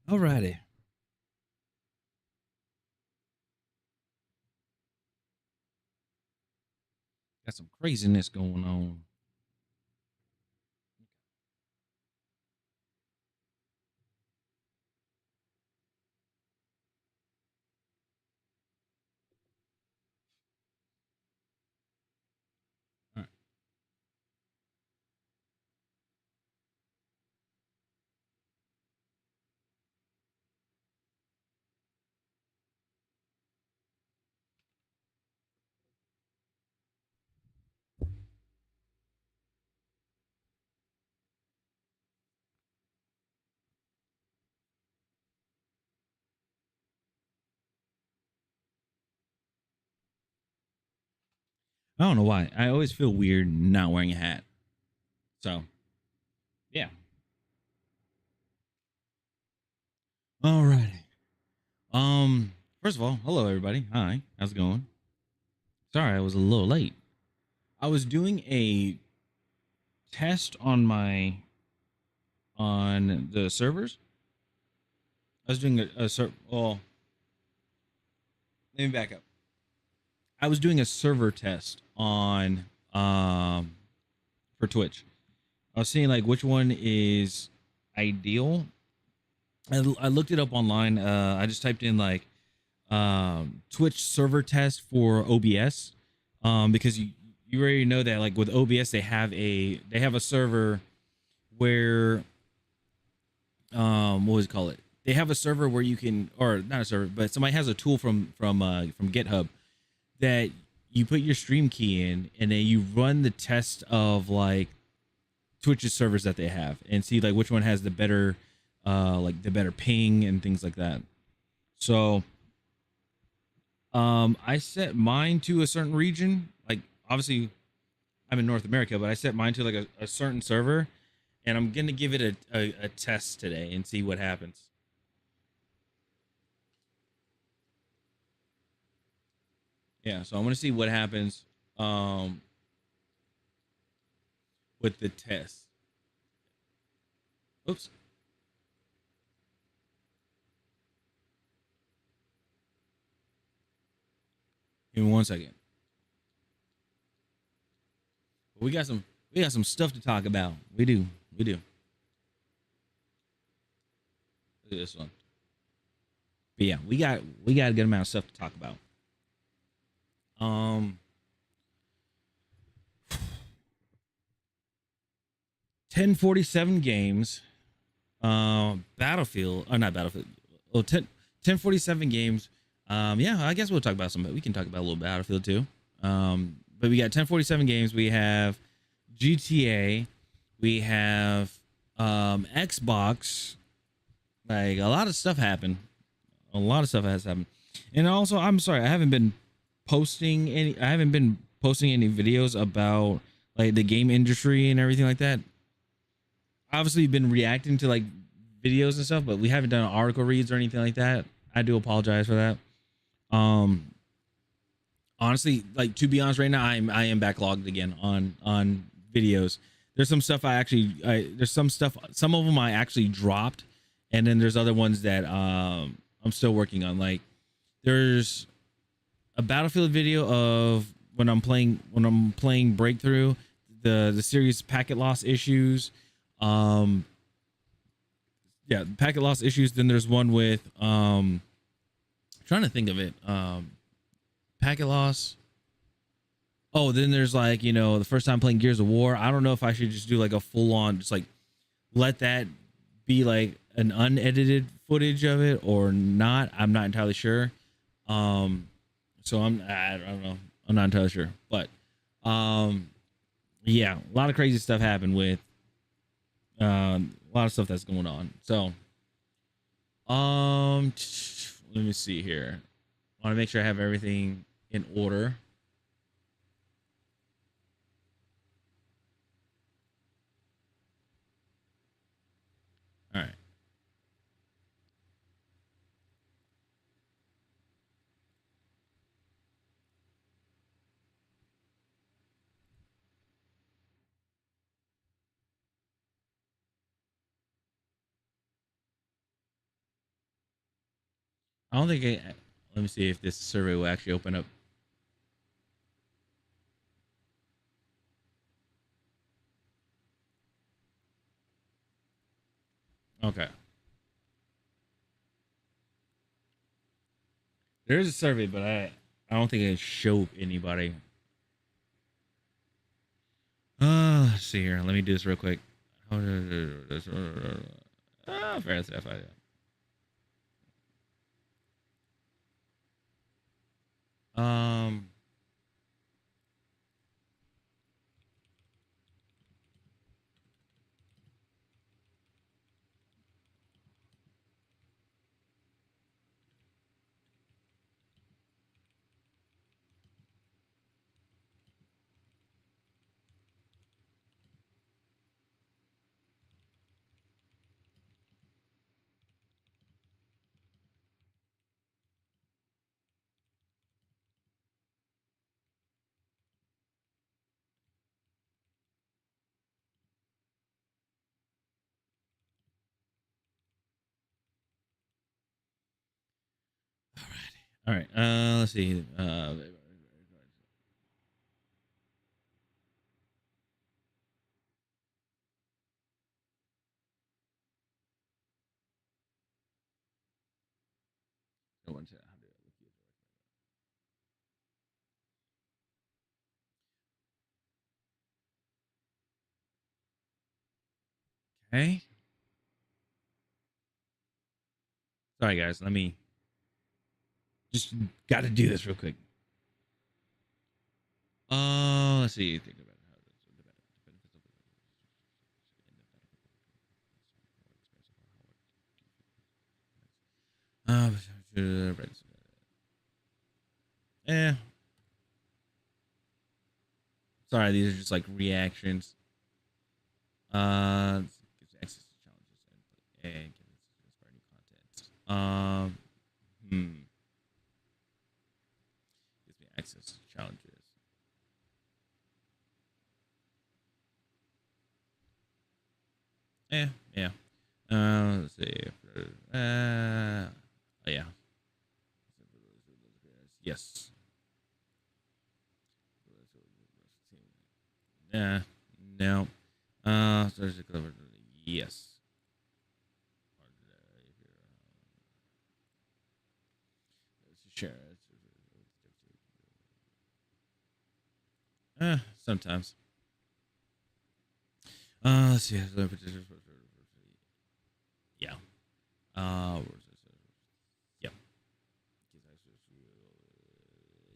Alrighty. Got some craziness going on. All right. I don't know why. I always feel weird not wearing a hat. So, yeah. Alrighty. First of all, hello everybody. Hi. How's it going? Sorry, I was a little late. I was doing a test on the servers. I was doing well, let me back up. I was doing a server test on for Twitch. I was seeing like which one is ideal. I looked it up online. I just typed in like Twitch server test for OBS, because you already know that like with OBS they have a server where what was it call it? They have a server where you can, or not a server, but somebody has a tool from GitHub that you put your stream key in, and then you run the test of like Twitch's servers that they have, and see like which one has the better like the better ping and things like that. So I set mine to a certain region. Like obviously I'm in North America, but I set mine to like a certain server, and I'm gonna give it a test today and see what happens. Yeah, so I'm gonna see what happens um with the test. Oops. Give me one second. We got some stuff to talk about. We do. We do. Look at this one. But yeah, we got a good amount of stuff to talk about. Um 1047 games. Battlefield, or not Battlefield. Well, 1047 games. Yeah, I guess we'll talk about some. We can talk about a little Battlefield too. But we got 1047 games. We have GTA. We have Xbox. Like a lot of stuff happened. A lot of stuff has happened. And also, I'm sorry, I haven't been posting any videos about like the game industry and everything like that. Obviously been reacting to like videos and stuff, but we haven't done article reads or anything like that. I do apologize for that. Um Honestly, like to be honest right now, I am backlogged again on videos. There's some stuff there's some stuff, some of them I actually dropped, and then there's other ones that I'm still working on. Like there's a Battlefield video of when I'm playing Breakthrough, the series packet loss issues. Um yeah, packet loss issues. Then there's one with trying to think of it. Packet loss. Oh, then there's like, the first time playing Gears of War. I don't know if I should just do like a full on, just like let that be like an unedited footage of it or not. I'm not entirely sure. Um, so I don't know. I'm not entirely sure, but um, yeah, a lot of crazy stuff happened with a lot of stuff that's going on. So let me see here. I want to make sure I have everything in order. All right. I don't think let me see if this survey will actually open up. Okay. There is a survey, but I don't think it showed anybody. Let's see here. Let me do this real quick. Fair enough. Um. All right. Let's see. Okay. Sorry, guys. Let me just got to do this real quick. Let's see. Think about it. Eh. Sorry, these are just like reactions. Gives access to challenges and inspire new content. Gives me access to challenges. Yeah. Let's see. Oh, yeah. Yes. Yeah. No. Yes. Share. Sometimes. Let's see. Yeah. Yep.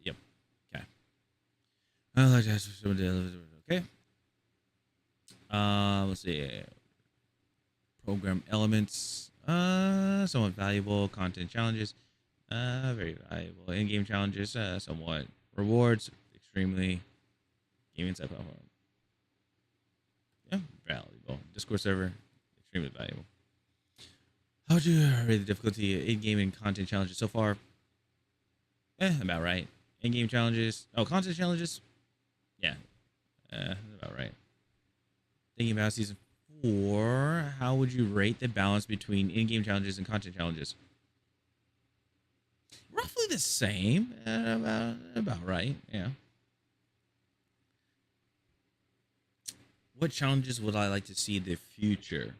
Yep. Okay. Okay. Let's see. Program elements. Somewhat valuable. Content challenges. Very valuable. In-game challenges. Somewhat. Rewards. Extremely. Gaming side platform. Yeah. Valuable. Discord server. Extremely valuable. How would you rate the difficulty in-game and content challenges so far? About right. In-game challenges. Oh, content challenges. Yeah. About right. Thinking about season 4, how would you rate the balance between in-game challenges and content challenges? Roughly the same. About right. Yeah. What challenges would I like to see in the future?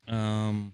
Um,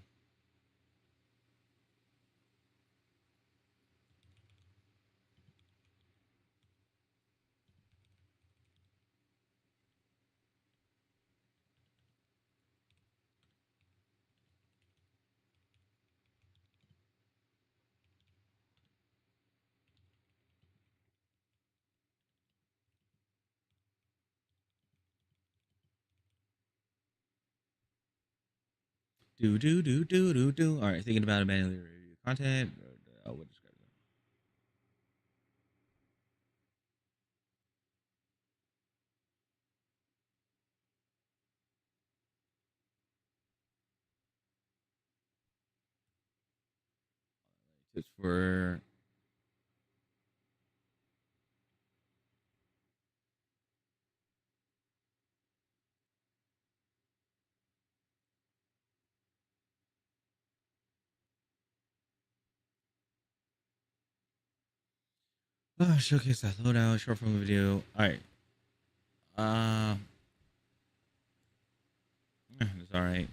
do. All right, thinking about it manually review content. What describe it? Tips for showcase that loadout, short form video. All right. Uh, it's all right.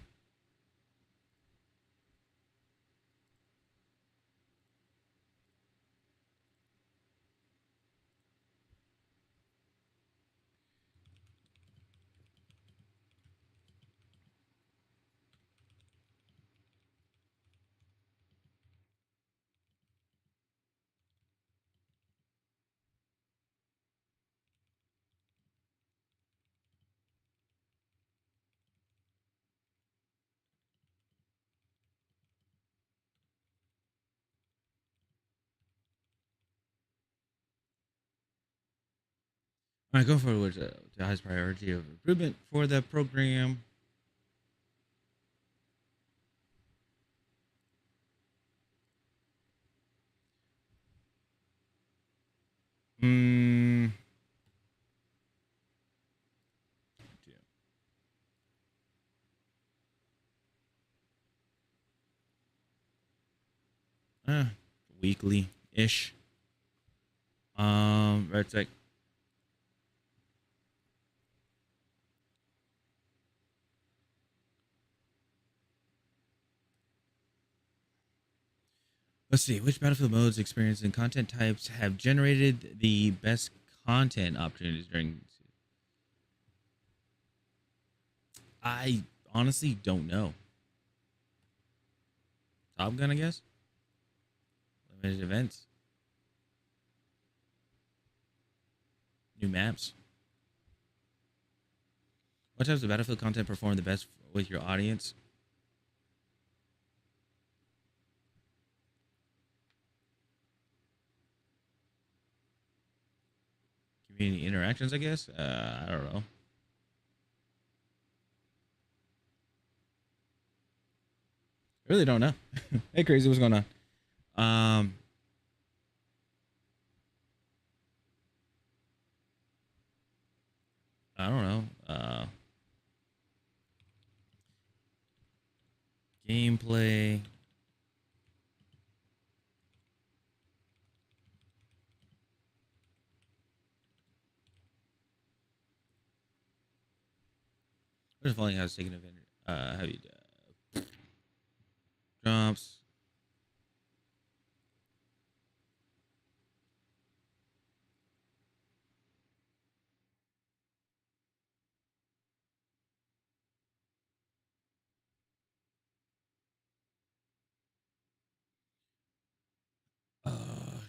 All right, go for what's the highest priority of improvement for the program. Hmm. Uh, weekly ish. Red Tech. Let's see. Which Battlefield modes, experience, and content types have generated the best content opportunities during? I honestly don't know. Top Gun, I guess. Limited events, new maps. What types of Battlefield content perform the best with your audience? Community interactions, I guess. I don't know. I really don't know. Hey, crazy, what's going on? Um, I don't know. Gameplay. What if only has taken advantage? Have you jumps?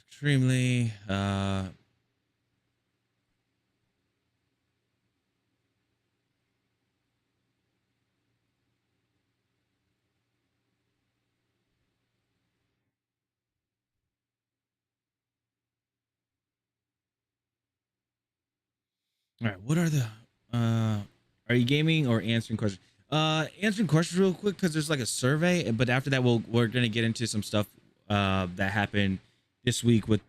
Extremely. All right. What are the? Are you gaming or answering questions? Answering questions real quick because there's like a survey, but after that we're gonna get into some stuff that happened this week with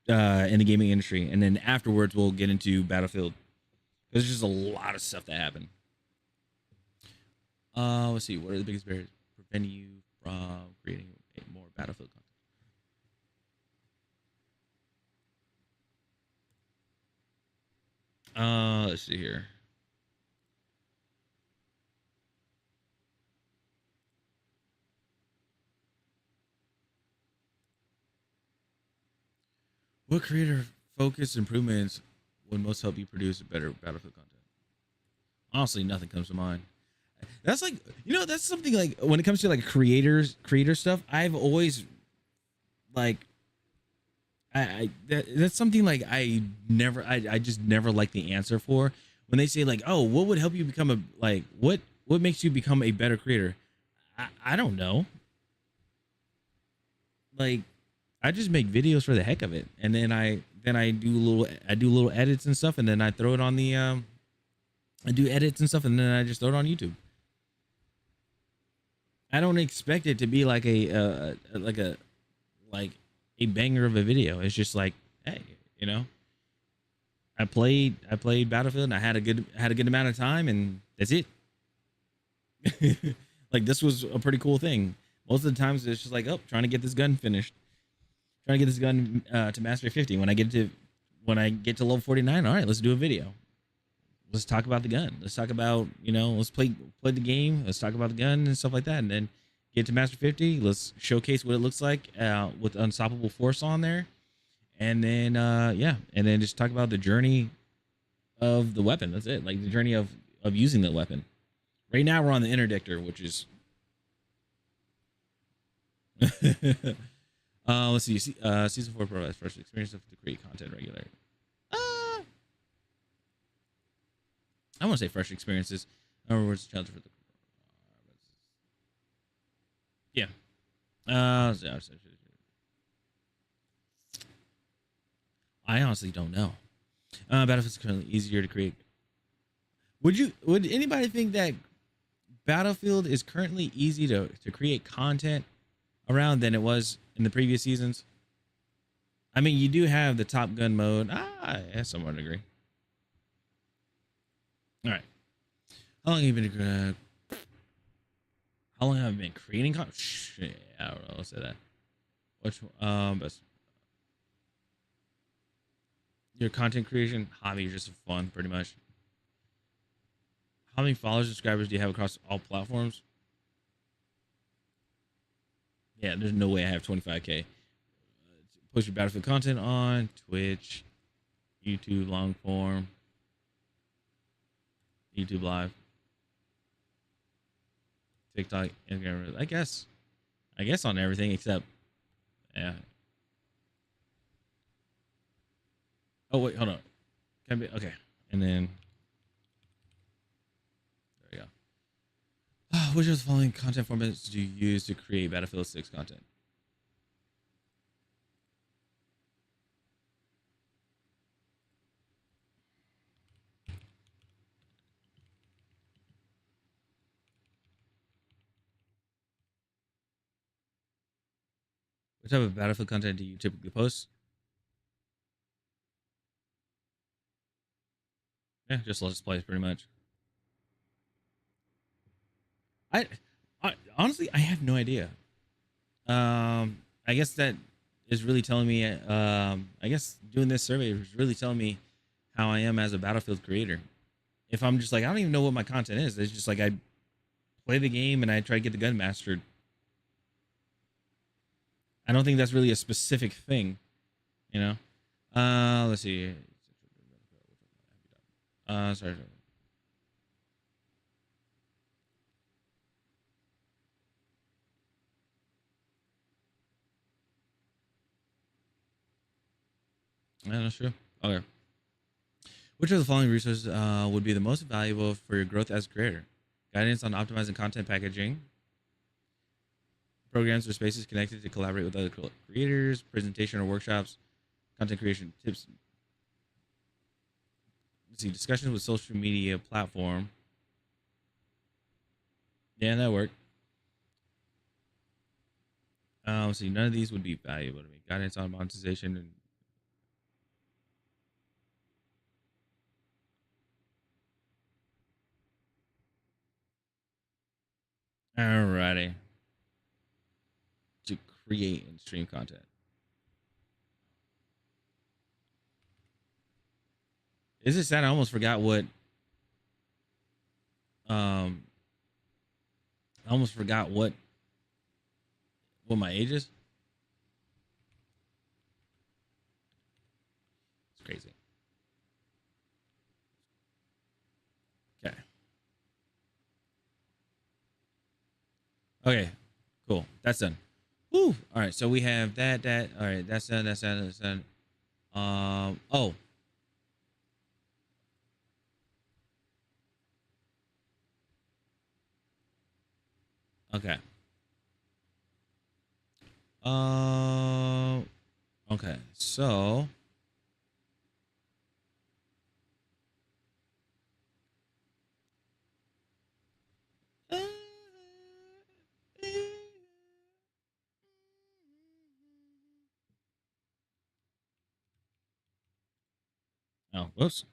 in the gaming industry, and then afterwards we'll get into Battlefield. There's just a lot of stuff that happened. Let's see. What are the biggest barriers preventing you from creating more Battlefield content? Let's see here. What creator focus improvements would most help you produce a better Battlefield content? Honestly, nothing comes to mind. That's like, that's something like when it comes to like creator stuff. I've always like that's something like I just never like the answer for when they say like, oh, what would help you become a like what makes you become a better creator? I don't know. Like I just make videos for the heck of it, and then I do little edits and stuff, and then I throw it on the I do edits and stuff, and then I just throw it on YouTube. I don't expect it to be like a like a banger of a video. It's just like, hey, you know, I played Battlefield and I had a good amount of time and that's it. Like this was a pretty cool thing. Most of the times it's just like, oh, trying to get this gun finished, trying to get this gun to master 50. When I get to level 49, all right, let's do a video. Let's talk about the gun. Let's talk about, let's play the game. Let's talk about the gun and stuff like that. And then get to master 50. Let's showcase what it looks like with Unstoppable Force on there. And then yeah, and then just talk about the journey of the weapon. That's it. Like the journey of using the weapon. Right now we're on the interdictor, which is let's see. Season 4 provides fresh experience to create content regularly. I want to say fresh experiences. In other words, challenge for the yeah. I honestly don't know. Battlefield is currently easier to create. Would anybody think that Battlefield is currently easy to create content around than it was in the previous seasons? I mean, you do have the Top Gun mode. Yeah, somewhat agree. All right. How long have you been? How long have I been creating content? Shit, I don't know. Let's say that. Which best? Your content creation hobby is just fun, pretty much. How many followers, subscribers do you have across all platforms? Yeah, there's no way I have 25K. Post your Battlefield content on Twitch, YouTube long form, YouTube live, TikTok, Instagram. I guess on everything except, yeah. Oh wait, hold on. Can be okay, and then there we go. Which of the following content formats do you use to create Battlefield 6 content? What type of Battlefield content do you typically post? Yeah, just let's plays pretty much. I, I honestly I have no idea. I guess that is really telling me. I guess doing this survey is really telling me how I am as a Battlefield creator. If I'm just like I don't even know what my content is, it's just like I play the game and I try to get the gun mastered. I don't think that's really a specific thing, you know. Let's see. Sorry. Yeah, that's true. Okay. Which of the following resources would be the most valuable for your growth as a creator? Guidance on optimizing content packaging, programs or spaces connected to collaborate with other creators, presentation or workshops, content creation tips. Let's see, discussions with social media platform. Yeah, that worked. See, none of these would be valuable to me. Guidance on monetization and alrighty. To create and stream content. Is it sad? I almost forgot um I almost forgot what my age is. It's crazy. Okay. Okay. Cool. That's done. Woo. All right. So we have that. All right. That's done. That's done. That's done. Oh. Okay. Um. Okay. So. Oh, whoops.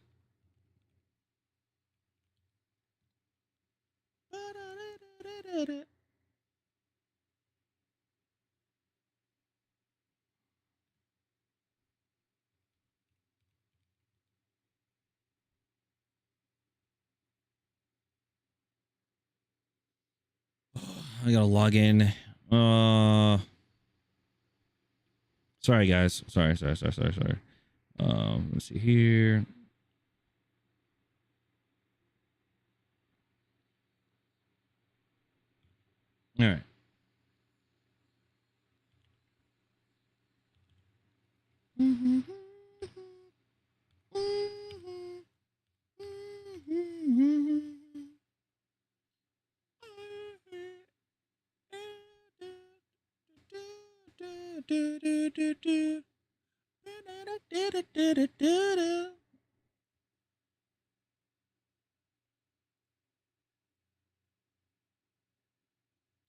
I gotta log in. Sorry guys. Sorry. Let's see here. All right.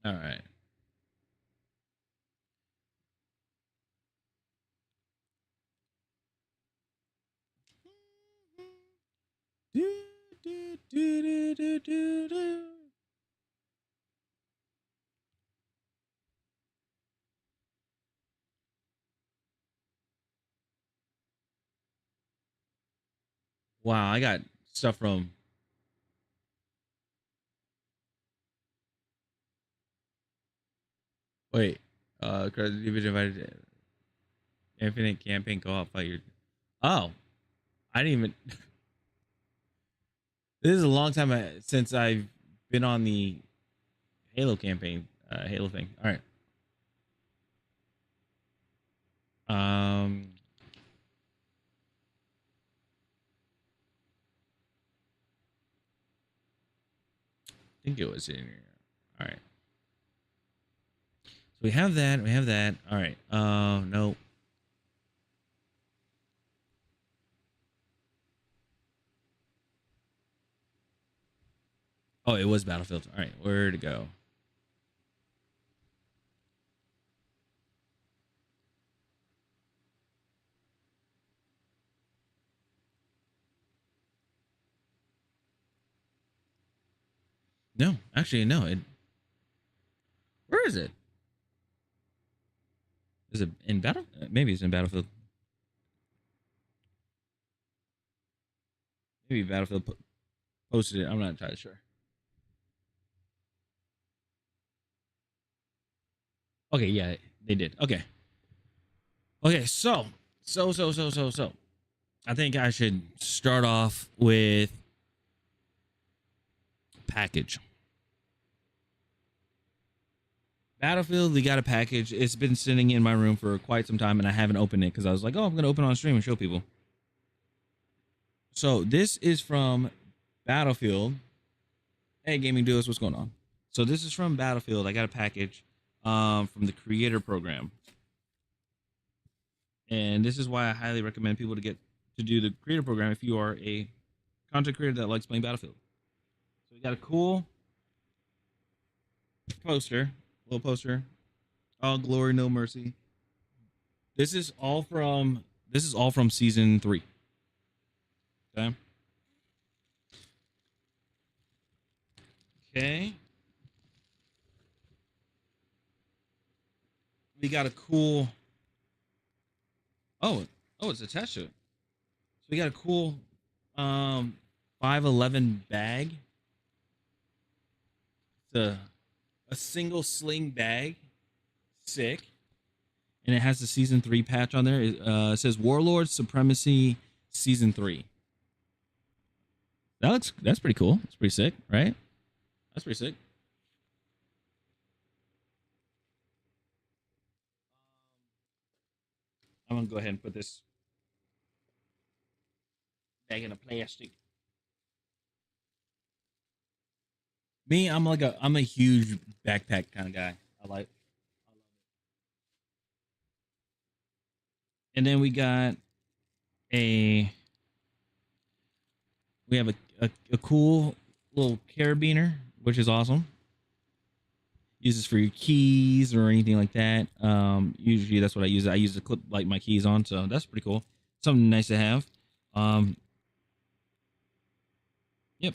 All right. Wow, I got stuff from. Wait, Crazy Division invited Infinite Campaign Co-op fight your. Oh, I didn't even. This is a long time since I've been on the Halo campaign, Halo thing. All right. Um, I think it was in here. All right. So we have that. We have that. All right. No. Oh, it was Battlefield. All right. Where to go? No, actually, no. It. Where is it? Is it in Battle? Maybe it's in Battlefield. Maybe Battlefield posted it. I'm not entirely sure. Okay, yeah, they did. Okay. Okay, so. I think I should start off with package. Battlefield, we got a package. It's been sitting in my room for quite some time, and I haven't opened it because I was like, oh, I'm going to open it on stream and show people. So this is from Battlefield. Hey, Gaming Duos, what's going on? So this is from Battlefield. I got a package from the creator program. And this is why I highly recommend people to do the creator program if you are a content creator that likes playing Battlefield. So we got a cool poster, little poster. All glory, no mercy. This is all from season 3. Okay. Okay. We got a cool. Oh, it's attached to it. So we got a cool 511 bag. It's a single sling bag. Sick. And it has the season 3 patch on there. It says Warlord Supremacy season 3. That's pretty cool. It's pretty sick, right? That's pretty sick. I'm gonna go ahead and put this bag in a plastic. Me, I'm a huge backpack kind of guy. I like. And then a we have a cool little carabiner, which is awesome. Uses for your keys or anything like that. Usually that's what I use. I use to clip like my keys on, so that's pretty cool. Something nice to have. Um, yep.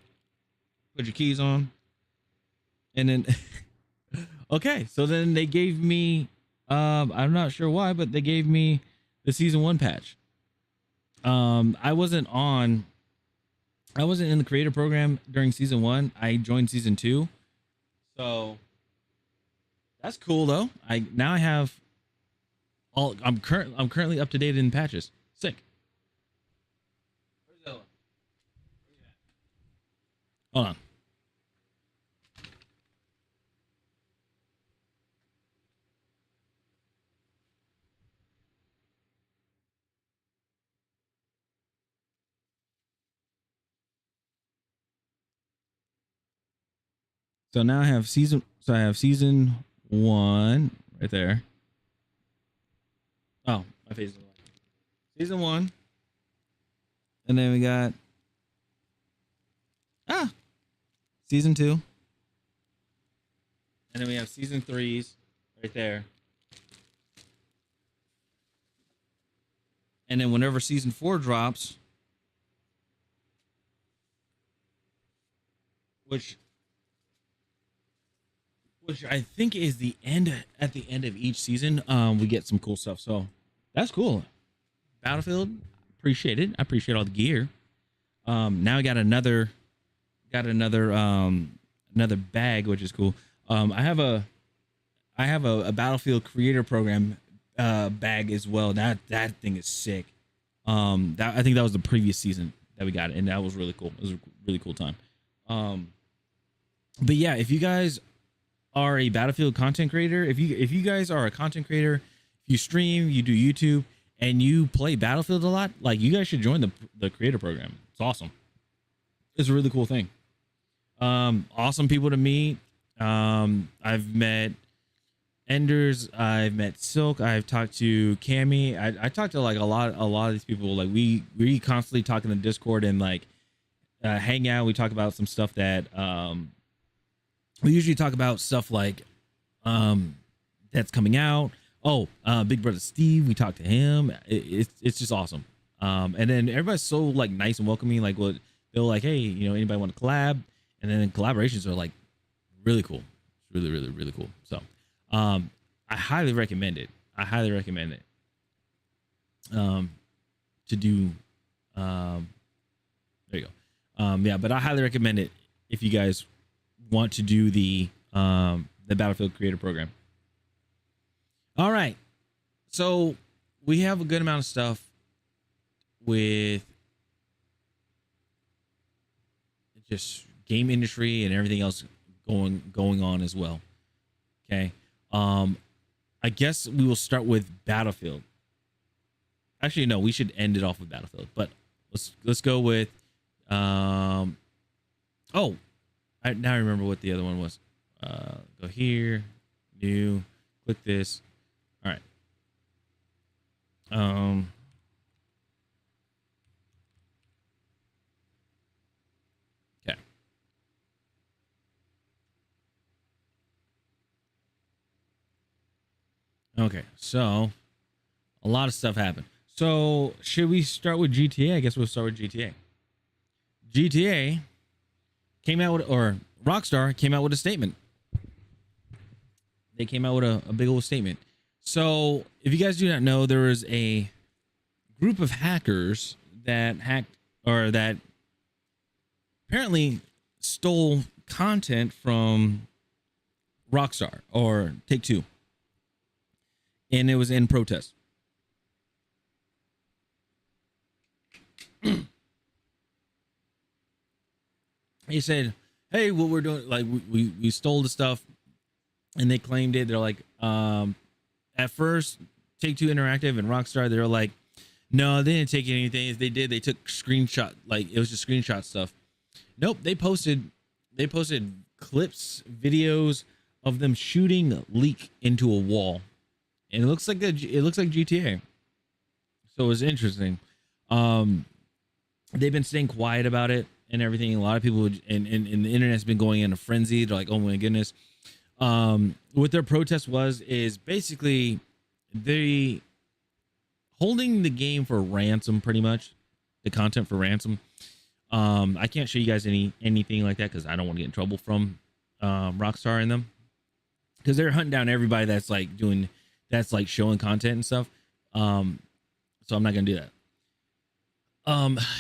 Put your keys on, and then okay. So then they gave me. I'm not sure why, but they gave me the season 1 patch. I wasn't on. I wasn't in the creator program during season 1. I joined season 2. So that's cool though. I have all. I'm currently up to date in patches. Sick. Where's Ella? Hold on. So now I have season. So I have season 1 right there. Oh, my face is black. Season 1, and then we got season 2, and then we have season 3s right there. And then whenever season 4 drops, which I think is the end at the end of each season, we get some cool stuff. So that's cool. Battlefield, appreciate it. I appreciate all the gear. Now I got another another bag, which is cool. I have a Battlefield creator program bag as well. That thing is sick. I think that was the previous season that we got it, and that was really cool. It was a really cool time. But yeah, if you guys are a Battlefield content creator, if you guys are a content creator, if you stream, you do YouTube, and you play Battlefield a lot, like, you guys should join the creator program. It's awesome. It's a really cool thing. Awesome people to meet. I've met Enders, I've met Silk, I've talked to Cammy. I talked to like a lot of these people. Like, we constantly talk in the Discord and like hang out. We talk about some stuff that we usually talk about stuff like that's coming out. Big brother Steve, we talked to him. It's just awesome. And then everybody's so like nice and welcoming. Like, what they're like, hey, anybody want to collab? And then collaborations are like really cool. It's really, really, really cool. So I highly recommend it. To do there you go. Yeah, but I highly recommend it if you guys want to do the Battlefield creator program. All right, so we have a good amount of stuff with just game industry and everything else going on as well. Okay, I guess we will start with Battlefield. Actually, no, we should end it off with Battlefield, but let's go with now I remember what the other one was. Go here, new, click this. All right. Okay. Okay, so a lot of stuff happened. So should we start with GTA? I guess we'll start with GTA. GTA came out with, or Rockstar came out with a statement. They came out with a big old statement. So if you guys do not know, there was a group of hackers that hacked, or that apparently stole content from Rockstar or Take-Two. And it was in protest. He said, hey, what we're doing, like, we stole the stuff, and they claimed it. They're like, at first, Take-Two Interactive and Rockstar, they were like, no, they didn't take anything. If they did, they took screenshot, like, it was just screenshot stuff. Nope, they posted clips, videos of them shooting leak into a wall, and it looks like GTA. So it was interesting. They've been staying quiet about it and everything. A lot of people and the internet's been going in a frenzy. They're like, oh my goodness. What their protest is basically they holding the game for ransom, pretty much. the content for Ransom. I can't show you guys anything like that because I don't want to get in trouble from Rockstar and them, because they're hunting down everybody that's like doing that's like showing content and stuff. So I'm not gonna do that.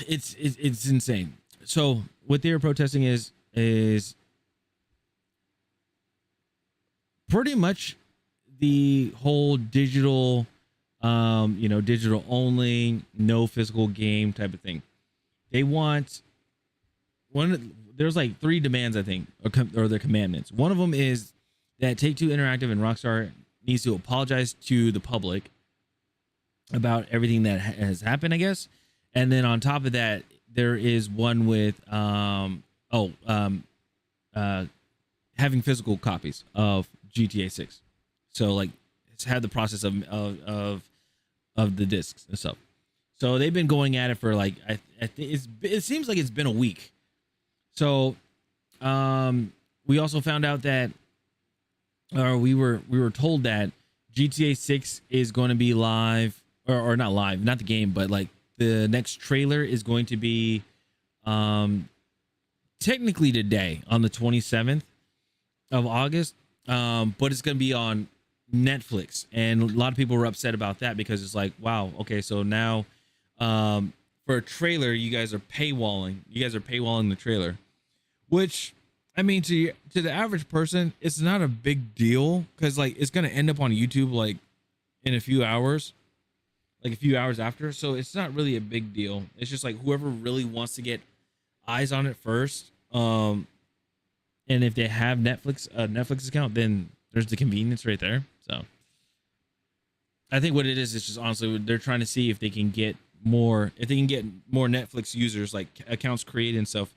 It's insane. So what they were protesting is pretty much the whole digital, digital only, no physical game type of thing. They want there's like three demands, I think, or their commandments. One of them is that Take-Two Interactive and Rockstar needs to apologize to the public about everything that has happened, I guess. And then on top of that, there is one with having physical copies of GTA 6. So like it's had the process of the discs and stuff. So they've been going at it for like it seems like it's been a week. So we also found out that we were told that GTA 6 is going to be live, or not live, not the game, but like the next trailer is going to be technically today on the 27th of August, but it's going to be on Netflix, and a lot of people were upset about that because it's like, wow, okay, so now for a trailer you guys are paywalling the trailer, which I mean to the average person it's not a big deal because like it's going to end up on YouTube like in a few hours, like a few hours after, so it's not really a big deal. It's just like whoever really wants to get eyes on it first, and if they have Netflix account, then there's the convenience right there. So I think what it is just honestly they're trying to see if they can get more Netflix users, like accounts created and stuff.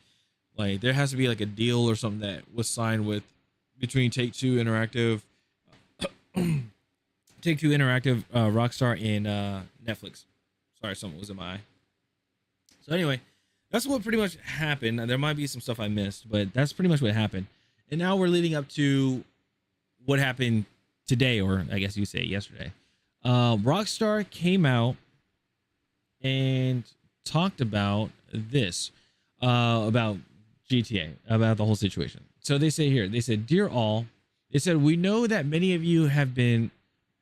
Like there has to be like a deal or something that was signed with between Take-Two Interactive, Rockstar, and Netflix. Sorry, something was in my eye. So anyway, that's what pretty much happened. There might be some stuff I missed, but that's pretty much what happened. And now we're leading up to what happened today, or I guess you say yesterday. Rockstar came out and talked about this, about GTA, about the whole situation. So they say here, they said, "Dear all," they said, "we know that many of you have been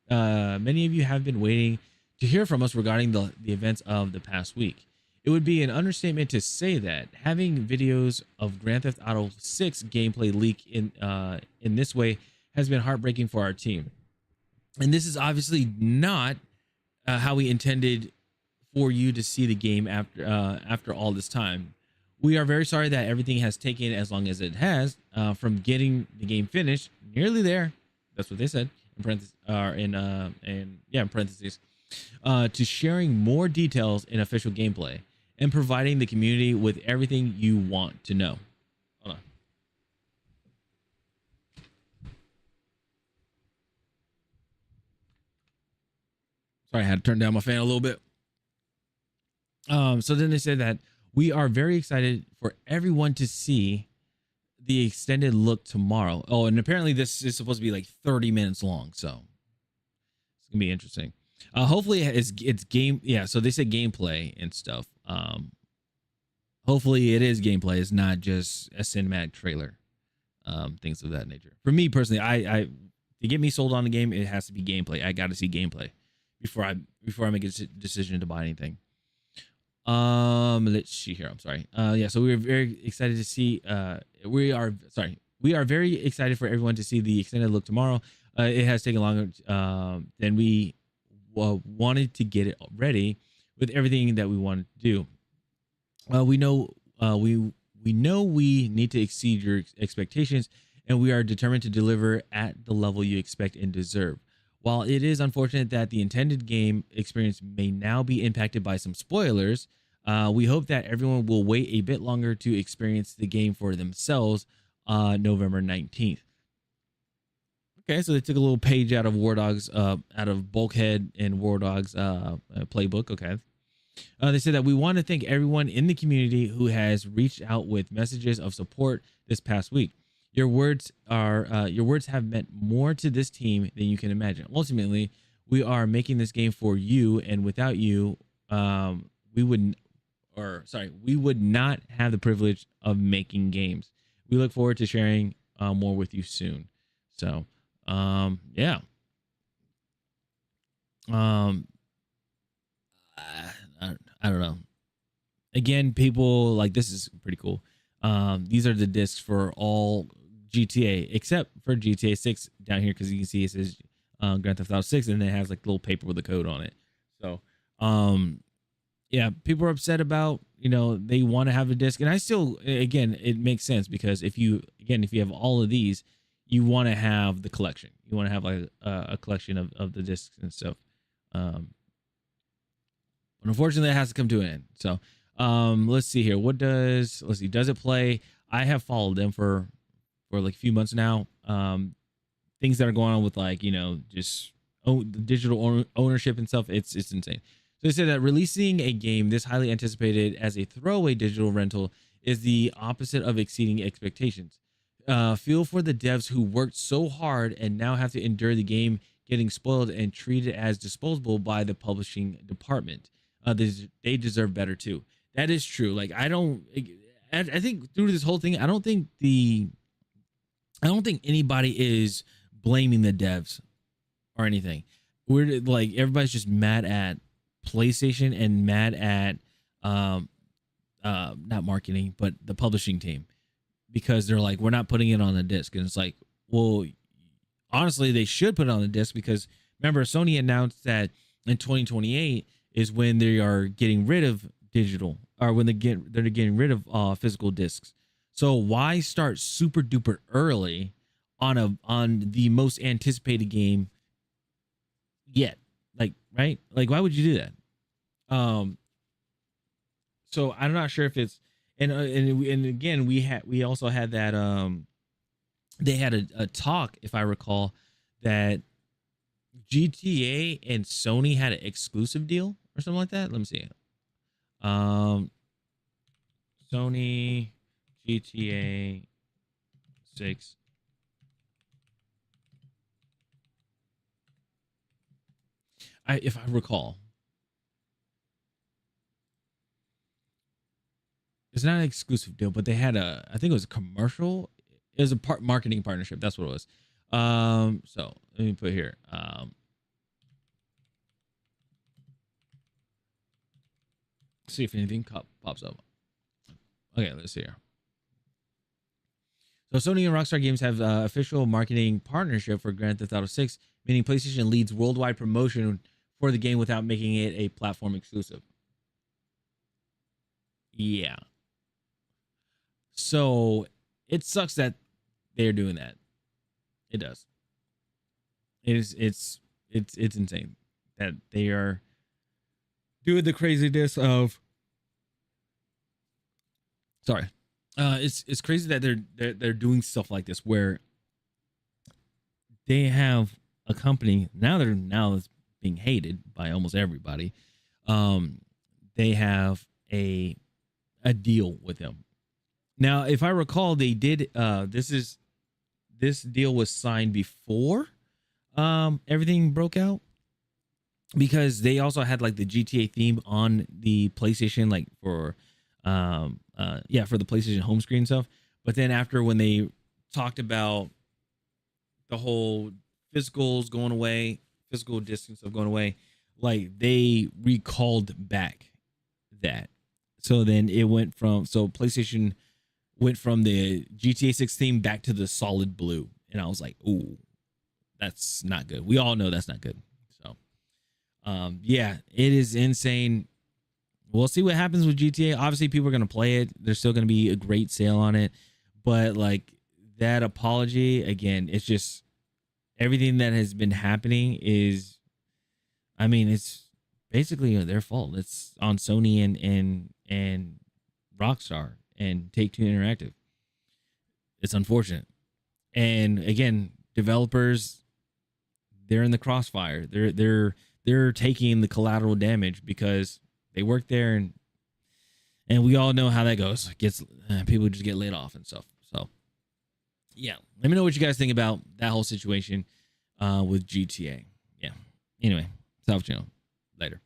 waiting to hear from us regarding the events of the past week. It would be an understatement to say that having videos of Grand Theft Auto 6 gameplay leak in this way has been heartbreaking for our team. And this is obviously not how we intended for you to see the game after all this time. We are very sorry that everything has taken as long as it has, from getting the game finished, nearly there." That's what they said in parentheses, in parentheses, "to sharing more details in official gameplay and providing the community with everything you want to know." Hold on. Sorry, I had to turn down my fan a little bit. So then they said that we are very excited for everyone to see the extended look tomorrow. Oh, and apparently this is supposed to be like 30 minutes long, so it's gonna be interesting. Hopefully it's game. Yeah, so they said gameplay and stuff. Hopefully it is gameplay. It's not just a cinematic trailer. Things of that nature. For me personally, I to get me sold on the game, it has to be gameplay. I got to see gameplay before I make a decision to buy anything. Let's see here. I'm sorry. Yeah, so we were very excited to see, we are very excited for everyone to see the extended look tomorrow. It has taken longer than we wanted to get it ready with everything that we wanted to do. We know we need to exceed your expectations, and we are determined to deliver at the level you expect and deserve. While it is unfortunate that the intended game experience may now be impacted by some spoilers, we hope that everyone will wait a bit longer to experience the game for themselves, November 19th. Okay, so they took a little page out of War Dogs, out of Bulkhead and War Dogs playbook. Okay. They said that we want to thank everyone in the community who has reached out with messages of support this past week. Your words have meant more to this team than you can imagine. Ultimately, we are making this game for you, and without you, we wouldn't, or sorry, we would not have the privilege of making games. We look forward to sharing more with you soon. So, yeah. Um, I don't know. Again, people like this is pretty cool. These are the discs for all GTA except for GTA 6 down here because you can see it says Grand Theft Auto 6 and it has like a little paper with a code on it. So, yeah, people are upset about, they want to have a disc, and I still, again, it makes sense because if you have all of these, you want to have the collection. You want to have like a collection of the discs and stuff. But unfortunately, that has to come to an end. So, let's see here. Let's see. Does it play? I have followed them for like a few months now. Things that are going on with like, just the digital ownership and stuff. It's insane. So they said that releasing a game this highly anticipated as a throwaway digital rental is the opposite of exceeding expectations. Feel for the devs who worked so hard and now have to endure the game getting spoiled and treated as disposable by the publishing department. They deserve better too. That is true. Like I think through this whole thing, I don't think anybody is blaming the devs or anything. We're like everybody's just mad at PlayStation and mad at not marketing but the publishing team because they're like, we're not putting it on a disc. And it's like, well, honestly, they should put it on the disc because remember, Sony announced that in 2028 is when they are getting rid of digital, or when they're getting rid of physical discs. So why start super duper early on the most anticipated game yet? Like, right? Like, why would you do that? So I'm not sure if it's and again we also had that they had a talk, if I recall, that GTA and Sony had an exclusive deal or something like that. Let me see. Sony GTA 6. If I recall, it's not an exclusive deal, but they had I think it was a commercial. It was a marketing partnership. That's what it was. So let me put here. See if anything pops up. Okay, let's see here. So Sony and Rockstar Games have official marketing partnership for Grand Theft Auto 6, meaning PlayStation leads worldwide promotion for the game without making it a platform exclusive. Yeah. So it sucks that they're doing that. It does. It's insane that they are doing the craziness of. Sorry, it's crazy that they're doing stuff like this where they have a company now it's being hated by almost everybody. They have a deal with them. Now, if I recall, they did this deal was signed before everything broke out because they also had like the GTA theme on the PlayStation, like for for the PlayStation home screen stuff. But then after when they talked about the whole physicals going away, physical distance of going away, like they recalled back that. So then it went from PlayStation went from the GTA 6 theme back to the solid blue. And I was like, ooh, that's not good. We all know that's not good. So yeah, it is insane. We'll see what happens with GTA. Obviously, people are going to play it. There's still going to be a great sale on it. But like that apology, again, it's just everything that has been happening is, I mean, it's basically their fault. It's on Sony and Rockstar and Take-Two Interactive. It's unfortunate. And again, developers, they're in the crossfire. They're taking the collateral damage because they work there, and we all know how that goes. People just get laid off and stuff. So yeah, let me know what you guys think about that whole situation with GTA. Yeah. Anyway, South Channel later.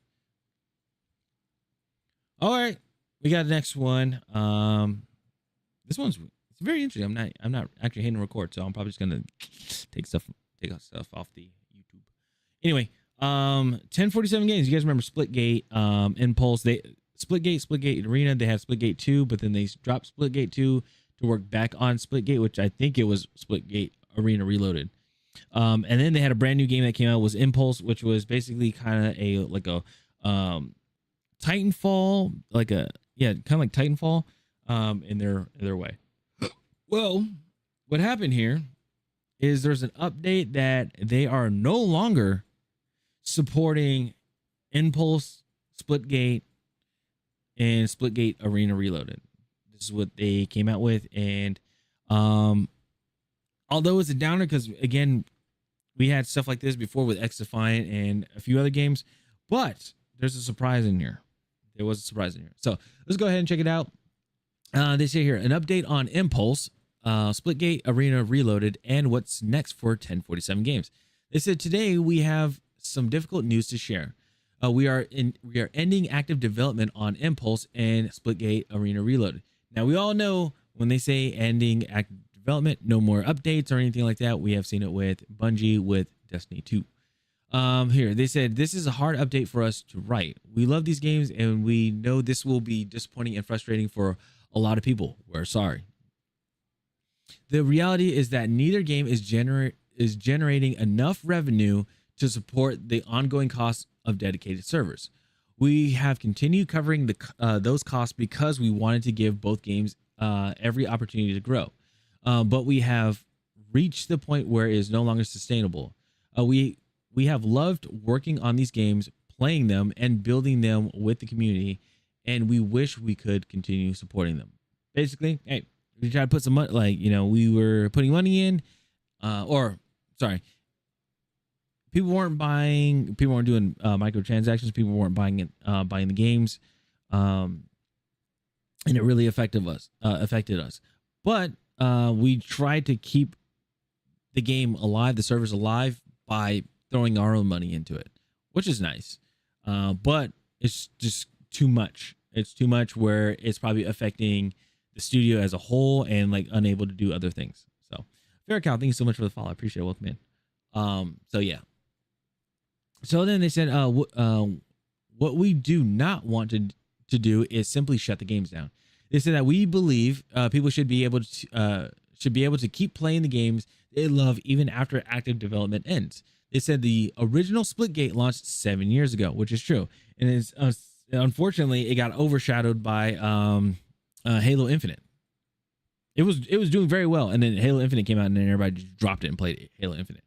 All right. We got the next one. This one's it's very interesting. I'm not actually hitting record, so I'm probably just gonna take stuff off the YouTube. Anyway, 1047 games. You guys remember Splitgate, Impulse? They Splitgate Arena. They had Splitgate 2, but then they dropped Splitgate 2 to work back on Splitgate, which I think it was Splitgate Arena Reloaded. And then they had a brand new game that came out was Impulse, which was basically kind of Titanfall, kind of like Titanfall, in their way. Well, what happened here is there's an update that they are no longer supporting Impulse, Splitgate, and Splitgate Arena Reloaded. This is what they came out with, and although it's a downer because again, we had stuff like this before with XDefiant and a few other games, but there's a surprise in here. There was a surprise in here, so let's go ahead and check it out. They say here an update on Impulse, Splitgate Arena Reloaded, and what's next for 1047 games. They said today we have some difficult news to share. We are ending active development on Impulse and Splitgate Arena Reloaded. Now we all know when they say ending active development, no more updates or anything like that. We have seen it with Bungie with Destiny 2. Here they said this is a hard update for us to write. We love these games and we know this will be disappointing and frustrating for a lot of people. We're sorry. The reality is that neither game is generating enough revenue to support the ongoing costs of dedicated servers. We have continued covering those costs because we wanted to give both games every opportunity to grow. But we have reached the point where it is no longer sustainable. We have loved working on these games, playing them, and building them with the community, and we wish we could continue supporting them. Basically, hey, we tried to put some money, we were putting money in, people weren't doing microtransactions, people weren't buying the games, and it really affected us. But we tried to keep the game alive, the servers alive, by throwing our own money into it, which is nice. But it's just too much. It's too much where it's probably affecting the studio as a whole and unable to do other things. So, fair account. Thank you so much for the follow. I appreciate it. Welcome in. So yeah. So then they said, what we do not want to do is simply shut the games down. They said that we believe people should be able to keep playing the games they love even after active development ends. They said the original Splitgate launched 7 years ago, which is true, and it's unfortunately it got overshadowed by Halo Infinite. It was doing very well, and then Halo Infinite came out, and then everybody just dropped it and played Halo Infinite.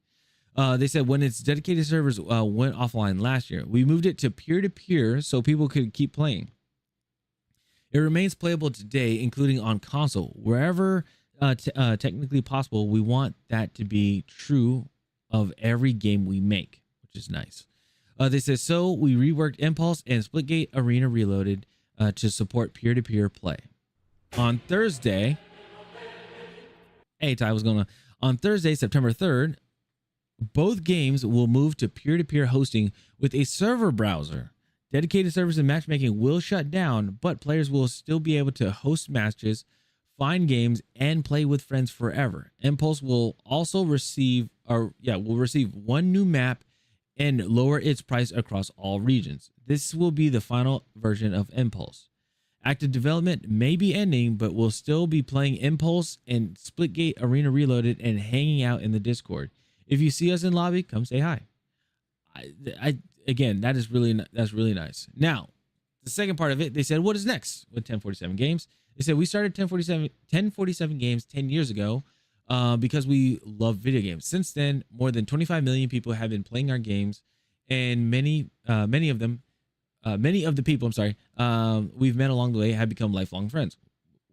They said when its dedicated servers went offline last year, we moved it to peer-to-peer so people could keep playing. It remains playable today, including on console. Wherever technically possible, we want that to be true of every game we make, which is nice. They said, so we reworked Impulse and Splitgate Arena Reloaded to support peer-to-peer play. On Thursday, on Thursday, September 3rd, both games will move to peer-to-peer hosting with a server browser. Dedicated servers and matchmaking will shut down, but players will still be able to host matches, find games, and play with friends forever. Impulse will also receive one new map and lower its price across all regions. This will be the final version of Impulse. Active development may be ending, but we'll still be playing Impulse and Splitgate Arena Reloaded and hanging out in the Discord. If you see us in lobby, come say hi. Again, that's really nice. Now, the second part of it, they said, what is next with 1047 games? They said we started 1047 games 10 years ago because we love video games. Since then, more than 25 million people have been playing our games, and many of the people we've met along the way have become lifelong friends,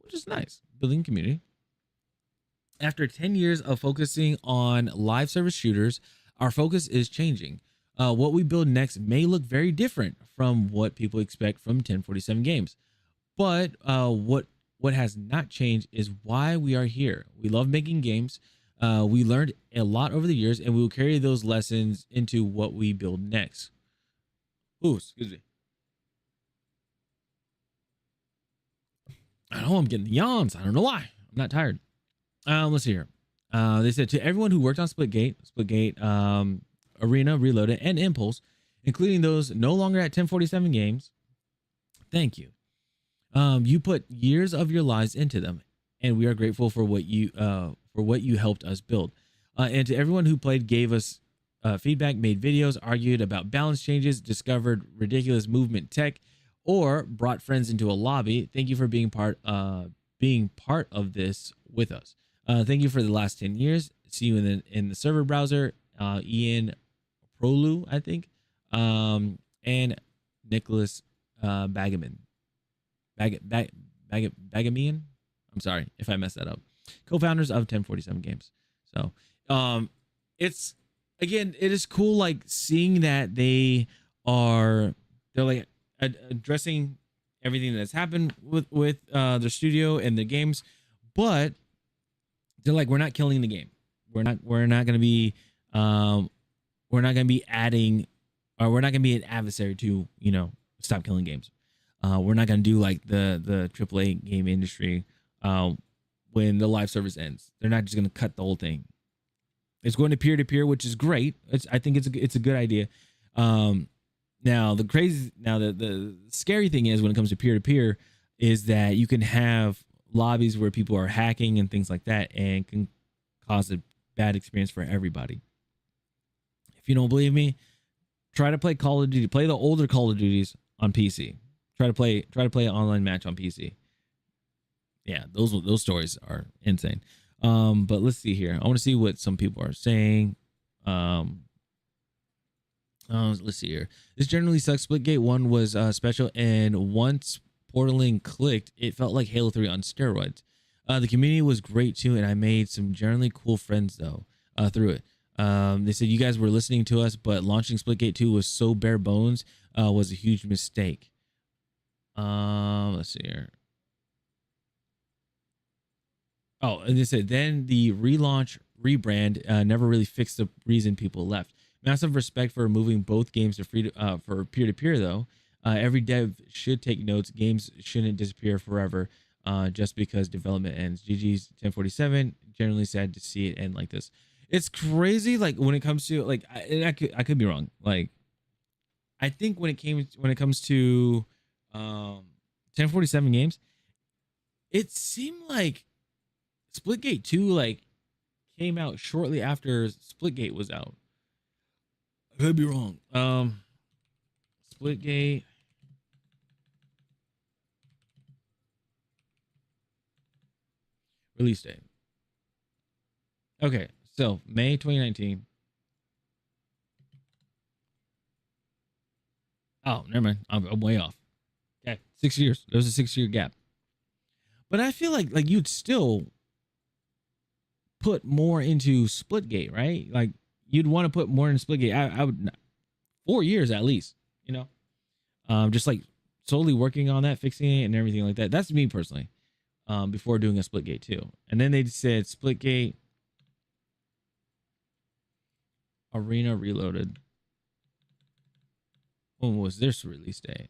which is nice. Building community. After 10 years of focusing on live service shooters, our focus is changing. What we build next may look very different from what people expect from 1047 games. But what has not changed is why we are here. We love making games. We learned a lot over the years, and we will carry those lessons into what we build next. Ooh, excuse me. I know I'm getting yawns. I don't know why. I'm not tired. Let's see here. They said to everyone who worked on Splitgate, Arena, Reloaded, and Impulse, including those no longer at 1047 games. Thank you. You put years of your lives into them, and we are grateful for what you helped us build. And to everyone who played, gave us feedback, made videos, argued about balance changes, discovered ridiculous movement tech, or brought friends into a lobby. Thank you for being part of this with us. Thank you for the last 10 years. See you in the server browser. Ian Prolu, I think, and Nicholas Bagamian. Bagamian. I'm sorry if I messed that up. Co-founders of 1047 Games. So, it's again, it is cool like seeing that they're like addressing everything that's happened with their studio and the games, but they're like, we're not killing the game. We're not going to be adding, or we're not going to be an adversary to, stop killing games. We're not going to do like the AAA game industry when the live service ends. They're not just going to cut the whole thing. It's going to peer to peer, which is great. I think it's a good idea. Now the scary thing is when it comes to peer to peer is that you can have lobbies where people are hacking and things like that, and can cause a bad experience for everybody. If you don't believe me, try to play Call of Duty. Play the older Call of Duties on PC. Try to play an online match on PC. Yeah, those stories are insane. But let's see here. I want to see what some people are saying. Let's see here. This generally sucks. Splitgate 1 was special, and once Portaling clicked, it felt like Halo 3 on steroids. The community was great too, and I made some generally cool friends though through it. They said you guys were listening to us, but launching Splitgate 2 was so bare bones was a huge mistake. Let's see here. Oh, and they said then the relaunch rebrand never really fixed the reason people left. Massive respect for moving both games to for peer-to-peer though. Every dev should take notes. Games shouldn't disappear forever just because development ends. GG's 1047. Generally sad to see it end like this. It's crazy. Like when it comes to like, I could be wrong. Like I think when it comes to 1047 games, it seemed like Splitgate 2 like came out shortly after Splitgate was out. I could be wrong. Splitgate. Release date. Okay, so May 2019. Oh, never mind. I'm way off. Okay, 6 years. There's a 6 year gap. But I feel like you'd still put more into Splitgate, right? Like you'd want to put more in Splitgate. I would 4 years at least, just like solely working on that, fixing it and everything like that. That's me personally. Before doing a Splitgate 2. And then they said Splitgate Arena Reloaded. When was this release date?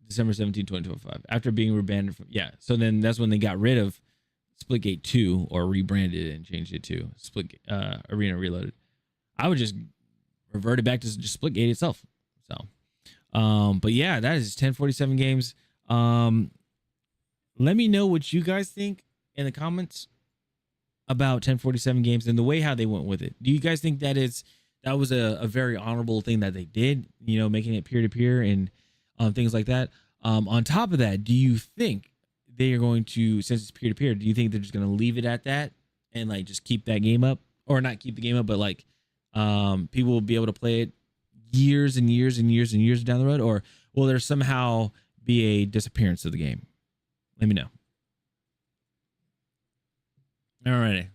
December 17, 2025. After being rebranded from, yeah. So then that's when they got rid of Splitgate 2 or rebranded it and changed it to Arena Reloaded. I would just revert it back to just Splitgate itself. So, but yeah, that is 1047 games. Let me know what you guys think in the comments about 1047 games and the way how they went with it. Do you guys think that was a very honorable thing that they did, making it peer-to-peer and things like that? On top of that, do you think they are going to, since it's peer-to-peer, do you think they're just going to leave it at that and like just keep that game up, or not keep the game up, but like people will be able to play it years and years and years and years down the road, or will there somehow be a disappearance of the game? Let me know. Alrighty.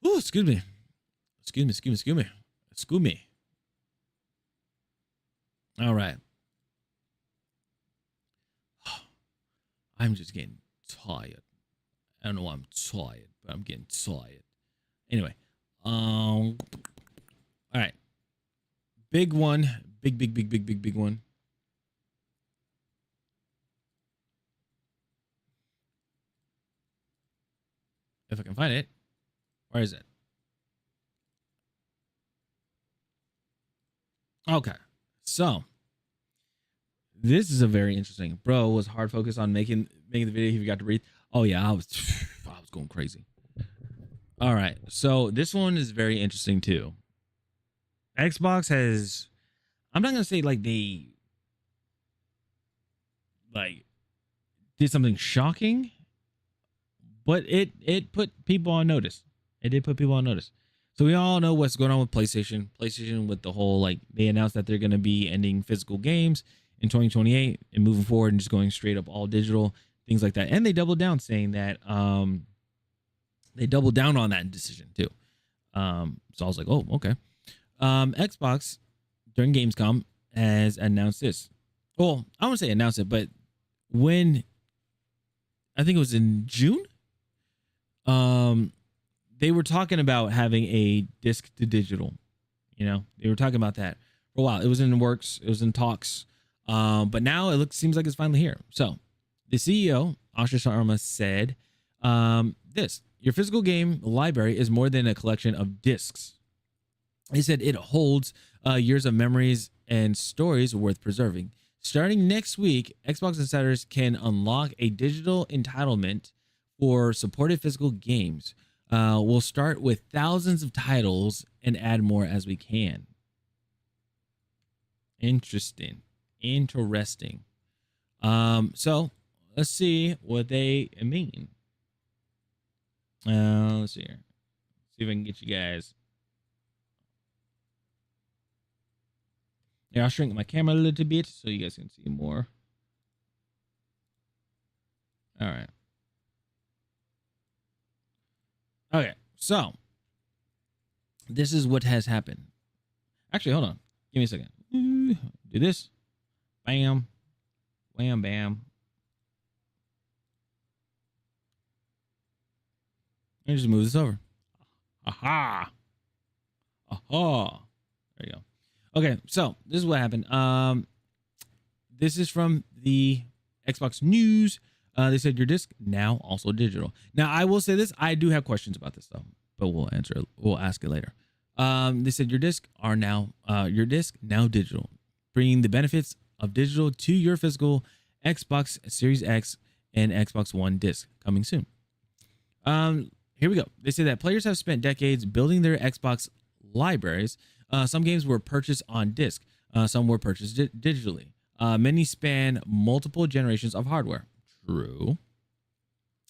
Oh, excuse me. Excuse me. All right. I'm just getting tired. I don't know why I'm tired, but I'm getting tired. Anyway, All right. Big one. Big one. If I can find it. Where is it? Okay. So this is a very interesting. Bro was hard focused on making the video. He forgot to breathe. Oh yeah, I was going crazy. All right. So this one is very interesting too. Xbox has, I'm not gonna say like they like did something shocking, but it put people on notice. It did put people on notice. So we all know what's going on with PlayStation. PlayStation with the whole like they announced that they're going to be ending physical games in 2028 and moving forward and just going straight up all digital, things like that. And they doubled down saying that they doubled down on that decision too. So I was like, "Oh, okay." Xbox during Gamescom has announced this. Well, I won't say announced it, but when I think it was in June, they were talking about having a disc to digital. You know, they were talking about that for a while. It was in the works. It was in talks. But now it seems like it's finally here. So the CEO, Ashish Sharma, said this: your physical game library is more than a collection of discs. He said it holds years of memories and stories worth preserving. Starting next week, Xbox Insiders can unlock a digital entitlement for supported physical games. We'll start with thousands of titles and add more as we can. Interesting. So let's see what they mean. Let's see here. See if I can get you guys. Yeah, I'll shrink my camera a little bit so you guys can see more. All right. Okay, so this is what has happened. Actually, hold on. Give me a second. Do this. Bam. Wham, bam. And just move this over. Aha. Aha. There you go. Okay, so this is what happened. This is from the Xbox News. They said your disc now also digital. Now I will say this: I do have questions about this though, but we'll ask it later. They said your disc now digital, bringing the benefits of digital to your physical Xbox Series X and Xbox One disc coming soon. Here we go. They say that players have spent decades building their Xbox libraries. Some games were purchased on disc. Some were purchased digitally. Many span multiple generations of hardware. True.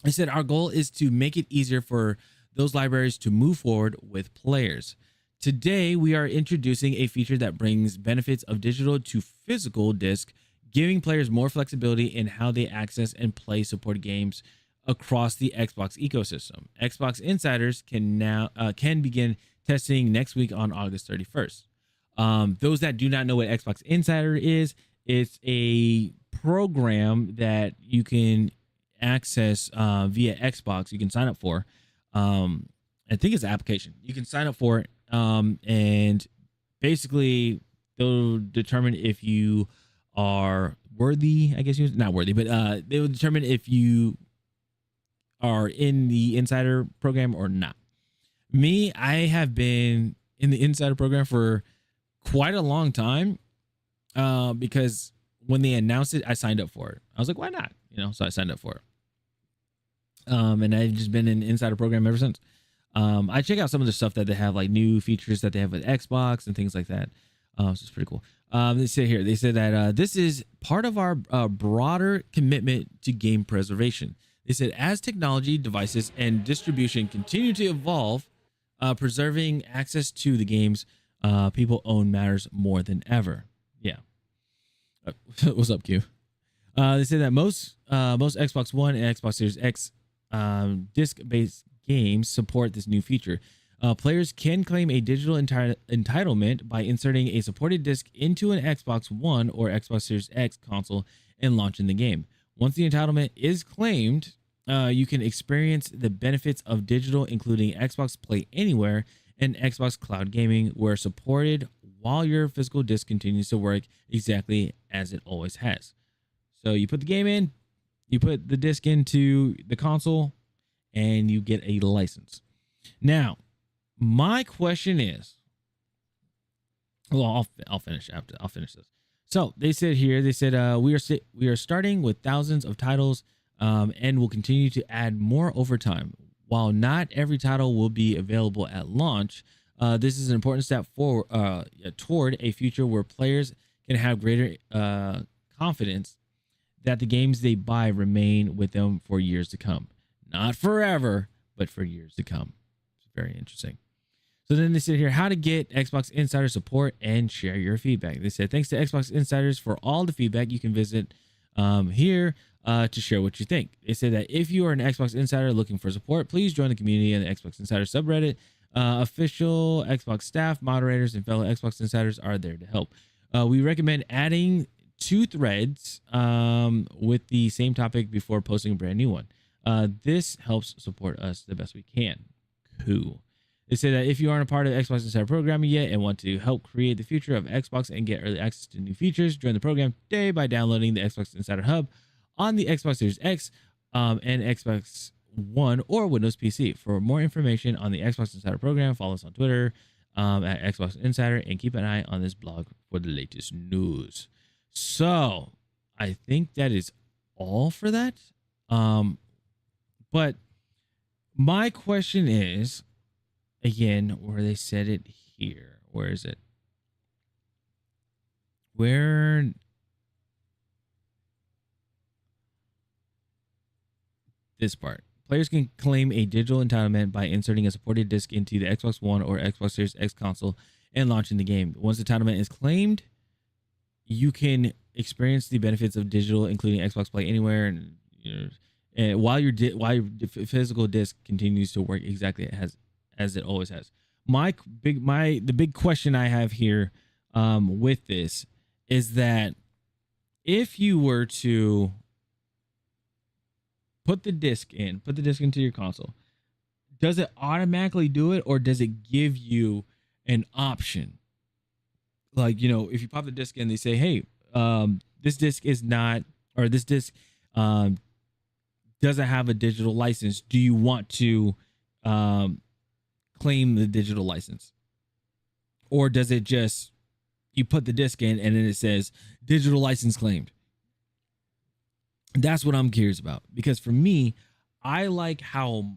I said our goal is to make it easier for those libraries to move forward with players. Today, we are introducing a feature that brings benefits of digital to physical disc, giving players more flexibility in how they access and play supported games across the Xbox ecosystem. Xbox Insiders can begin testing next week on August 31st. Those that do not know what Xbox Insider is, it's a program that you can access via Xbox. You can sign up for. I think it's an application. You can sign up for it, and basically they'll determine if you are worthy. I guess you're not worthy, but they will determine if you are in the Insider program or not. Me, I have been in the Insider program for quite a long time, because when they announced it, I signed up for it. I was like, why not? So I signed up for it. And I've just been in the Insider program ever since. I check out some of the stuff that they have, like new features that they have with Xbox and things like that. So it's pretty cool. They say that this is part of our broader commitment to game preservation. They said as technology, devices, and distribution continue to evolve, preserving access to the games people own matters more than ever. Yeah. What's up, Q? They say that most Xbox One and Xbox Series X disc-based games support this new feature. Players can claim a digital entitlement by inserting a supported disc into an Xbox One or Xbox Series X console and launching the game. Once the entitlement is claimed, you can experience the benefits of digital, including Xbox Play Anywhere and Xbox Cloud Gaming, where supported while your physical disc continues to work exactly as it always has. So you put the game in, you put the disc into the console, and you get a license. Now, my question is, well, I'll finish after I'll finish this. So they said here, we are starting with thousands of titles, and will continue to add more over time. While not every title will be available at launch, this is an important step forward toward a future where players can have greater confidence that the games they buy remain with them for years to come. Not forever, but for years to come. It's very interesting. So then they said here, how to get Xbox Insider support and share your feedback. They said, thanks to Xbox Insiders for all the feedback. You can visit here to share what you think. They said that if you are an Xbox Insider looking for support, please join the community in the Xbox Insider subreddit. Official Xbox staff, moderators, and fellow Xbox Insiders are there to help. We recommend adding 2 threads with the same topic before posting a brand new one. This helps support us the best we can. Cool. They say that if you aren't a part of the Xbox Insider program yet and want to help create the future of Xbox and get early access to new features, join the program today by downloading the Xbox Insider Hub on the Xbox Series X and Xbox One or Windows PC. For more information on the Xbox Insider program, follow us on Twitter at Xbox Insider and keep an eye on this blog for the latest news. So I think that is all for that. But my question is, again, where they said it here. Where is it? Where? This part. Players can claim a digital entitlement by inserting a supported disc into the Xbox One or Xbox Series X console and launching the game. Once the entitlement is claimed, you can experience the benefits of digital, including Xbox Play Anywhere, and while your physical disc continues to work exactly as it always has. The big question I have here with this is that if you were to put the disc into your console, does it automatically do it, or does it give you an option? Like, if you pop the disc in, they say, hey, this disc is not, or this disc doesn't have a digital license. Do you want to claim the digital license? Or does it just, you put the disc in and then it says digital license claimed? That's what I'm curious about, because for me, I like how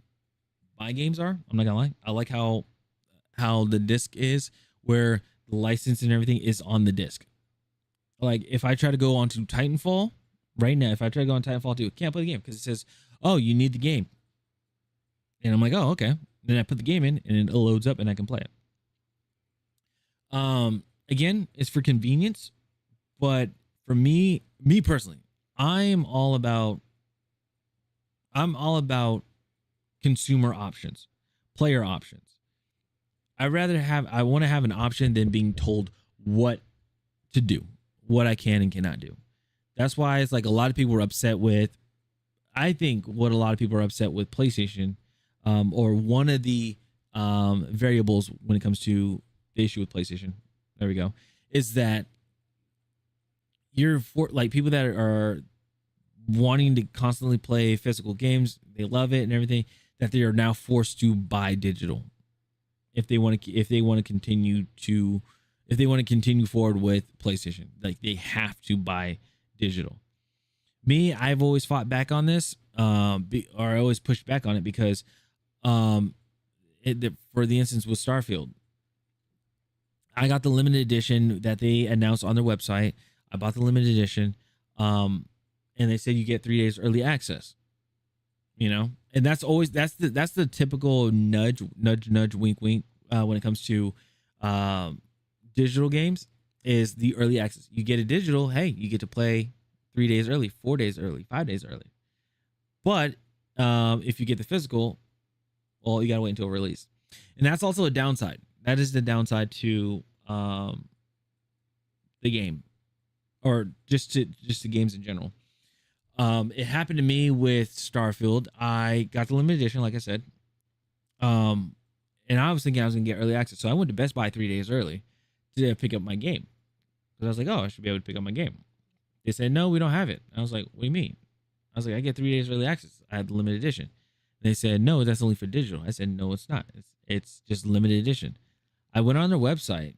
my games are. I'm not gonna lie. I like how the disc is, where the license and everything is on the disc. Like if I try to go onto Titanfall right now, if I try to go on Titanfall 2, I can't play the game because it says, oh, you need the game. And I'm like, oh, okay. Then I put the game in and it loads up and I can play it. Again, it's for convenience, but for me personally, I'm all about consumer options, player options. I want to have an option than being told what to do, what I can and cannot do. That's why it's like a lot of people are upset with, I think what a lot of people are upset with PlayStation, or one of the variables when it comes to the issue with PlayStation, there we go, is that you're for like people that are wanting to constantly play physical games, they love it and everything, that they are now forced to buy digital if they want to continue forward with PlayStation. Like they have to buy digital. Me, I've always fought back on this, or I always pushed back on it because for the instance with Starfield, I got the limited edition that they announced on their website. I bought the limited edition, and they said you get 3 days early access. And that's the typical nudge, wink, wink when it comes to digital games, is the early access. You get a digital, hey, you get to play 3 days early, 4 days early, 5 days early. But if you get the physical, well, you gotta wait until release, and that's also a downside. That is the downside to the game, or just the games in general. It happened to me with Starfield. I got the limited edition, like I said, and and I was thinking I was gonna get early access, so I went to Best Buy 3 days early to pick up my game. Because I was like, oh, I should be able to pick up my game. They said, no, we don't have it. I was like, what do you mean? I was like, I get 3 days early access. I had the limited edition. They said, no, that's only for digital. I said, no, it's not. It's just limited edition. I went on their website,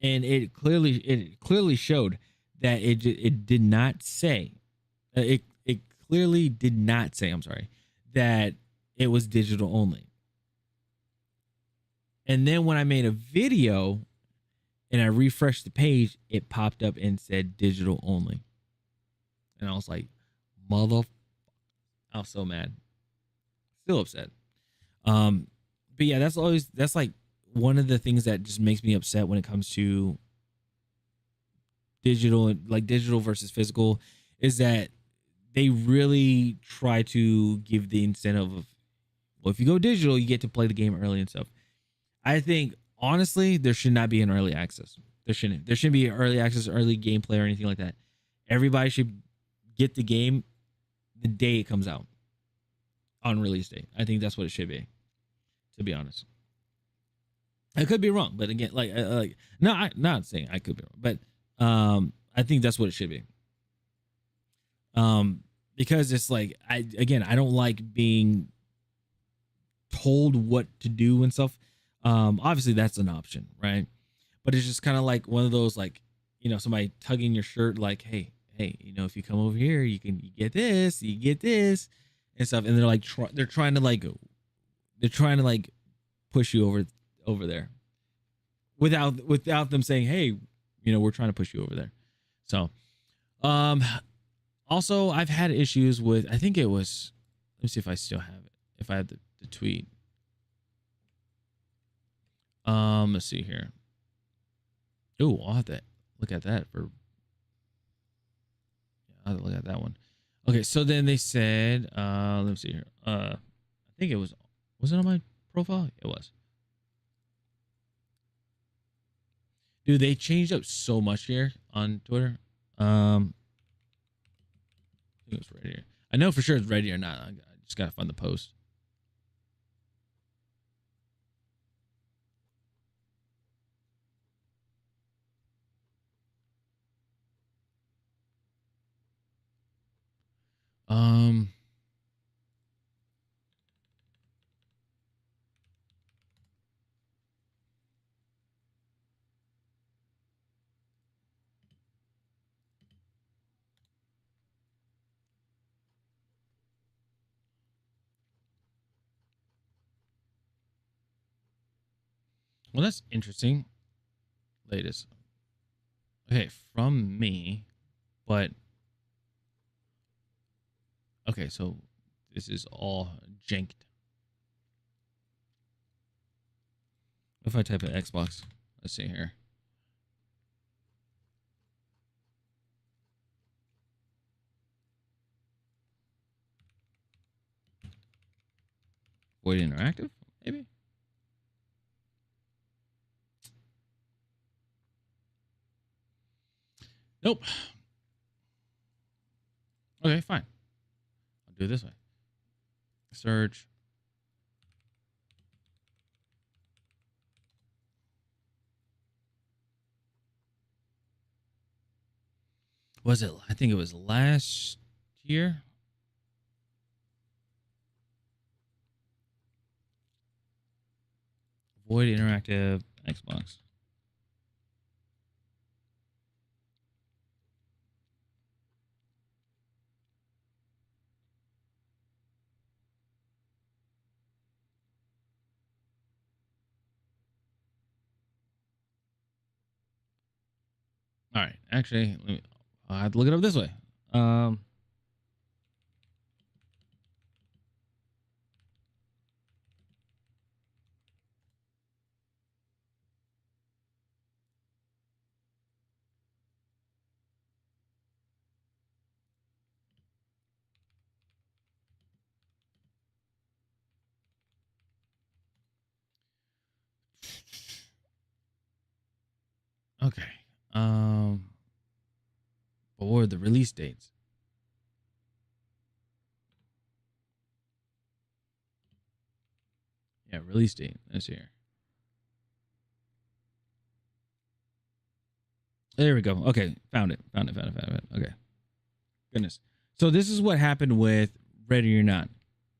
and it clearly showed that it did not say it clearly did not say, I'm sorry, that it was digital only. And then when I made a video and I refreshed the page, it popped up and said digital only. And I was like, mother, I was so mad. Still upset. But yeah, that's like one of the things that just makes me upset when it comes to digital, like digital versus physical, is that they really try to give the incentive of, well, if you go digital, you get to play the game early and stuff. I think honestly, there should not be an early access. There shouldn't be early access, early gameplay, or anything like that. Everybody should get the game the day it comes out on release date. I think that's what it should be, to be honest. I could be wrong, but again, no, I'm not saying I could be wrong, but I think that's what it should be. Because it's like, I don't like being told what to do and stuff. Obviously that's an option, right? But it's just kind of like one of those, like, somebody tugging your shirt, like, hey, if you come over here, you get this and stuff. And they're like, they're trying to like push you over there without them saying, hey, we're trying to push you over there. So, also I've had issues with, I think it was, let me see if I still have it. If I have the tweet. Let's see here. Oh, I'll have to look at that for. I'll have to look at that one. Okay, so then they said, let me see here. I think it was it on my profile? It was. Dude, they changed up so much here on Twitter. I think it was right here. I know for sure it's right here or not. I just gotta find the post. Well, that's interesting. Latest. Okay, from me, but okay, so this is all janked. If I type in Xbox, let's see here. Void Interactive, maybe? Nope. Okay, fine. I'll do it this way. Search. Was it? I think it was last year. Void Interactive Xbox. All right. Actually, I have to look it up this way. Okay. What were the release dates? Yeah, release date. Let's see here. There we go. Okay, found it. Found it. Okay, goodness. So this is what happened with Ready or Not.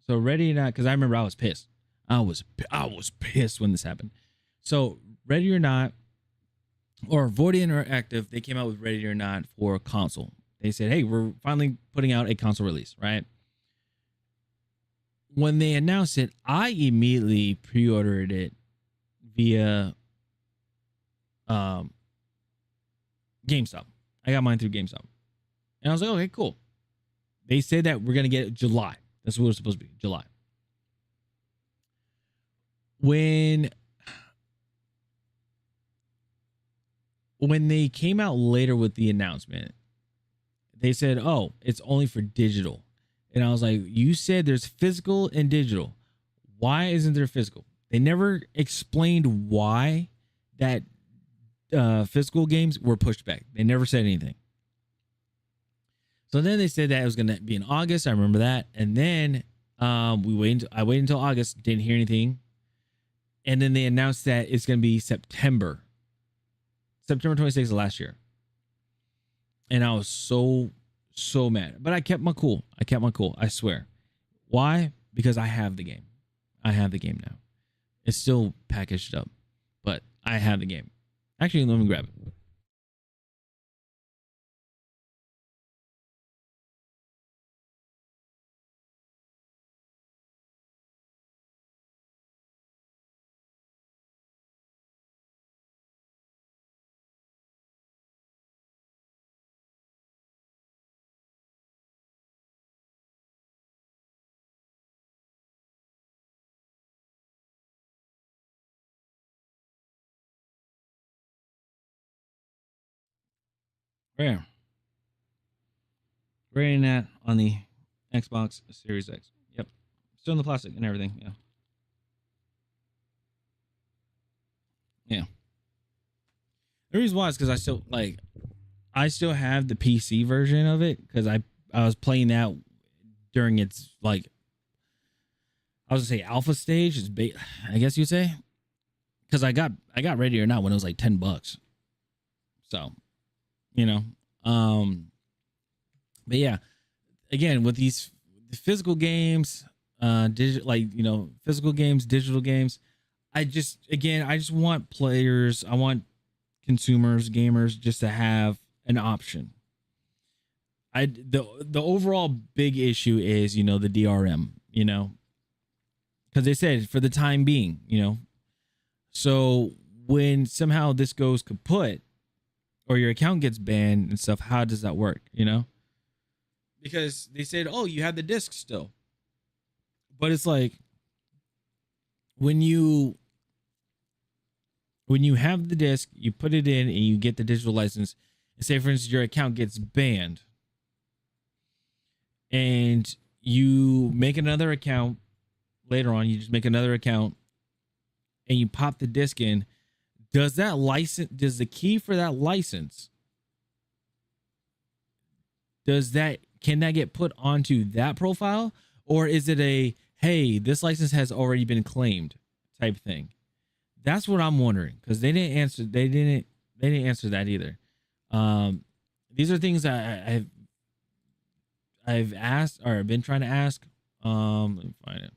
So Ready or Not, because I remember I was pissed. I was pissed when this happened. So Ready or Not or Void Interactive, they came out with Ready or Not for console. They said, "Hey, we're finally putting out a console release." Right? When they announced it, I immediately pre-ordered it via um, GameStop. I got mine through GameStop, and I was like, "Okay, cool." They said that we're gonna get it July. That's what it was supposed to be, July. When they came out later with the announcement, they said, "Oh, it's only for digital," and I was like, "You said there's physical and digital. Why isn't there physical?" They never explained why that physical games were pushed back. They never said anything. So then they said that it was going to be in August. I remember that, and then I waited until August. Didn't hear anything, and then they announced that it's going to be September 26th of last year, and I was so mad. But I kept my cool. I swear. Why? Because I have the game. I have the game now. It's still packaged up, but I have the game. Actually, let me grab it. Where? Rating that on the Xbox Series X. Yep. Still in the plastic and everything. Yeah. Yeah. The reason why is because I still have the PC version of it because I was playing that during its I was gonna say alpha stage. I guess you'd say because I got Ready or Not when it was like $10. So, you know, but yeah, again with these physical games, physical games, digital games. I just want players. I want consumers, gamers, just to have an option. The overall big issue is the DRM, because they said for the time being, so when somehow this goes kaput or your account gets banned and stuff, how does that work? Because they said, oh, you have the disc still, but it's like when you have the disc, you put it in and you get the digital license. And say, for instance, your account gets banned, and you make another account later on. You just make another account, and you pop the disc in. Does the key for that license? Can that get put onto that profile, or is it a hey, this license has already been claimed type thing? That's what I'm wondering, because they didn't answer. They didn't answer that either. These are things that I've asked or been trying to ask. Let me find it.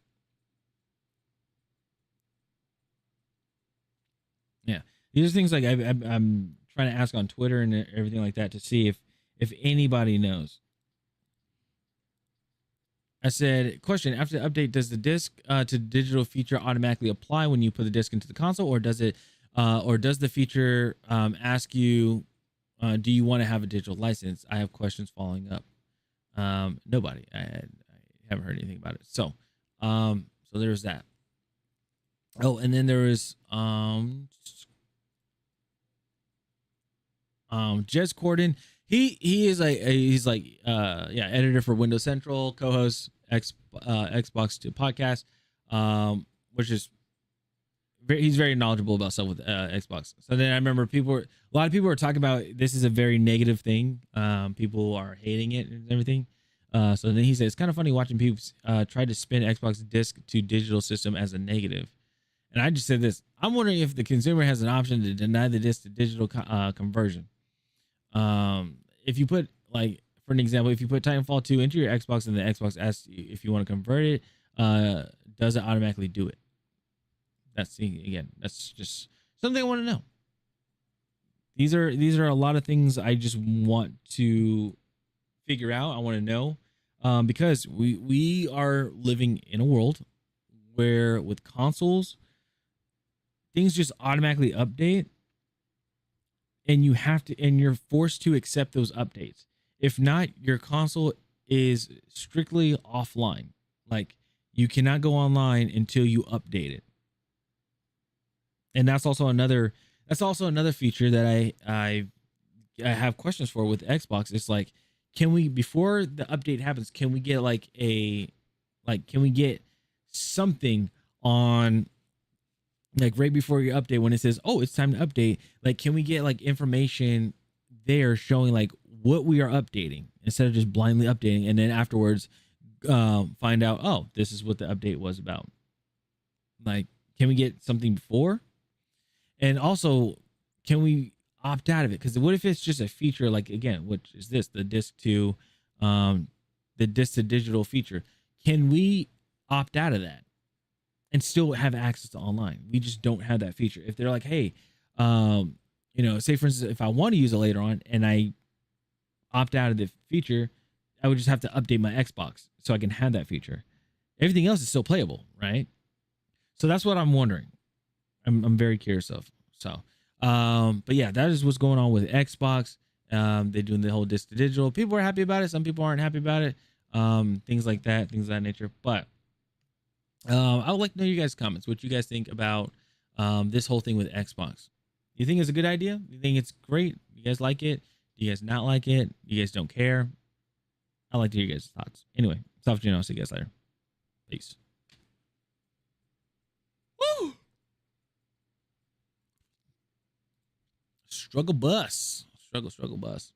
Yeah, these are things like I'm trying to ask on Twitter and everything like that to see if anybody knows. I said, question, after the update, does the disc to digital feature automatically apply when you put the disc into the console, or does the feature ask you, do you want to have a digital license? I have questions following up. Nobody. I haven't heard anything about it. So there's that. Oh, and then there is Jez Corden. He is he's editor for Windows Central, co-host Xbox 2 podcast, which is he's very knowledgeable about stuff with Xbox. So then I remember a lot of people were talking about this is a very negative thing. People are hating it and everything. So then he said it's kind of funny watching people try to spin Xbox disc to digital system as a negative. And I just said this. I'm wondering if the consumer has an option to deny the disc to digital conversion. If you put, like, for an example, if you put Titanfall 2 into your Xbox and the Xbox asks you if you want to convert it, does it automatically do it? That's just something I want to know. These are a lot of things I just want to figure out. I want to know, because we are living in a world where with consoles, things just automatically update, and you're forced to accept those updates. If not, your console is strictly offline. Like, you cannot go online until you update it. And that's also another feature that I have questions for with Xbox. It's like, can we, before the update happens, can we get can we get something on, like, right before your update, when it says, oh, it's time to update, like, can we get like information there showing like what we are updating, instead of just blindly updating and then afterwards find out, oh, this is what the update was about? Like, can we get something before? And also, can we opt out of it? Because what if it's just a feature, like, again, which is this, the disc to digital feature? Can we opt out of that and still have access to online? We just don't have that feature. If they're like, hey, say for instance, if I want to use it later on and I opt out of the feature, I would just have to update my Xbox so I can have that feature. Everything else is still playable, right? So that's what I'm wondering. I'm very curious of. So, but yeah, that is what's going on with Xbox. They're doing the whole disc to digital. People are happy about it. Some people aren't happy about it. Things like that, things of that nature. But I would like to know you guys' comments. What you guys think about this whole thing with Xbox? You think it's a good idea? You think it's great? You guys like it? Do you guys not like it? You guys don't care? I'd like to hear you guys' thoughts. Anyway, Soft Gino. See you guys later. Peace. Woo! Struggle bus. Struggle bus.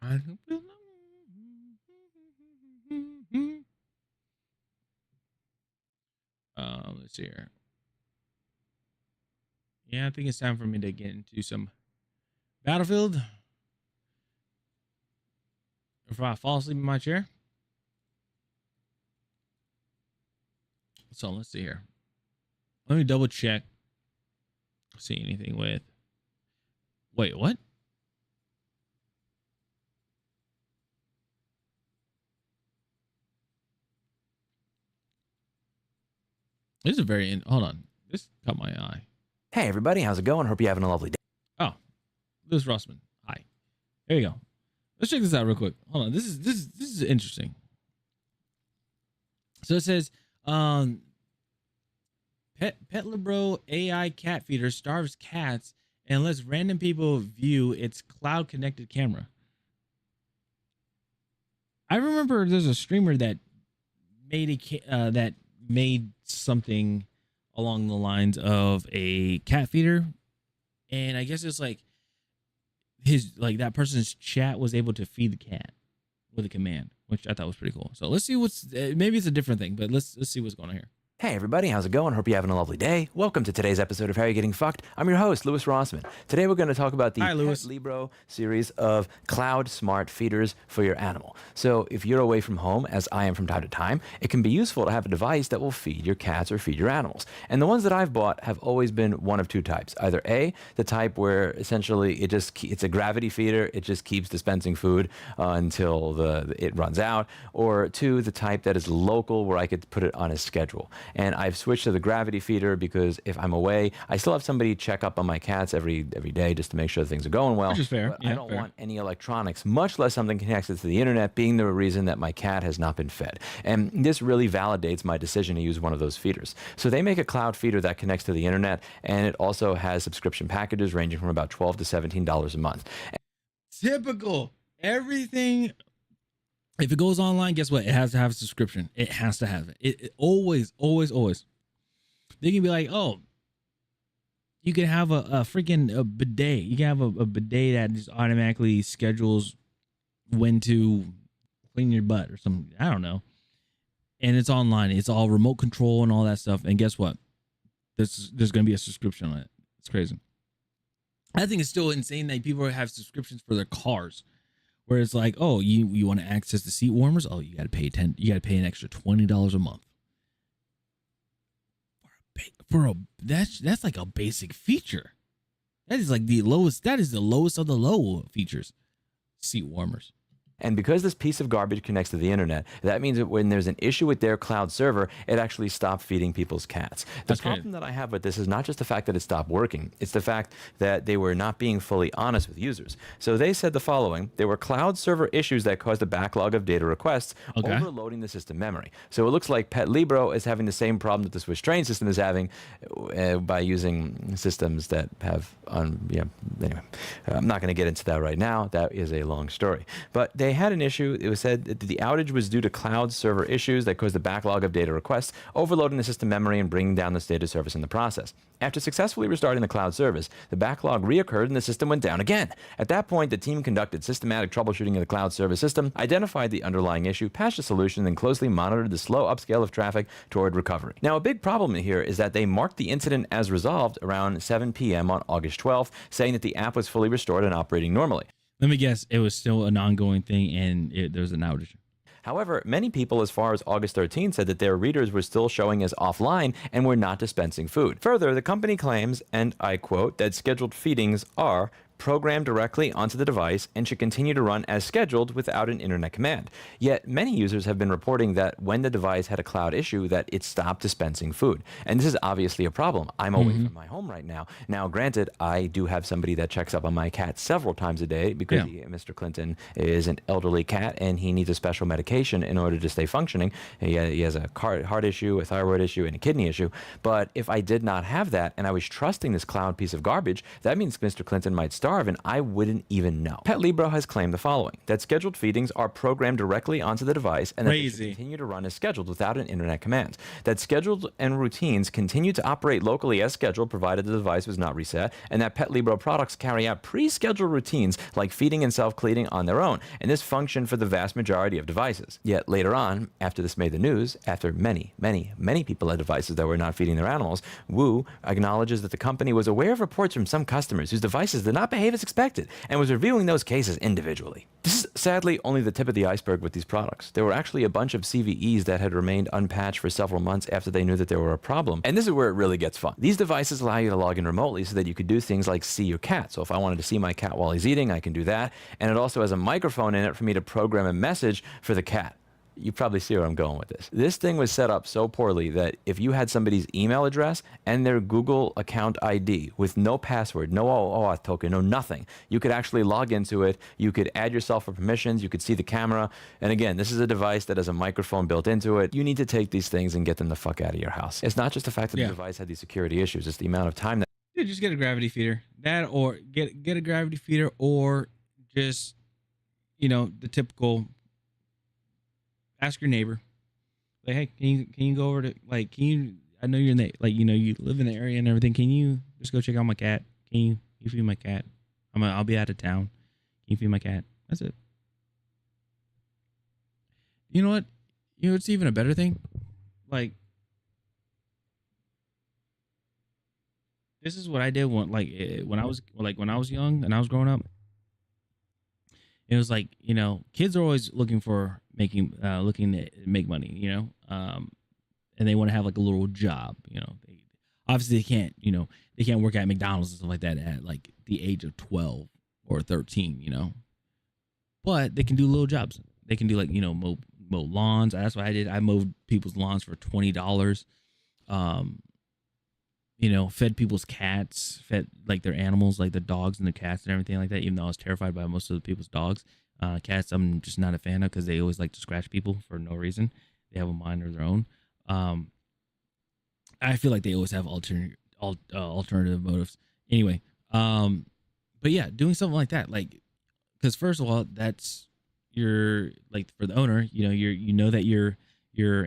I don't know. Let's see here. Yeah, I think it's time for me to get into some Battlefield. If I fall asleep in my chair. So let's see here. Let me double check. See anything with. Wait, what? This is very. Hold on. This caught my eye. Hey, everybody. How's it going? Hope you're having a lovely day. Oh, Lewis Rossman. Hi. There you go. Let's check this out real quick. Hold on. This is interesting. So it says, Petlibro AI cat feeder starves cats and lets random people view its cloud connected camera. I remember there's a streamer that made something along the lines of a cat feeder, and I guess it's like that person's chat was able to feed the cat with a command, which I thought was pretty cool. So let's see maybe it's a different thing, but let's see what's going on here. Hey, everybody. How's it going? Hope you're having a lovely day. Welcome to today's episode of How You Getting Fucked. I'm your host, Lewis Rossman. Today, we're going to talk about the Petlibro series of cloud smart feeders for your animal. So if you're away from home, as I am from time to time, it can be useful to have a device that will feed your cats or feed your animals. And the ones that I've bought have always been one of two types. Either A, the type where essentially it's a gravity feeder. It just keeps dispensing food until it runs out. Or two, the type that is local, where I could put it on a schedule. And I've switched to the gravity feeder because if I'm away, I still have somebody check up on my cats every day just to make sure things are going well. Which is fair. But I don't want any electronics, much less something connected to the internet, being the reason that my cat has not been fed. And this really validates my decision to use one of those feeders. So they make a cloud feeder that connects to the internet, and it also has subscription packages ranging from about $12 to $17 a month. Typical. Everything If it goes online, guess what? It has to have a subscription. It has to have it. It always. They can be like, oh, you can have a freaking bidet. You can have a bidet that just automatically schedules when to clean your butt or something. I don't know. And it's online. It's all remote control and all that stuff. And guess what? There's going to be a subscription on it. It's crazy. I think it's still insane that people have subscriptions for their cars, where it's like, oh, you want to access the seat warmers? Oh, you got to pay an extra $20 a month that's like a basic feature. That is like the lowest. That is the lowest of the low features. Seat warmers. And because this piece of garbage connects to the internet, that means that when there's an issue with their cloud server, it actually stopped feeding people's cats. The problem that I have with this is not just the fact that it stopped working, it's the fact that they were not being fully honest with users. So they said the following: there were cloud server issues that caused a backlog of data requests, overloading the system memory. So it looks like Pet Libro is having the same problem that the Swiss train system is having by using systems that have, anyway, I'm not going to get into that right now. That is a long story. But they had an issue. It was said that the outage was due to cloud server issues that caused the backlog of data requests, overloading the system memory and bringing down the data service in the process. After successfully restarting the cloud service, the backlog reoccurred and the system went down again. At that point, the team conducted systematic troubleshooting of the cloud service system, identified the underlying issue, patched the solution, and closely monitored the slow upscale of traffic toward recovery. Now, a big problem here is that they marked the incident as resolved around 7 p.m. on August 12th, saying that the app was fully restored and operating normally. Let me guess, it was still an ongoing thing and there was an outage. However, many people as far as August 13 said that their readers were still showing as offline and were not dispensing food. Further, the company claims, and I quote, that scheduled feedings are programmed directly onto the device and should continue to run as scheduled without an internet command. Yet many users have been reporting that when the device had a cloud issue, that it stopped dispensing food. And this is obviously a problem. I'm away from my home right now. Now, granted, I do have somebody that checks up on my cat several times a day because Mr. Clinton is an elderly cat and he needs a special medication in order to stay functioning. He has a heart issue, a thyroid issue, and a kidney issue. But if I did not have that and I was trusting this cloud piece of garbage, that means Mr. Clinton might starve and I wouldn't even know. Pet Libro has claimed the following: that scheduled feedings are programmed directly onto the device and that they should continue to run as scheduled without an internet command. That scheduled and routines continue to operate locally as scheduled provided the device was not reset, and that Pet Libro products carry out pre-scheduled routines like feeding and self-cleaning on their own, and this functioned for the vast majority of devices. Yet later on, after this made the news, after many people had devices that were not feeding their animals, Woo acknowledges that the company was aware of reports from some customers whose devices did not behave as expected and was reviewing those cases individually. This is sadly only the tip of the iceberg with these products. There were actually a bunch of CVEs that had remained unpatched for several months after they knew that there were a problem. And this is where it really gets fun. These devices allow you to log in remotely so that you could do things like see your cat. So if I wanted to see my cat while he's eating, I can do that. And it also has a microphone in it for me to program a message for the cat. You probably see where I'm going with this. This thing was set up so poorly that if you had somebody's email address and their Google account ID with no password, no OAuth token, no nothing, you could actually log into it. You could add yourself for permissions. You could see the camera. And again, this is a device that has a microphone built into it. You need to take these things and get them the fuck out of your house. It's not just the fact that the device had these security issues. It's the amount of time that... Dude, just get a gravity feeder. That or get a gravity feeder or just, the typical... Ask your neighbor, like, hey, can you go over to, like, I know you're in the, like, you live in the area and everything. Can you just go check out my cat? Can you feed my cat? I'll be out of town. Can you feed my cat? That's it. You know what? It's even a better thing. Like, this is what I did when I was young and I was growing up. It was like, kids are always looking to make money, and they want to have like a little job, obviously they can't work at McDonald's and stuff like that at like the age of 12 or 13, but they can do little jobs. They can do like, mow lawns. That's what I did. I mowed people's lawns for $20. Fed people's cats, fed like their animals, like the dogs and the cats and everything like that, even though I was terrified by most of the people's dogs. Cats, I'm just not a fan of because they always like to scratch people for no reason. They have a mind of their own. I feel like they always have alternative motives. Anyway, but yeah, doing something like that, like, because first of all, that's, you're like for the owner, you know that your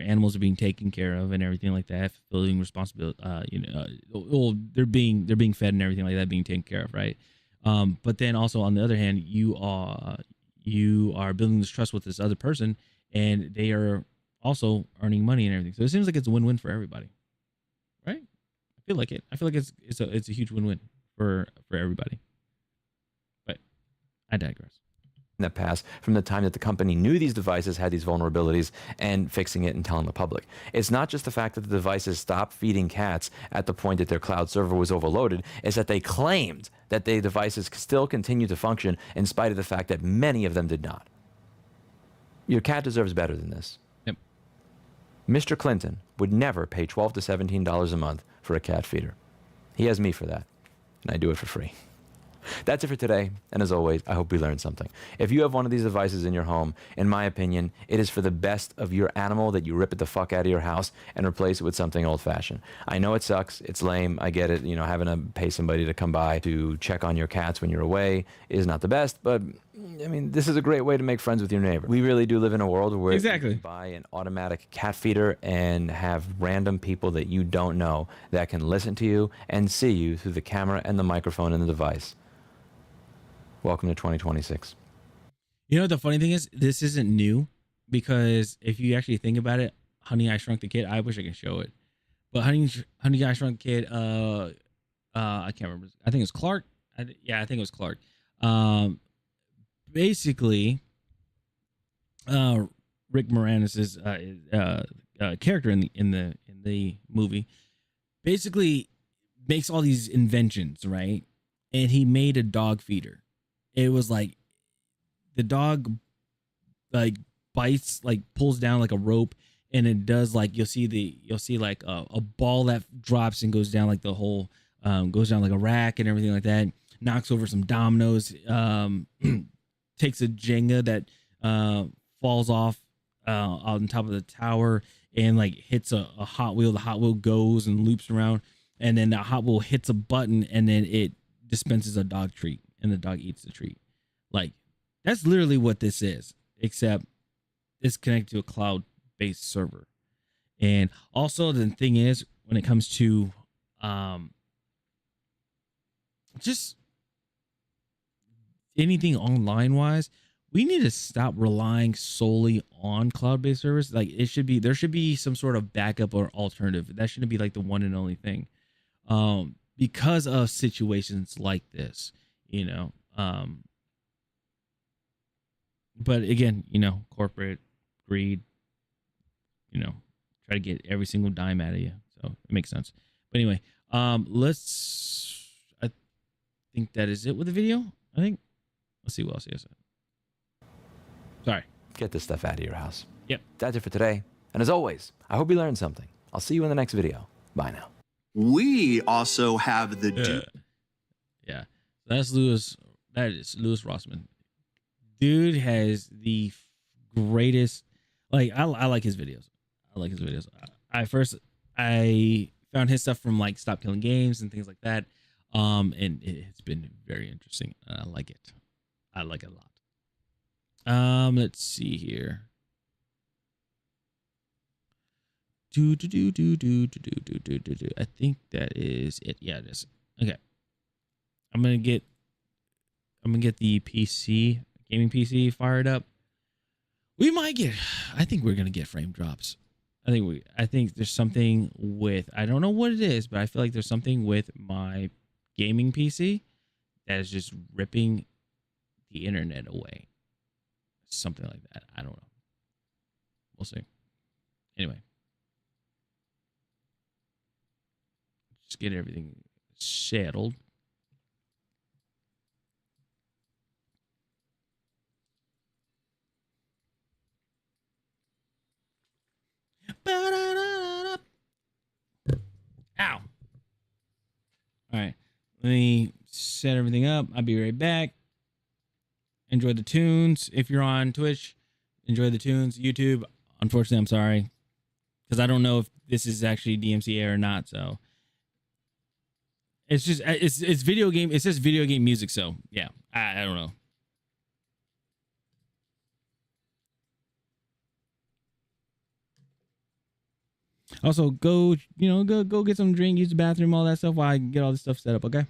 animals are being taken care of and everything like that, fulfilling responsibility. Well, they're being fed and everything like that, being taken care of, right? But then also on the other hand, you are building this trust with this other person, and they are also earning money and everything. So it seems like it's a win-win for everybody, right? I feel like it. I feel like it's a huge win-win for everybody. But I digress. That passed from the time that the company knew these devices had these vulnerabilities and fixing it and telling the public. It's not just the fact that the devices stopped feeding cats at the point that their cloud server was overloaded, it's that they claimed that the devices still continue to function in spite of the fact that many of them did not. Your cat deserves better than this. Yep. Mr. Clinton would never pay $12 to $17 a month for a cat feeder. He has me for that, and I do it for free. That's it for today, and as always, I hope we learned something. If you have one of these devices in your home, in my opinion, it is for the best of your animal that you rip it the fuck out of your house and replace it with something old-fashioned. I know it sucks, it's lame, I get it, having to pay somebody to come by to check on your cats when you're away is not the best, but I mean, this is a great way to make friends with your neighbor. We really do live in a world where you can buy an automatic cat feeder and have random people that you don't know that can listen to you and see you through the camera and the microphone in the device. Welcome to 2026. The funny thing is, this isn't new, because if you actually think about it, Honey, I Shrunk the Kid, I wish I could show it, but Honey, I Shrunk the Kid, I can't remember. I think it's Clark. I think it was Clark. Basically, Rick Moranis's character in the movie basically makes all these inventions, right? And he made a dog feeder. It was like the dog like bites, like pulls down like a rope, and it does like you'll see like a ball that drops and goes down like the whole goes down like a rack and everything like that. Knocks over some dominoes. Takes a Jenga that falls off on top of the tower and like hits a Hot Wheel. The Hot Wheel goes and loops around, and then the Hot Wheel hits a button, and then it dispenses a dog treat, and the dog eats the treat. Like, that's literally what this is, except it's connected to a cloud-based server. And also the thing is, when it comes to just anything online wise, we need to stop relying solely on cloud-based servers. Like, there should be some sort of backup or alternative. That shouldn't be like the one and only thing. Because of situations like this, but again, corporate greed, try to get every single dime out of you. So it makes sense. But anyway, I think that is it with the video. Let's see what else he has. Sorry. Get this stuff out of your house. Yep. That's it for today. And as always, I hope you learned something. I'll see you in the next video. Bye now. We also have the yeah. That's Louis. That is Louis Rossmann. Dude has the greatest. Like, I like his videos. I found his stuff from like Stop Killing Games and things like that. And it's been very interesting. I like it. I like it a lot. Let's see here. I think that is it. Yeah, it is. Okay. I'm gonna get the PC gaming PC fired up. I think we're gonna get frame drops. I think there's something with, I don't know what it is, but I feel like there's something with my gaming PC that is just ripping the internet away. Something like that. I don't know. We'll see. Anyway. Just get everything settled. Ow. All right. Let me set everything up. I'll be right back. Enjoy the tunes. If you're on Twitch, enjoy the tunes. YouTube, unfortunately, I'm sorry, because I don't know if this is actually DMCA or not. So it's just it's video game. It says video game music. So yeah, I don't know. Also, go go get some drink, use the bathroom, all that stuff while I get all this stuff set up. Okay.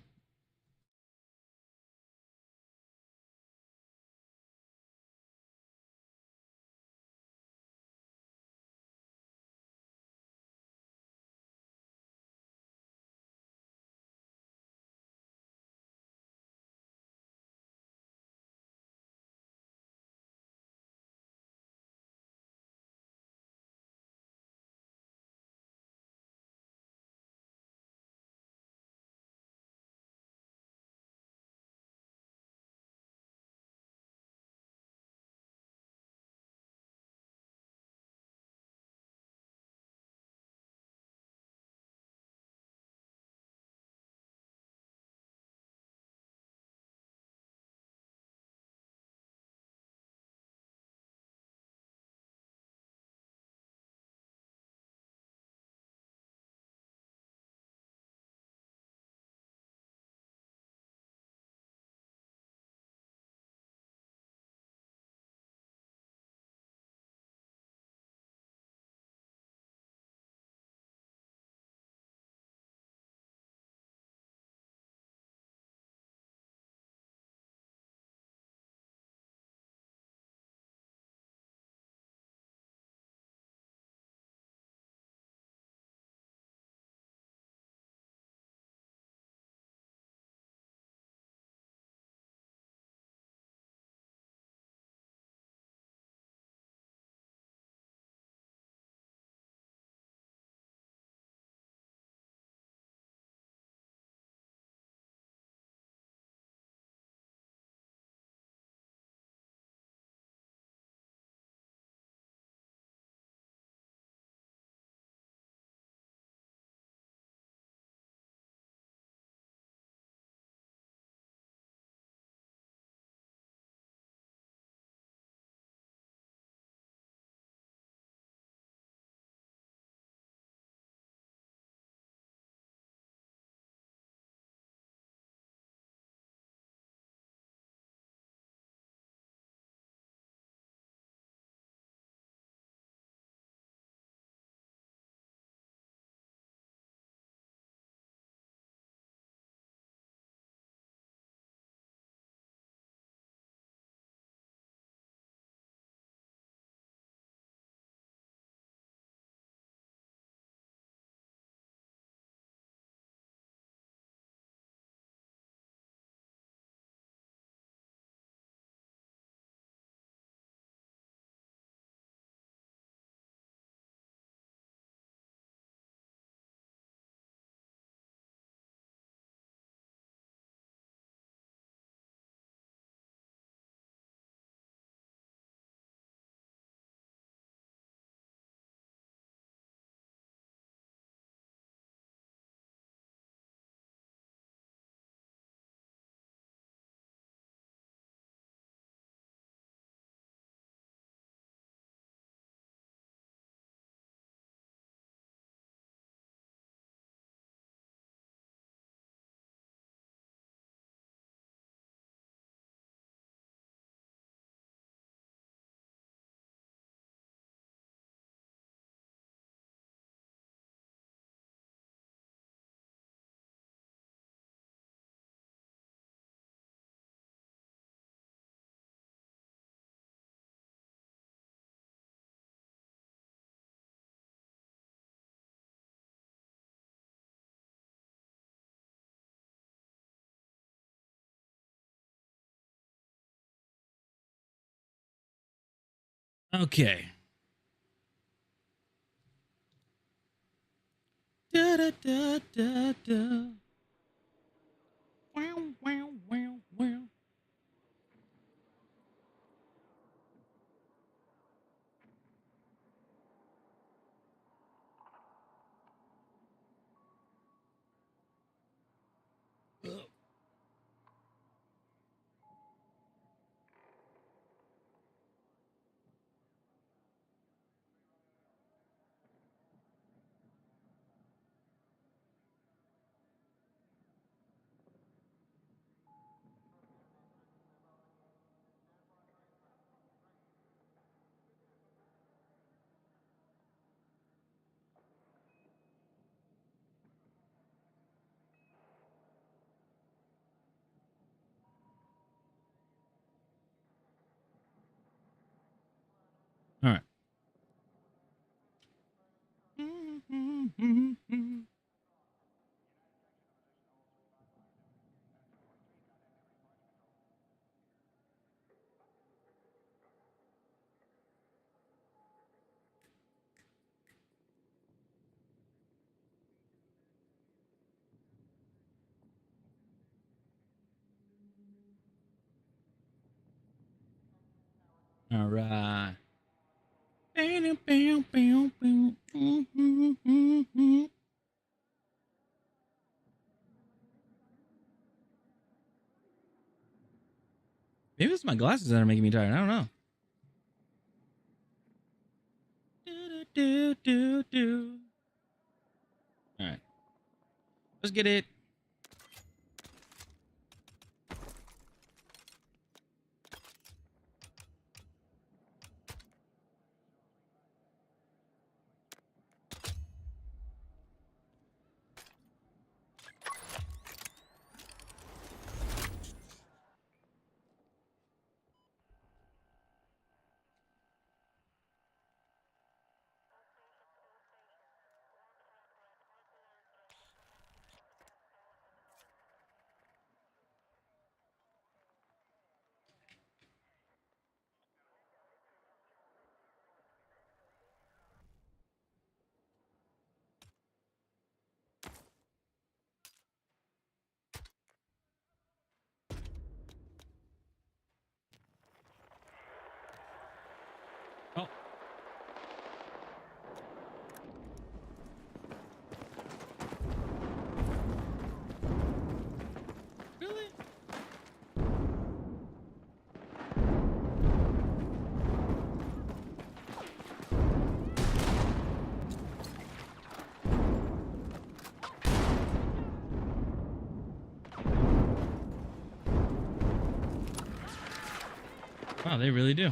Okay. Da, da, da, da, da. Wow, wow, wow, wow. All right. Maybe it's my glasses that are making me tired. I don't know. All right. Let's get it. Oh. Really? Wow, they really do.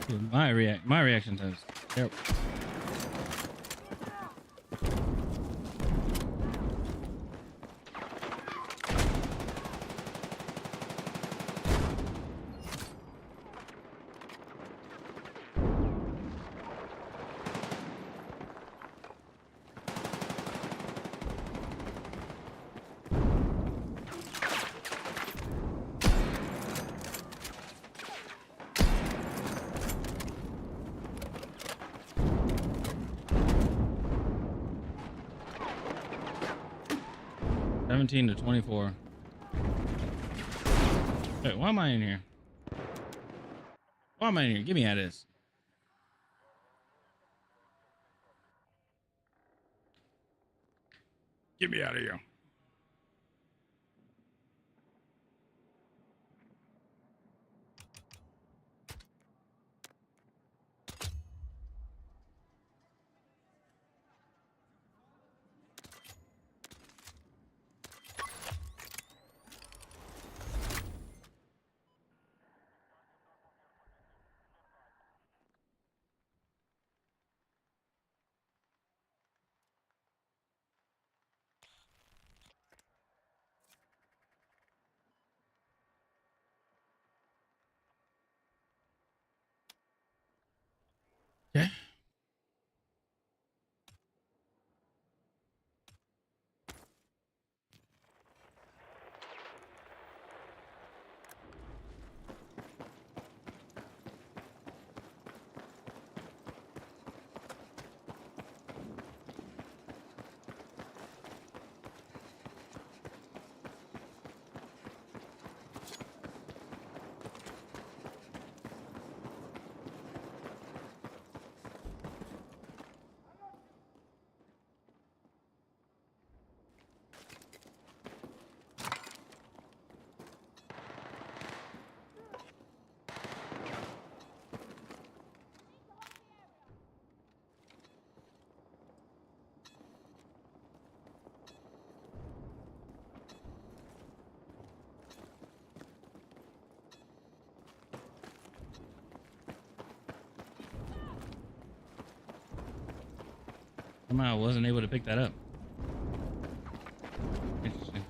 Dude, my reaction time is terrible. (17 to 24). Wait, why am I in here? Why am I in here? Get me out of this. Get me out of here. somehow I wasn't able to pick that up. Interesting.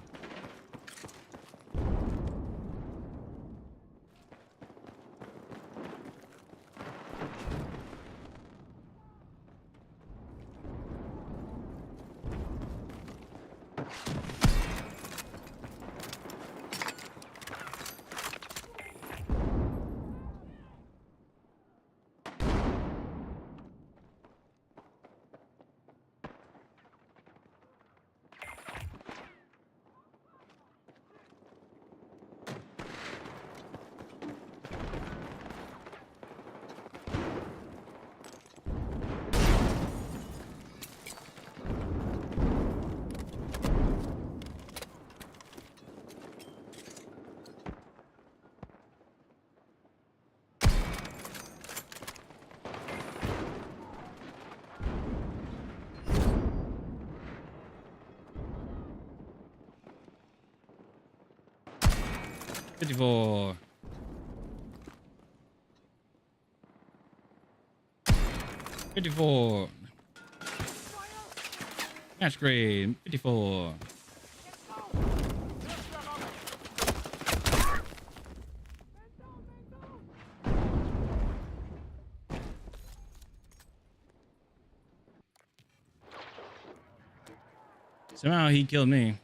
$54. $54. Match grade. $54. Somehow he killed me.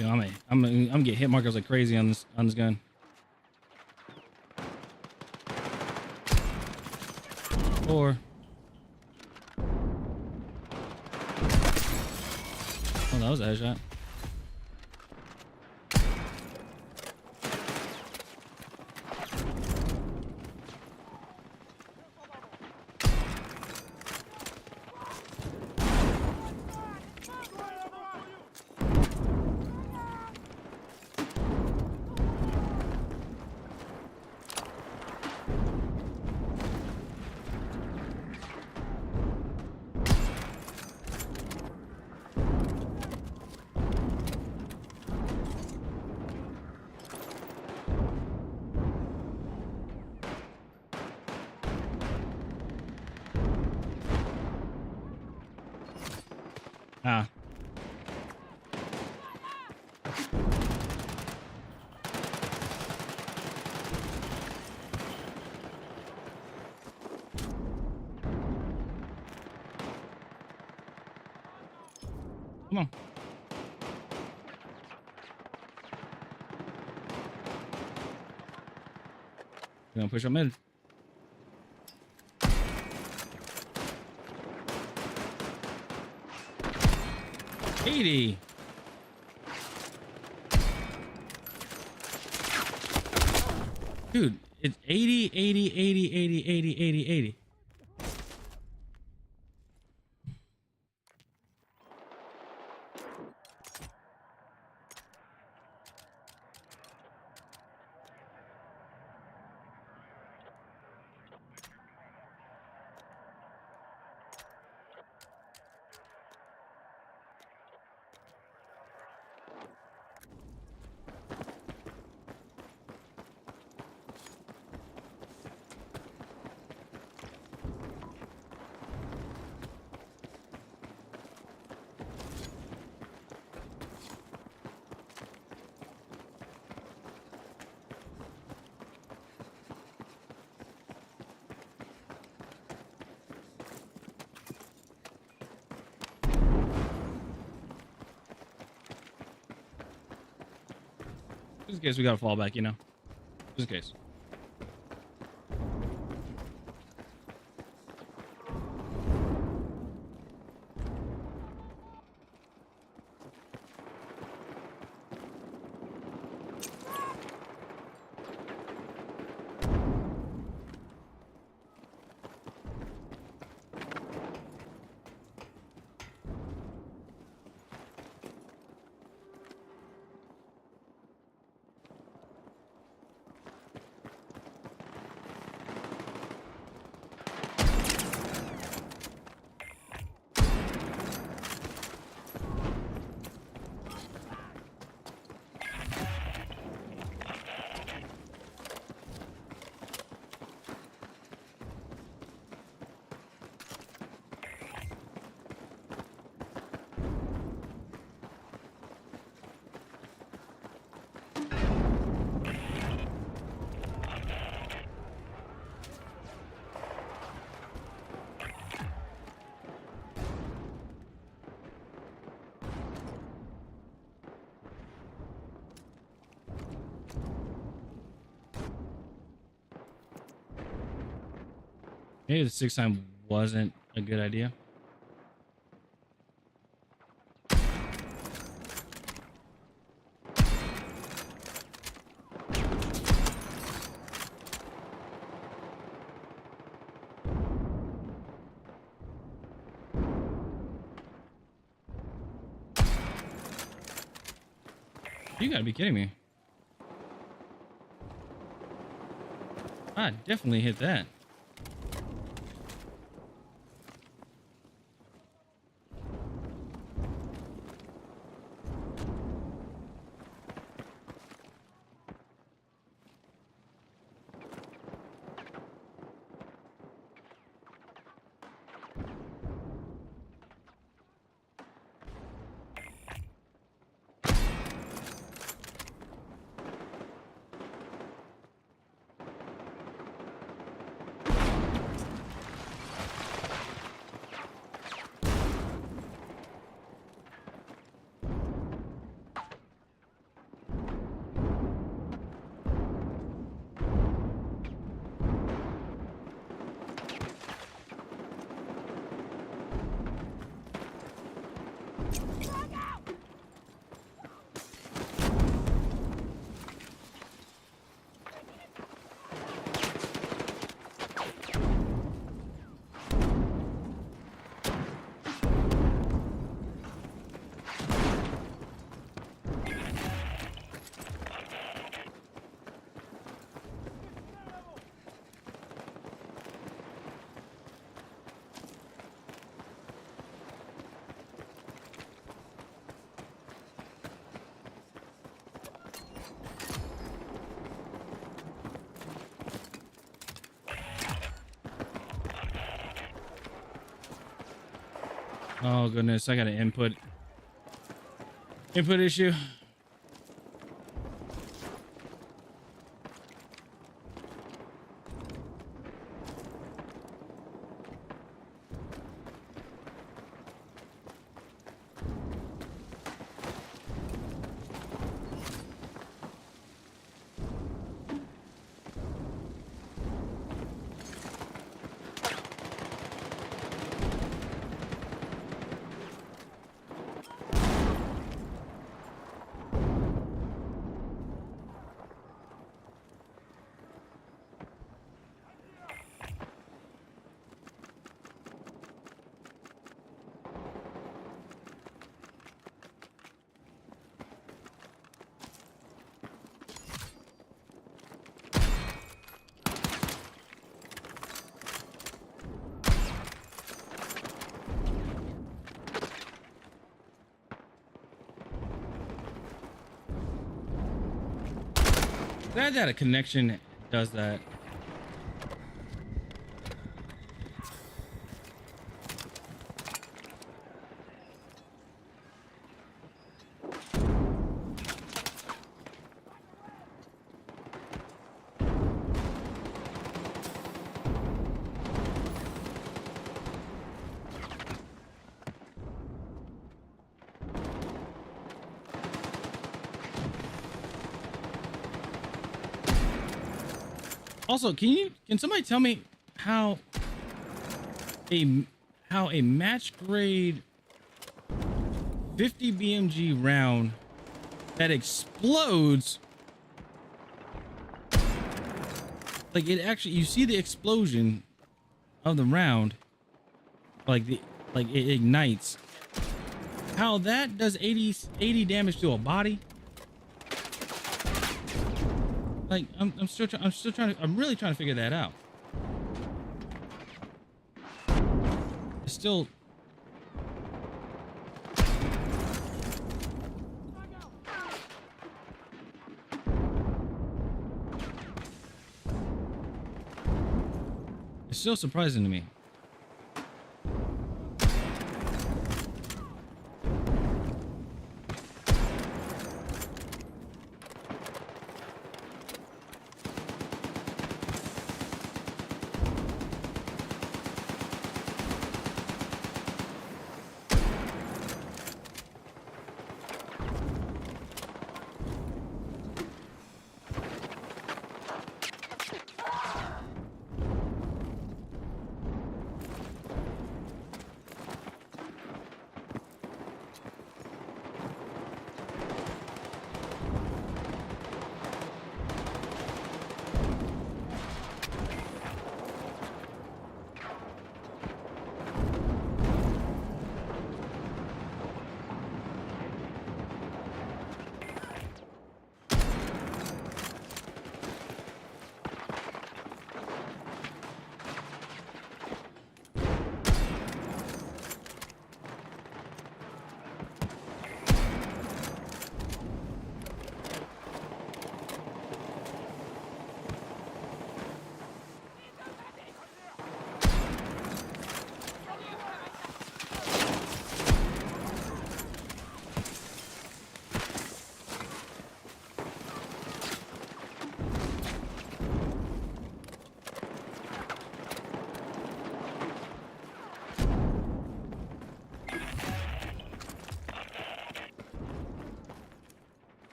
Yo, I'm getting hit markers like crazy on this gun. Or oh, that was a headshot. Ah. Come on. We're gonna push them in. $80. Dude, it's 80, 80, 80, 80, 80, 80, 80. in case we got to fall back, you know. Just in case. Maybe the 6 time wasn't a good idea. You gotta be kidding me. I definitely hit that. Oh goodness, I got an input issue. Glad that a connection does that. Also, can somebody tell me how a match grade 50 BMG round that explodes, like it actually, you see the explosion of the round, like it ignites, how that does 80 damage to a body. Like I'm really trying to figure that out. It's still. It's still surprising to me.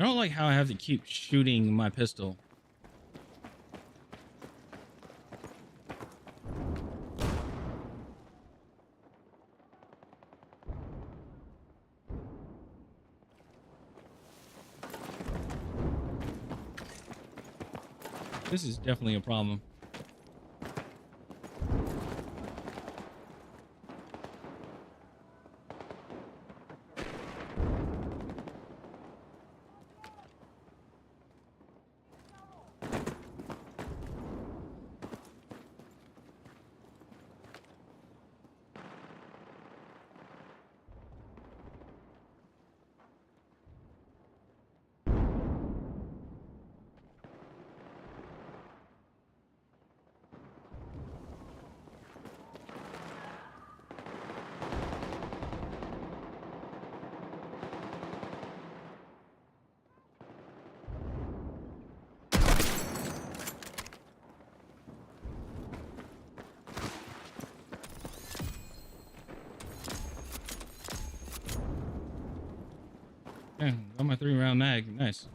I don't like how I have to keep shooting my pistol. This is definitely a problem. Yeah, got my 3-round mag. Nice.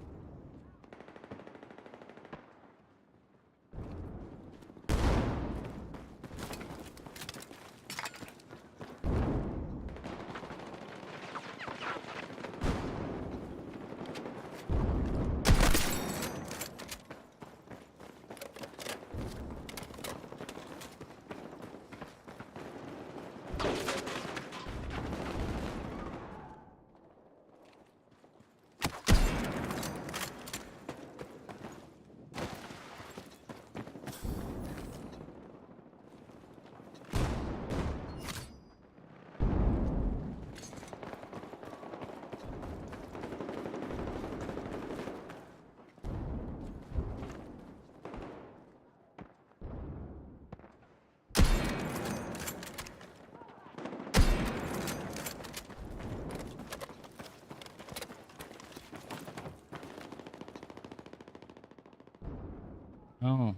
Oh.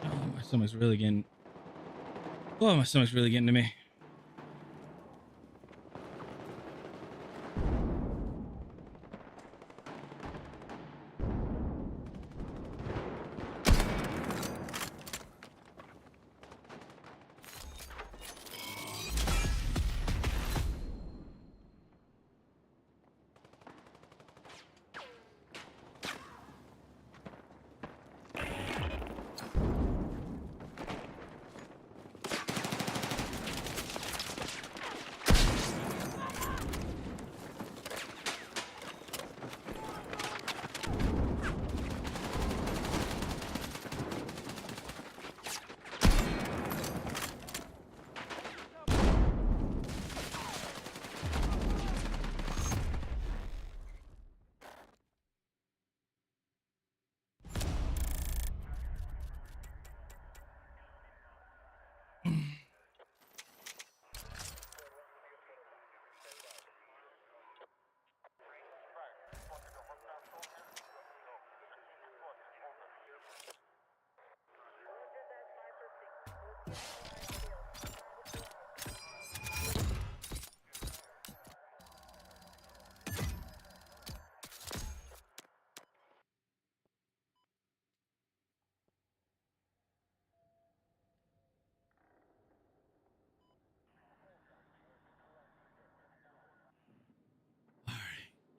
Oh, my stomach's really getting. Oh, my stomach's really getting to me.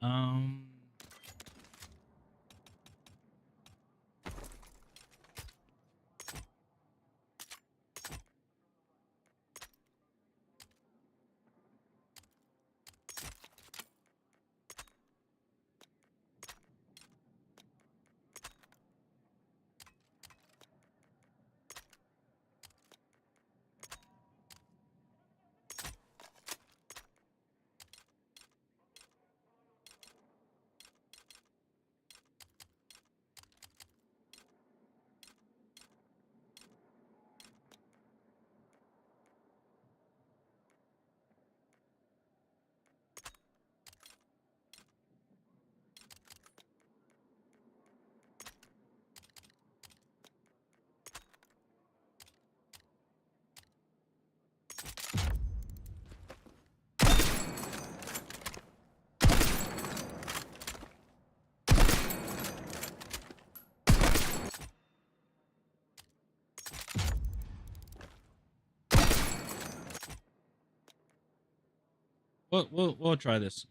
All right. We'll try this.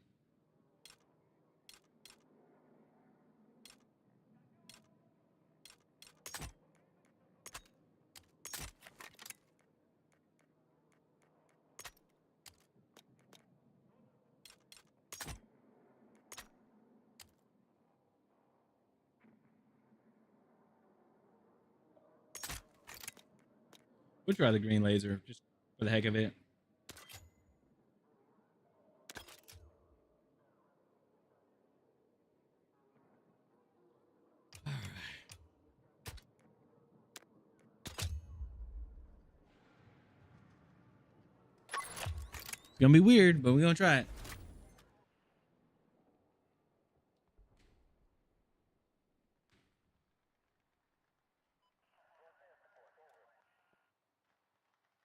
We'll try the green laser just for the heck of it. It's gonna be weird, but we're gonna try it.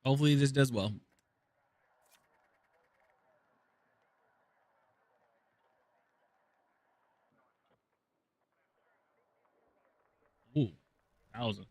Hopefully this does well. Ooh, 1,000.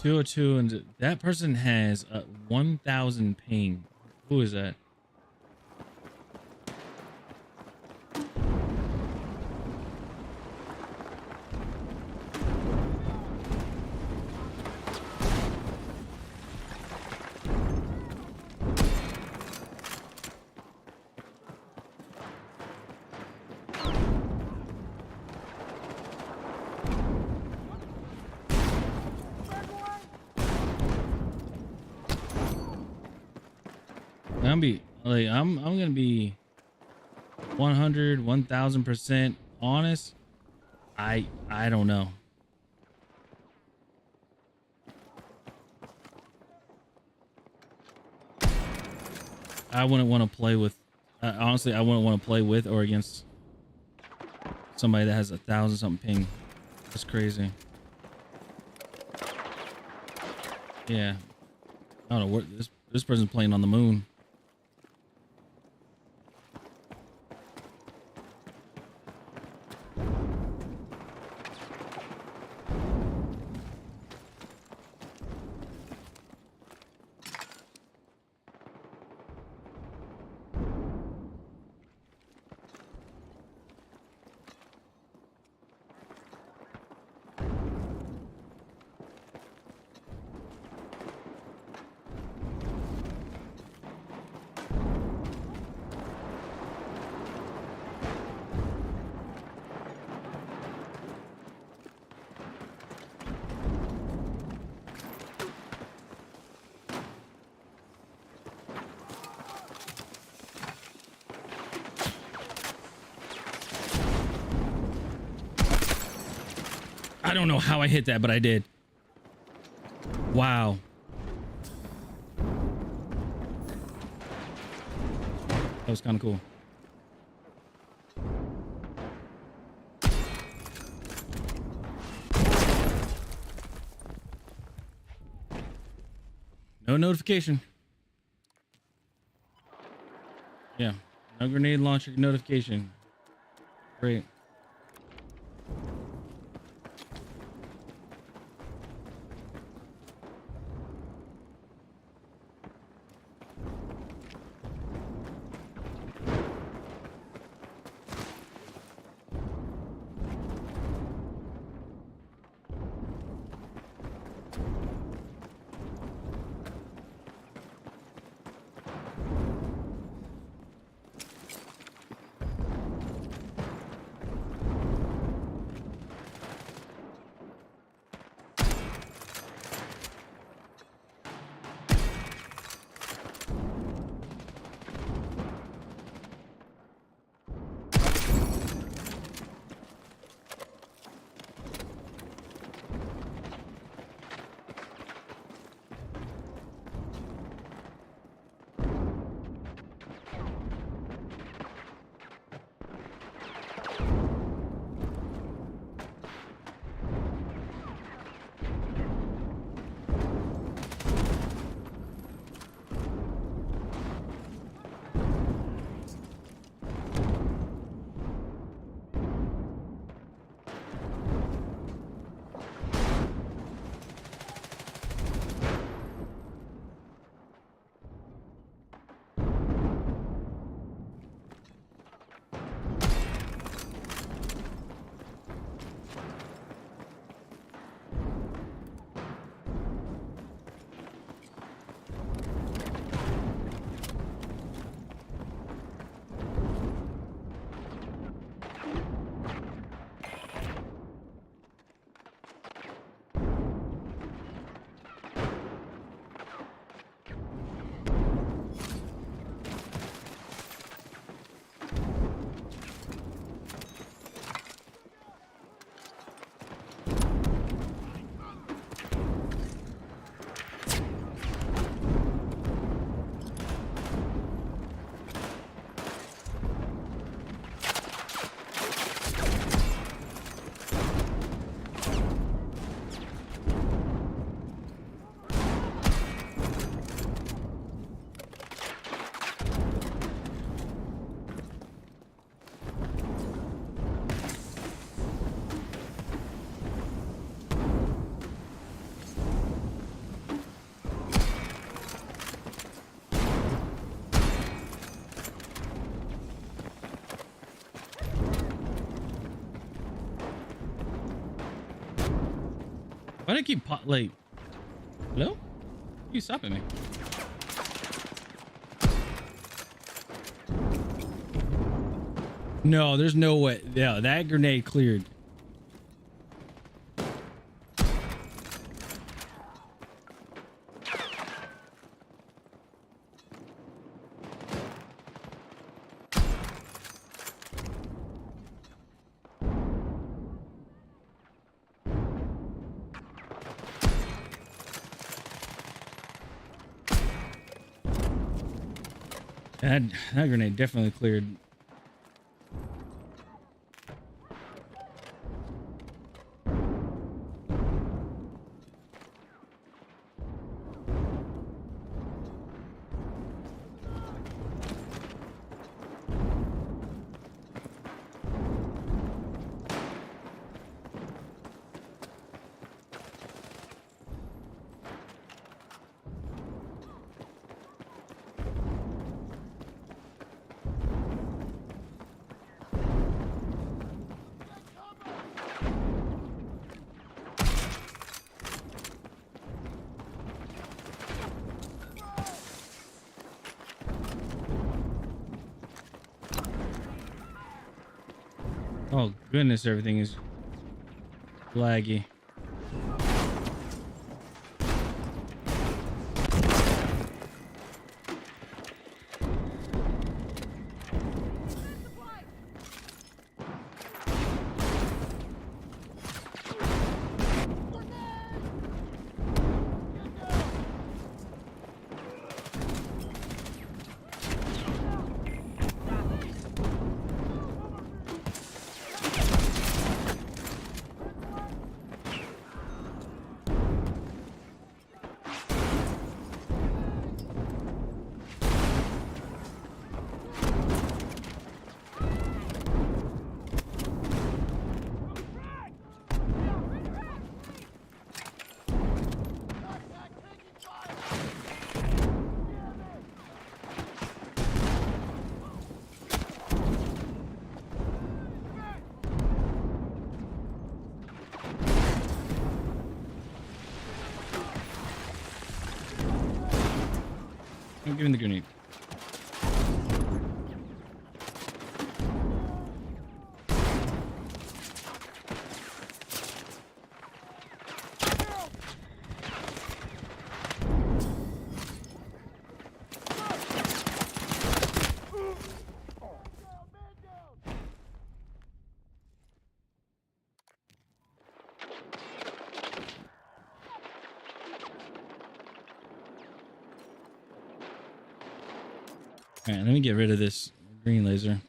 .202, and that person has 1,000 ping. Who is that? I'm gonna be 100, 1000% honest. I don't know. I wouldn't want to play with. Honestly, I wouldn't want to play with or against somebody that has 1,000 something ping. That's crazy. Yeah, I don't know. This person's playing on the moon. I don't know how I hit that, but I did. Wow. That was kind of cool. No notification. Yeah. No grenade launcher notification. Great. Why do I keep like, hello? You stopping me? No, there's no way. Yeah, that grenade cleared. That grenade definitely cleared. Oh goodness, everything is laggy. I'm giving the grenade. All right, let me get rid of this green laser.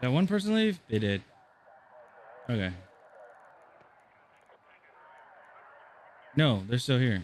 Did one person leave? They did. Okay. No, they're still here.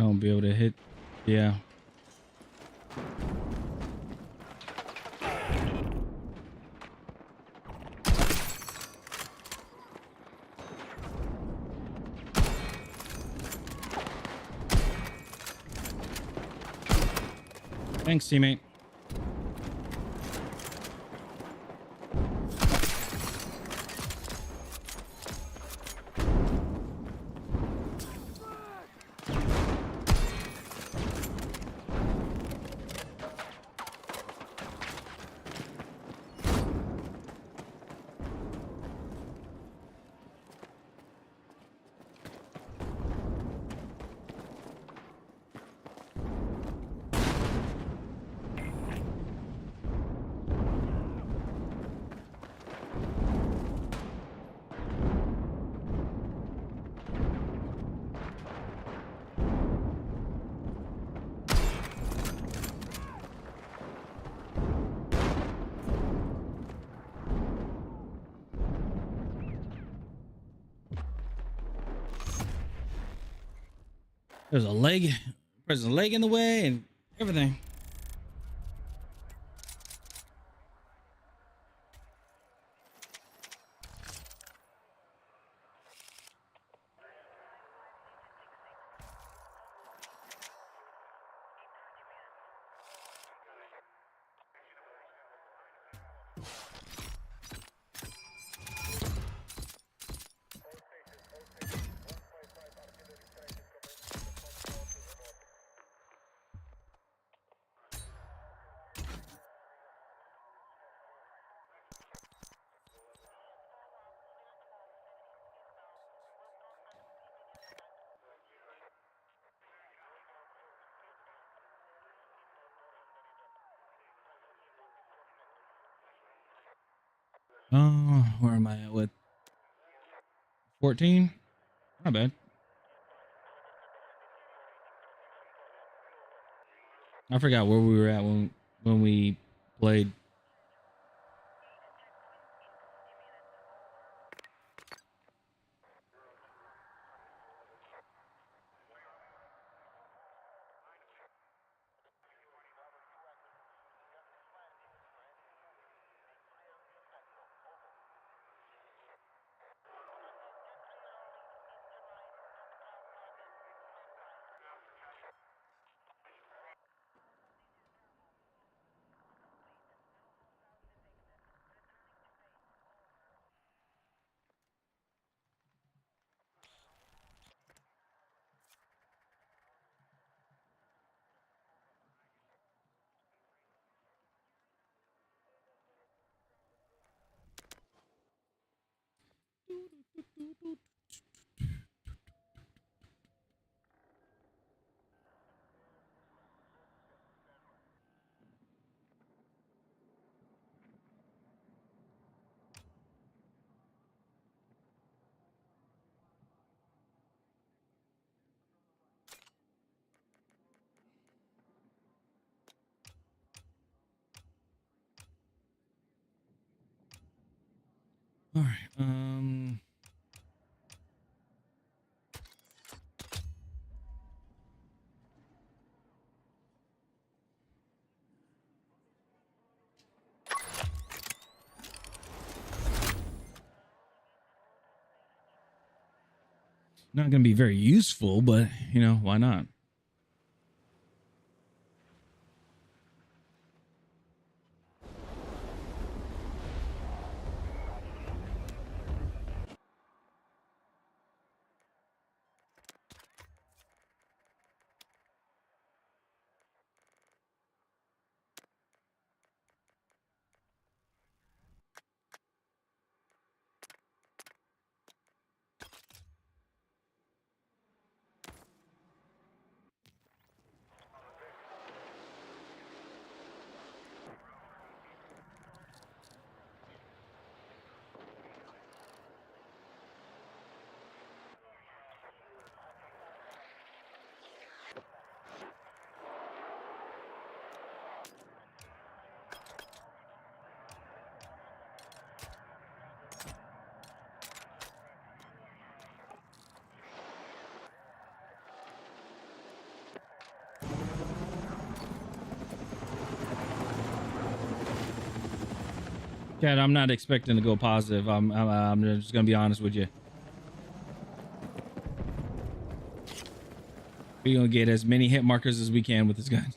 won't be able to hit. Yeah. Thanks, teammate. There's a leg. There's a leg in the way and everything. Oh, where am I at with 14? Not bad. I forgot where we were at when we played. All right. Not going to be very useful, but you know, why not? Chad, I'm not expecting to go positive. I'm just gonna be honest with you. We're gonna get as many hit markers as we can with this gun.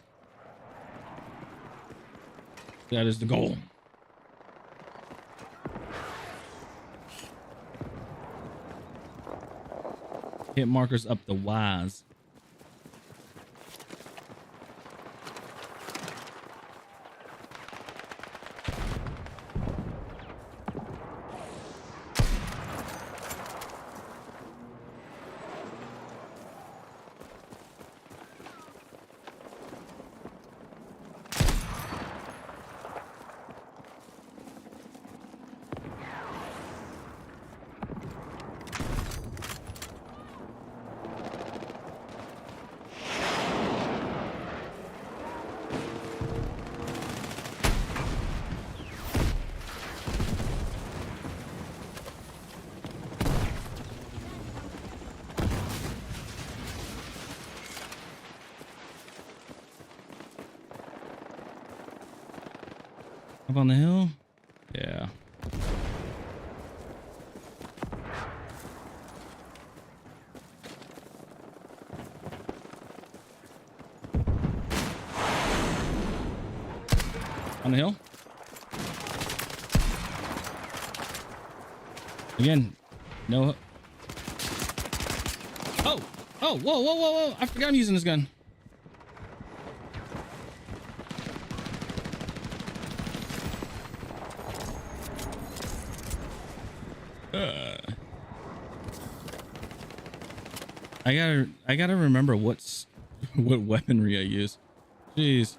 That is the goal. Hit markers up the wise. Up on the hill? Yeah. On the hill? Again, no. Oh! Oh, whoa, whoa, whoa, whoa! I forgot I'm using this gun. I gotta remember what weaponry I use. Jeez.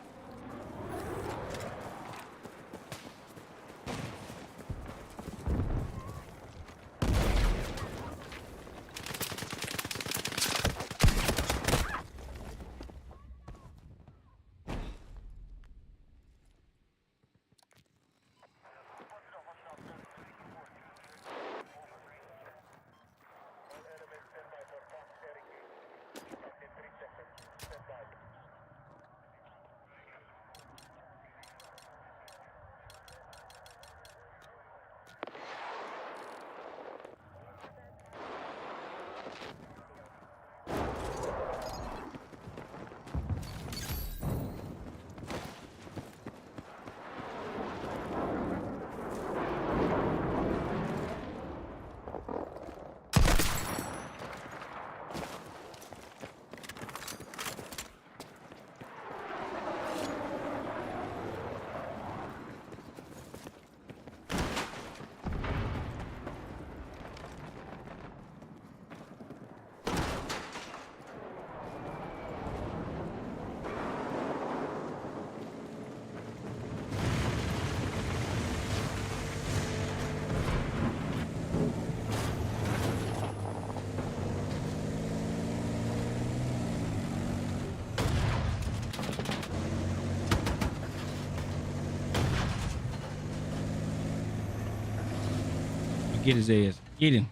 Get his ass. Get him.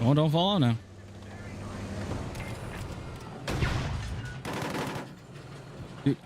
Oh, don't fall on now. Dude,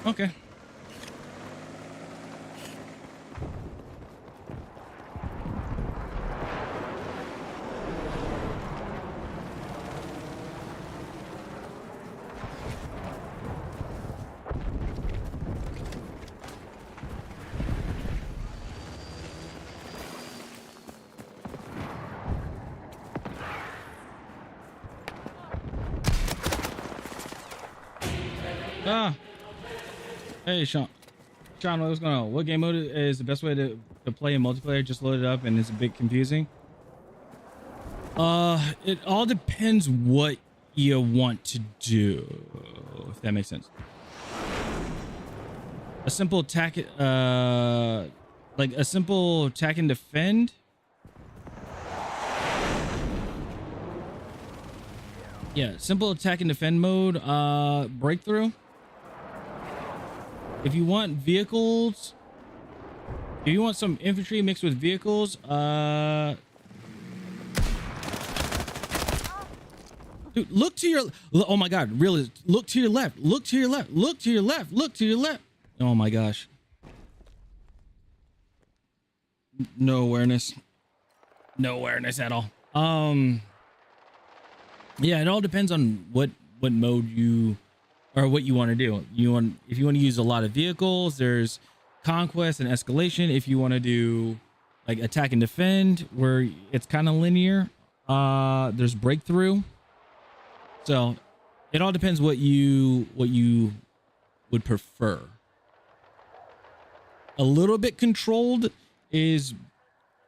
Okay. Ah. Hey, Sean. Sean, what's going on? What game mode is the best way to play in multiplayer? Just load it up and it's a bit confusing. It all depends what you want to do, if that makes sense. A simple attack, like a simple attack and defend. Yeah, simple attack and defend mode, breakthrough. If you want vehicles, if you want some infantry mixed with vehicles, dude, look to your, oh my God, really, look to your left, look to your left, look to your left, look to your left. Oh my gosh. No awareness. No awareness at all. Yeah, it all depends on what mode you, or what you want to do. If you want to use a lot of vehicles, there's conquest and escalation. If you want to do like attack and defend, where it's kind of linear, there's breakthrough. So it all depends what you would prefer. A little bit controlled is,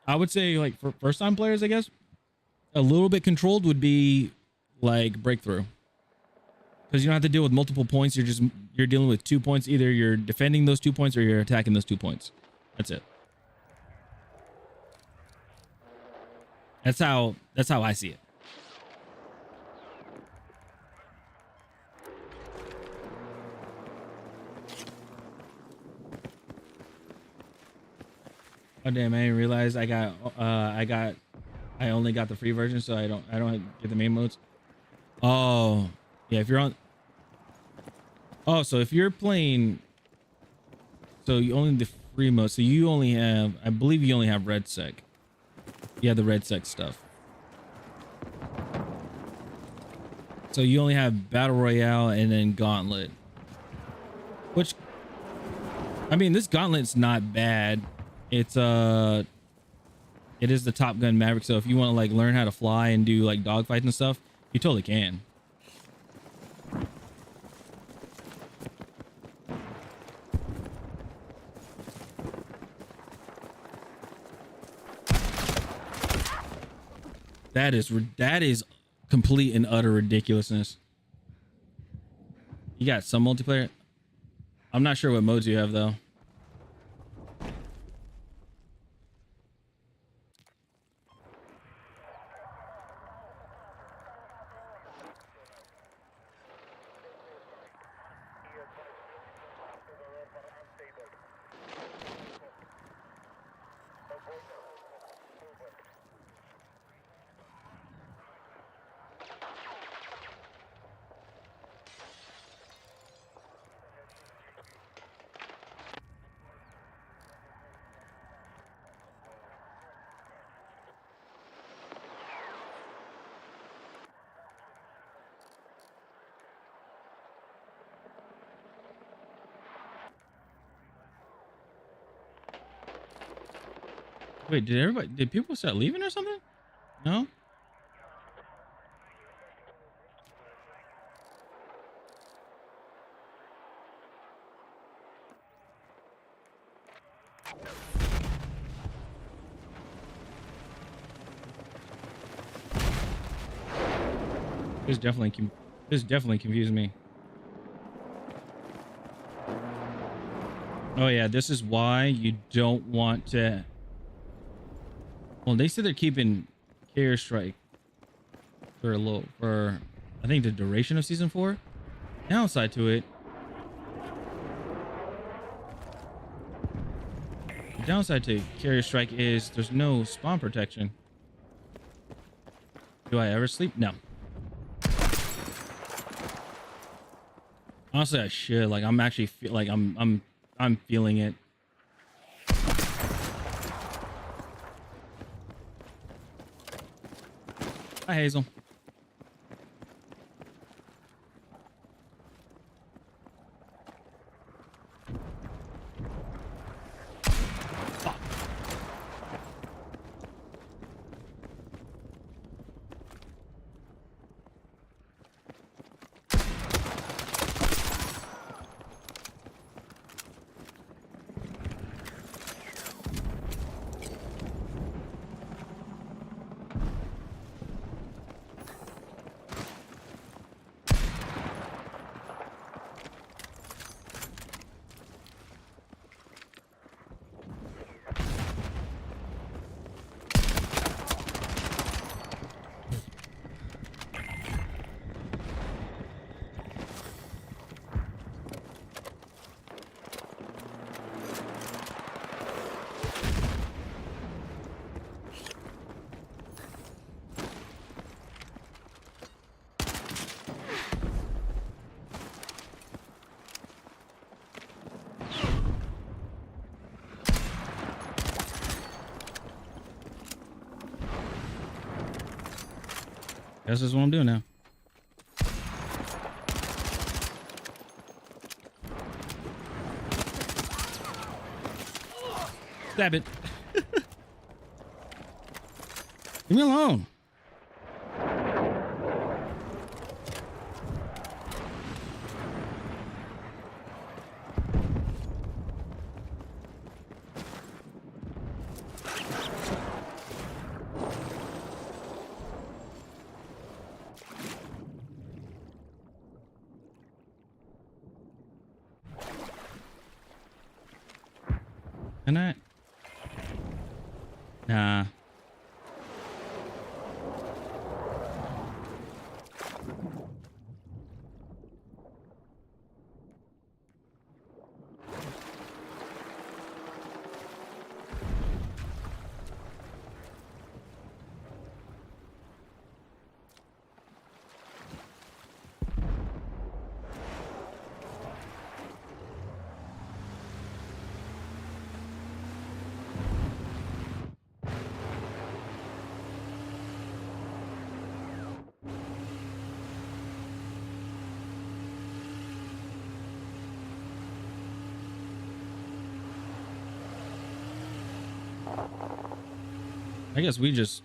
I would say, like for first time players, I guess, a little bit controlled would be like breakthrough. Because you don't have to deal with multiple points. You're dealing with 2 points. Either you're defending those 2 points or you're attacking those 2 points. That's it. That's how I see it. Oh damn, I didn't realize I only got the free version, so I don't get the main modes. Oh, yeah, if you're on, oh, so if you're playing, so you only the free mode, so you only have, I believe you only have red sec. Yeah, the red sec stuff. So you only have battle royale and then gauntlet, which, I mean, this gauntlet's not bad. It's it is the Top Gun Maverick, so if you want to like learn how to fly and do like dogfights and stuff, you totally can. That is complete and utter ridiculousness. You got some multiplayer. I'm not sure what modes you have though. Wait, did people start leaving or something? No? This definitely confused me. Oh yeah, this is why you don't want to. Well, they said they're keeping Carrier Strike for I think the duration of season 4. Downside to it. The downside to Carrier Strike is there's no spawn protection. Do I ever sleep? No. Honestly, I should. Like, I'm actually like I'm feeling it. Hi, Hazel. Guess that's what I'm doing now. Stab it. Leave me alone. Can I? Nah. I guess we just...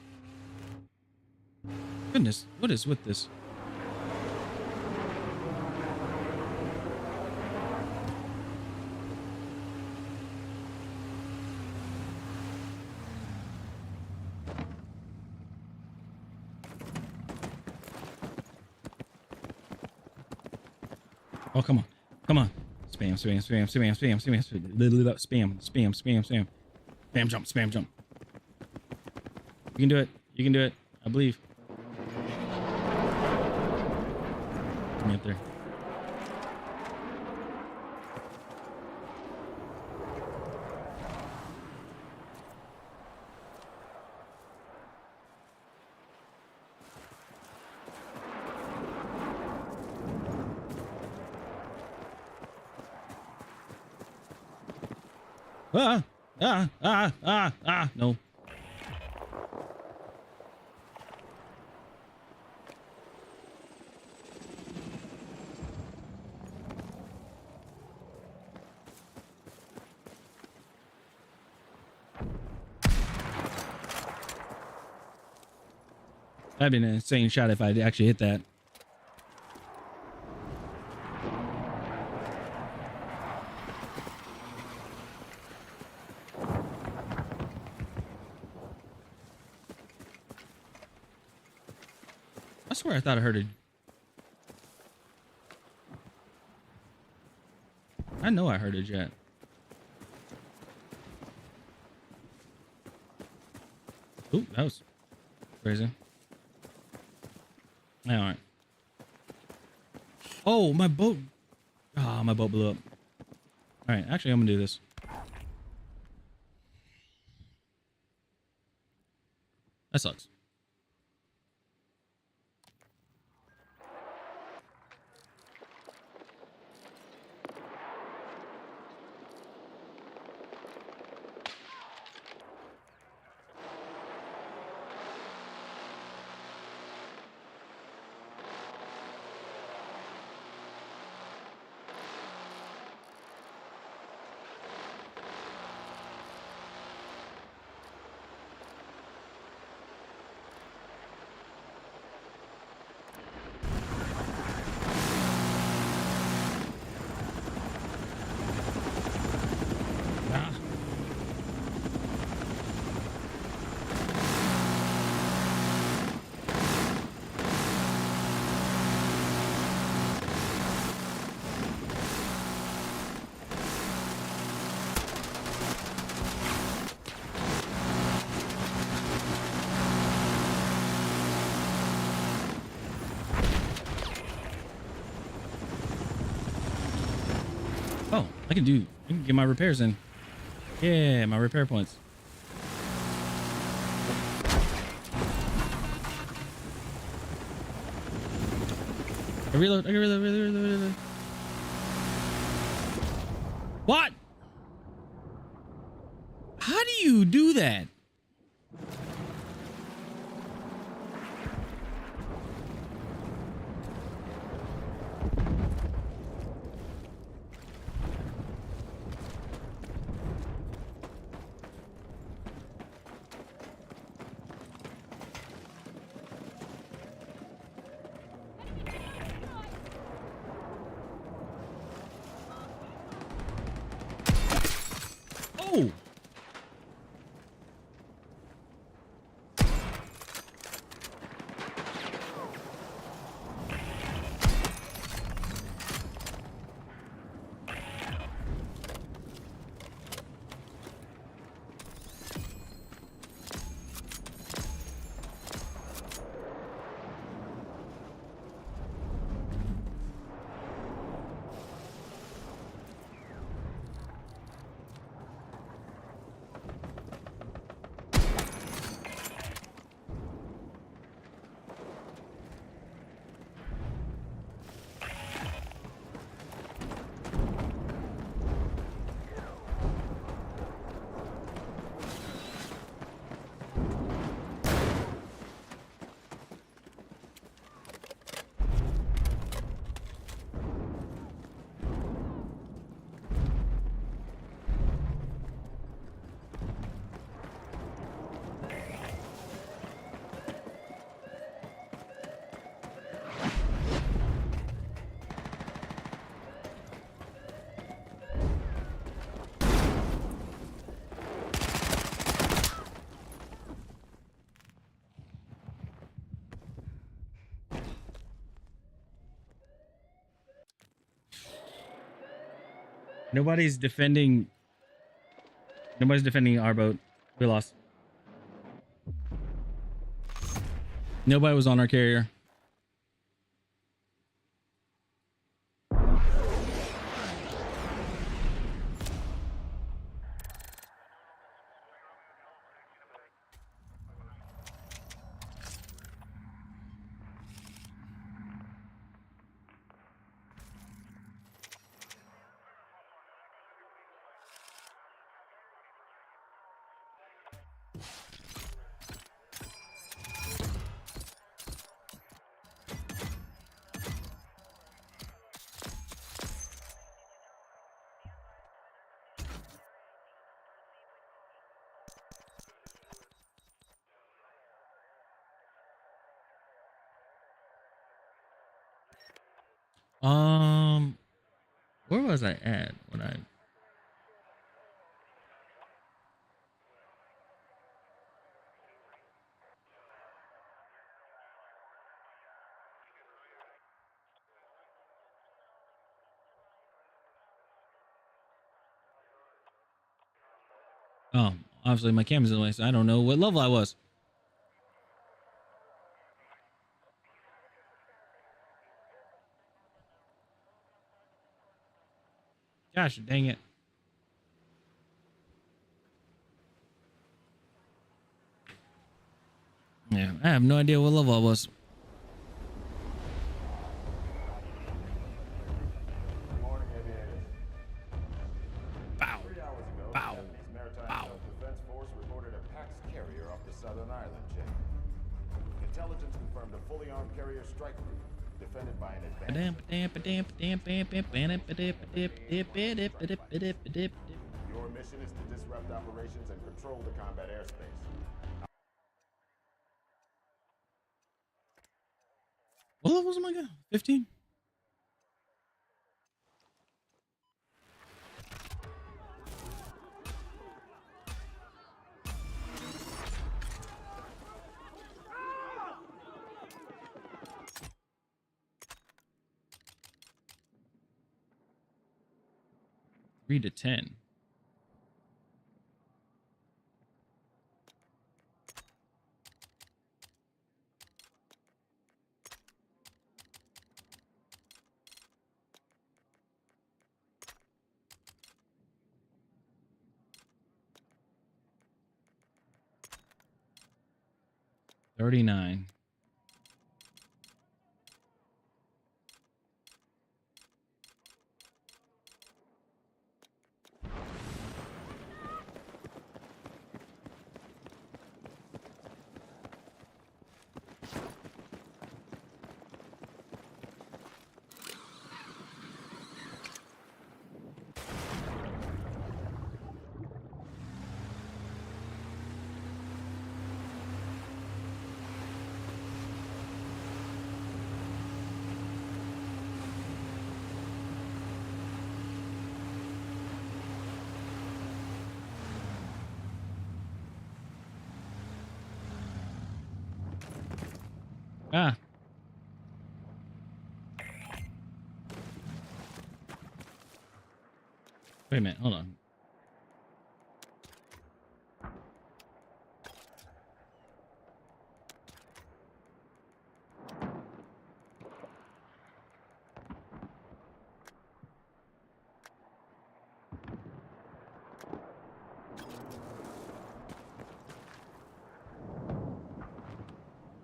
Goodness, what is with this? Oh, come on. Come on. Spam, spam, spam, spam, spam, spam, spam, spam, spam, spam. Spam jump, spam jump. You can do it. You can do it. I believe. Get me up there. No. That'd be an insane shot if I actually hit that. I swear I thought I heard it. I know I heard a jet. Ooh, that was crazy. All right. Oh, my boat. Ah, my boat blew up. All right, actually, I'm gonna do this. That sucks. I can get my repairs in. Yeah, my repair points. I can reload. What? How do you do that? Oh! Nobody's defending our boat. We lost. Nobody was on our carrier. Where was I at when I? Oh, obviously my camera's in the way, so I don't know what level I was. Gosh, dang it. Yeah, I have no idea what level I was. Bow. Bow. Bow. Defense Force reported a Pax carrier off the Southern Island chain. Intelligence confirmed a fully armed carrier strike group defended by an advanced. Your mission is to disrupt operations and control the combat airspace. What levels am I going? 15? Three to 10. 39. Ah. Wait a minute. Hold on.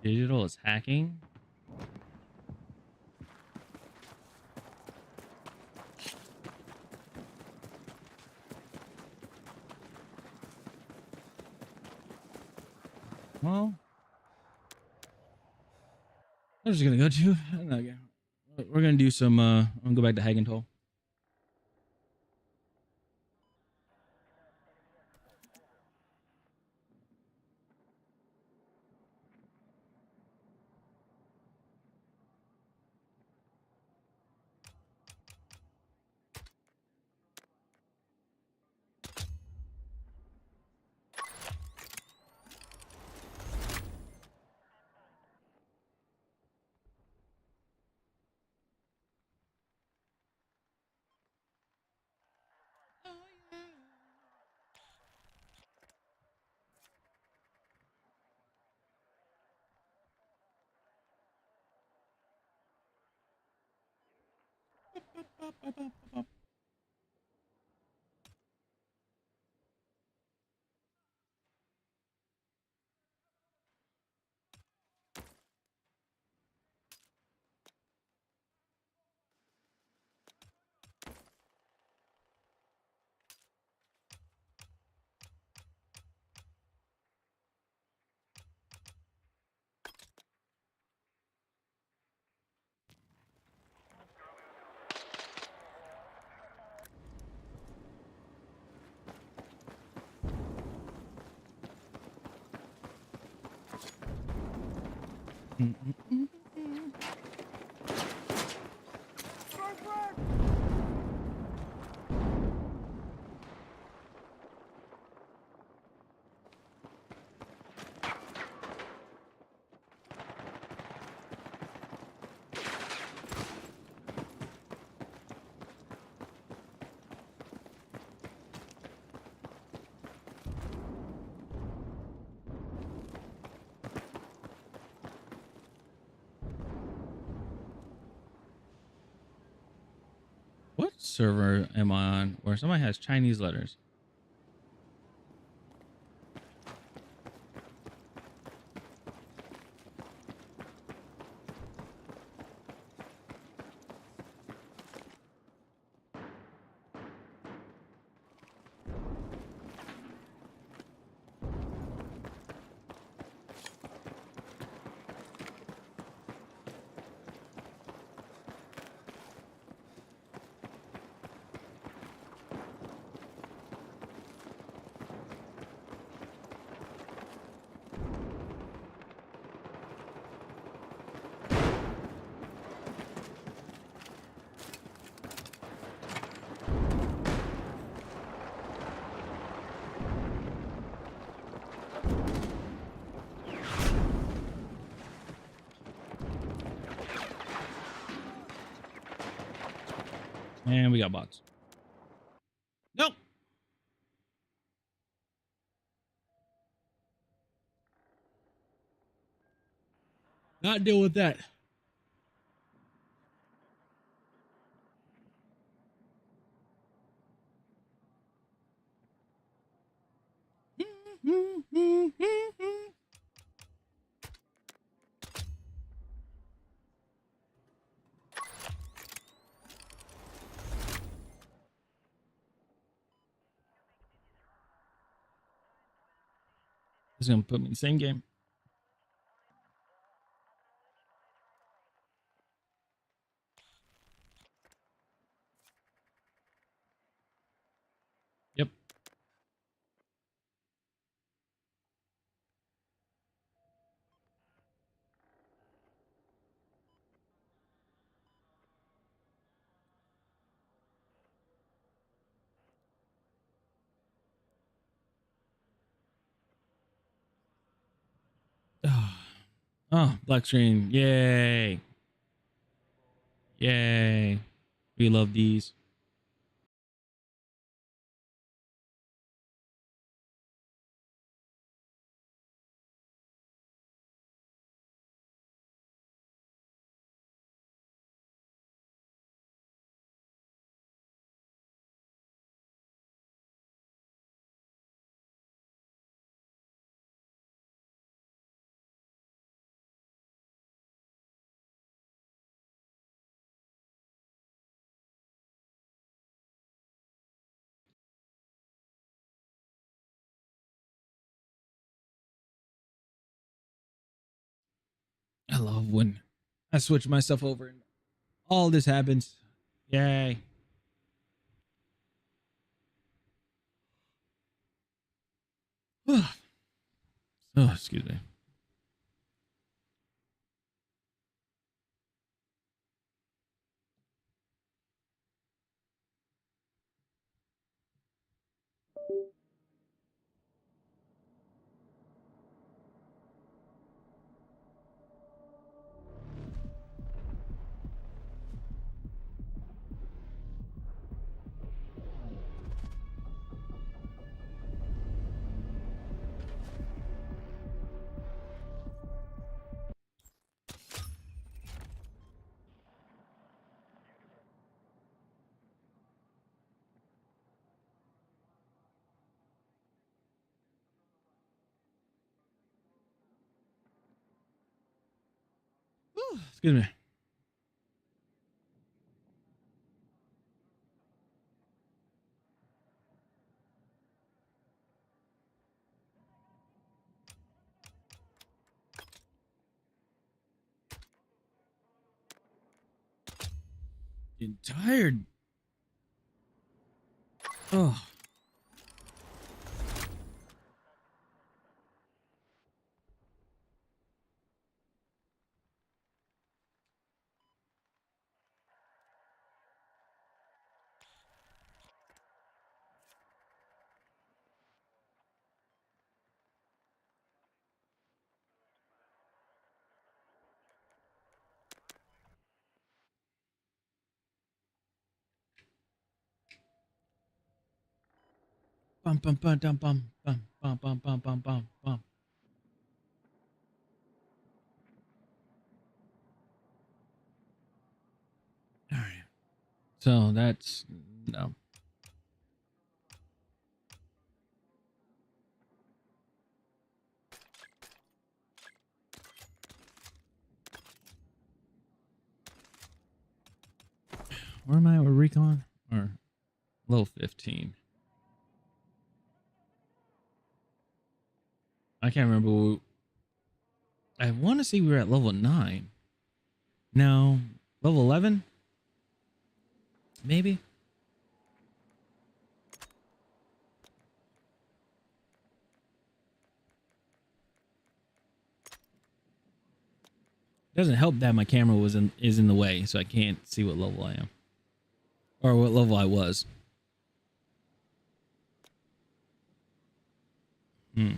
Digital is hacking. Well, I'm just gonna go to. Okay. We're gonna do some. I'm gonna go back to Hagentoll. What server am I on where somebody has Chinese letters? And we got bots. Nope. Not deal with that. It's gonna put me in the same game. Yep. Oh, black screen. Yay. Yay. We love these. I love when I switch myself over and all this happens. Yay. Oh, excuse me. Excuse me. Getting tired. Oh. Bum bum bum bum bum bum bum bum bum bum bum bum. All right. So that's no. Where am I with recon? Or level 15? I can't remember. I want to say we were at level 9. No, level 11? Maybe. Doesn't help that my camera is in the way, so I can't see what level I am. Or what level I was. Hmm.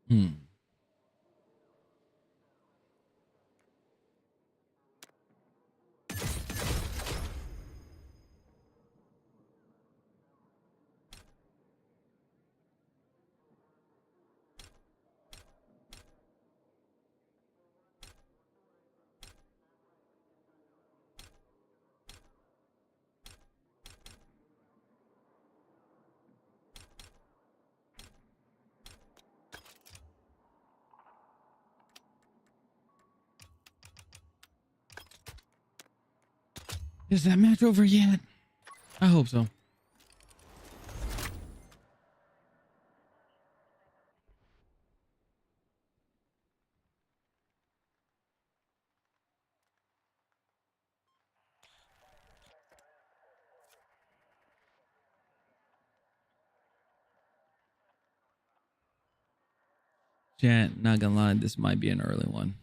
Hmm. Is that match over yet? I hope so. Chat, not gonna lie, this might be an early one.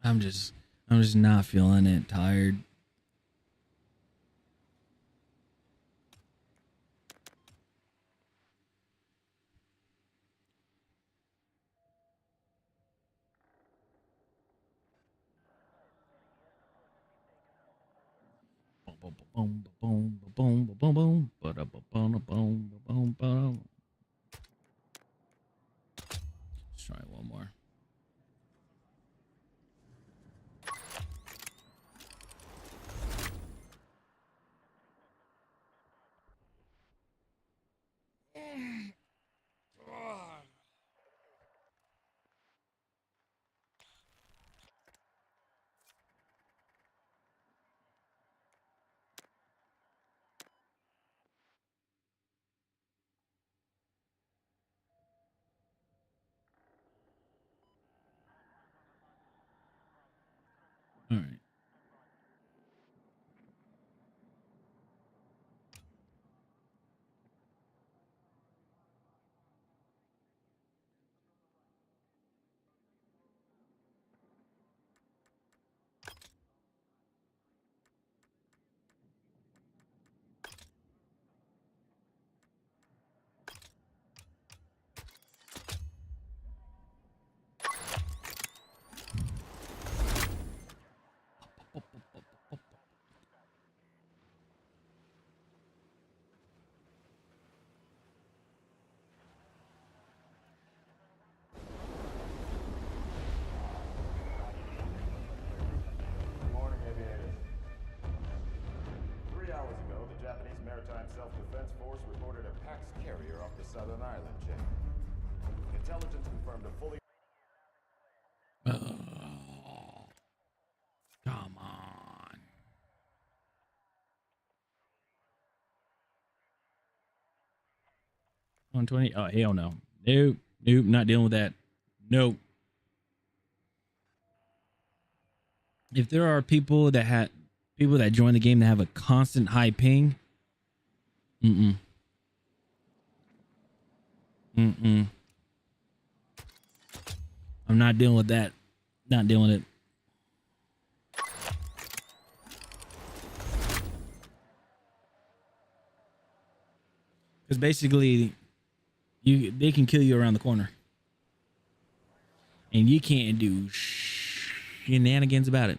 I'm just not feeling it. Tired. Boom, boom, boom, boom, boom, boom, boom, boom, boom, boom. Let's try one more. All right. Good morning, aviators. 3 hours ago, the Japanese Maritime Self-Defense Force reported a Pax carrier off the Southern Island chain. Intelligence confirmed a fully... Oh, come on. 120. Oh, hell no. Nope. Nope. Not dealing with that. Nope. If there are people that join the game that have a constant high ping, I'm not dealing with that. Not dealing with it. Because basically, they can kill you around the corner, and you can't do shenanigans about it.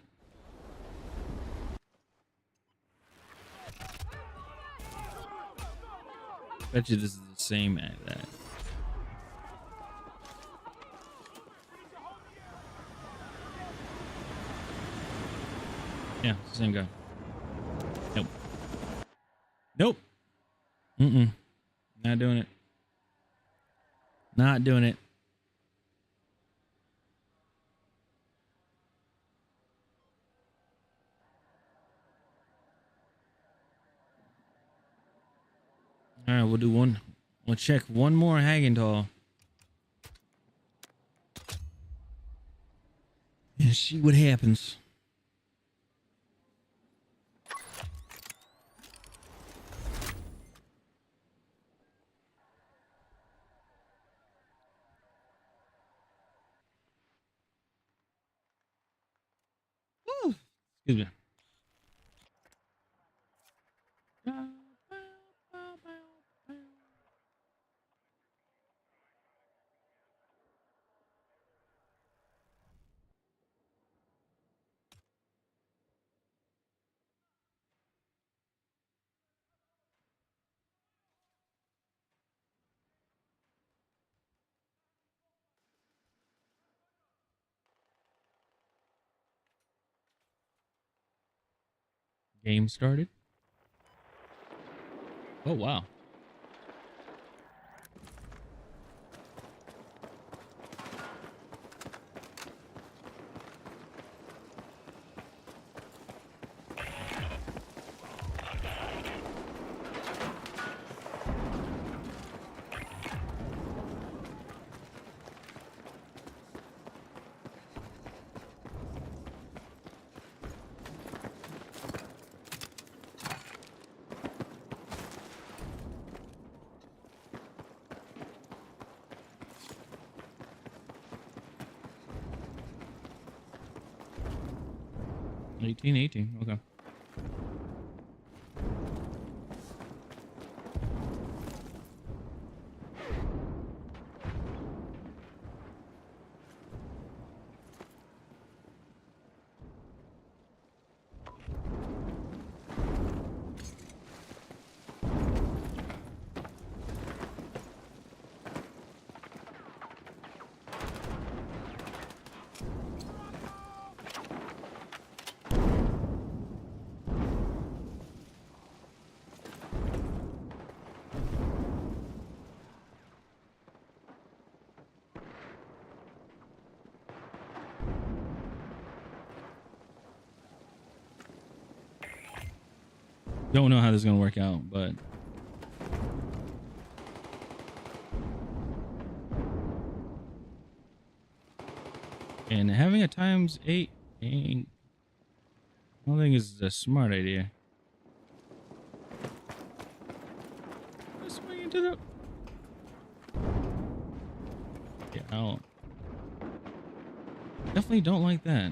Bet you this is the same as that. Yeah, it's the same guy. Nope. Nope. Not doing it. Not doing it. All right, we'll do one. We'll check one more Hagenthal. And see what happens. Woo. Excuse me. Game started. Oh, wow. 1818. Okay. Don't know how this is gonna work out, but and having a ×8 ain't, I don't think is a smart idea. Let's swing into the. Yeah, I don't. Definitely don't like that.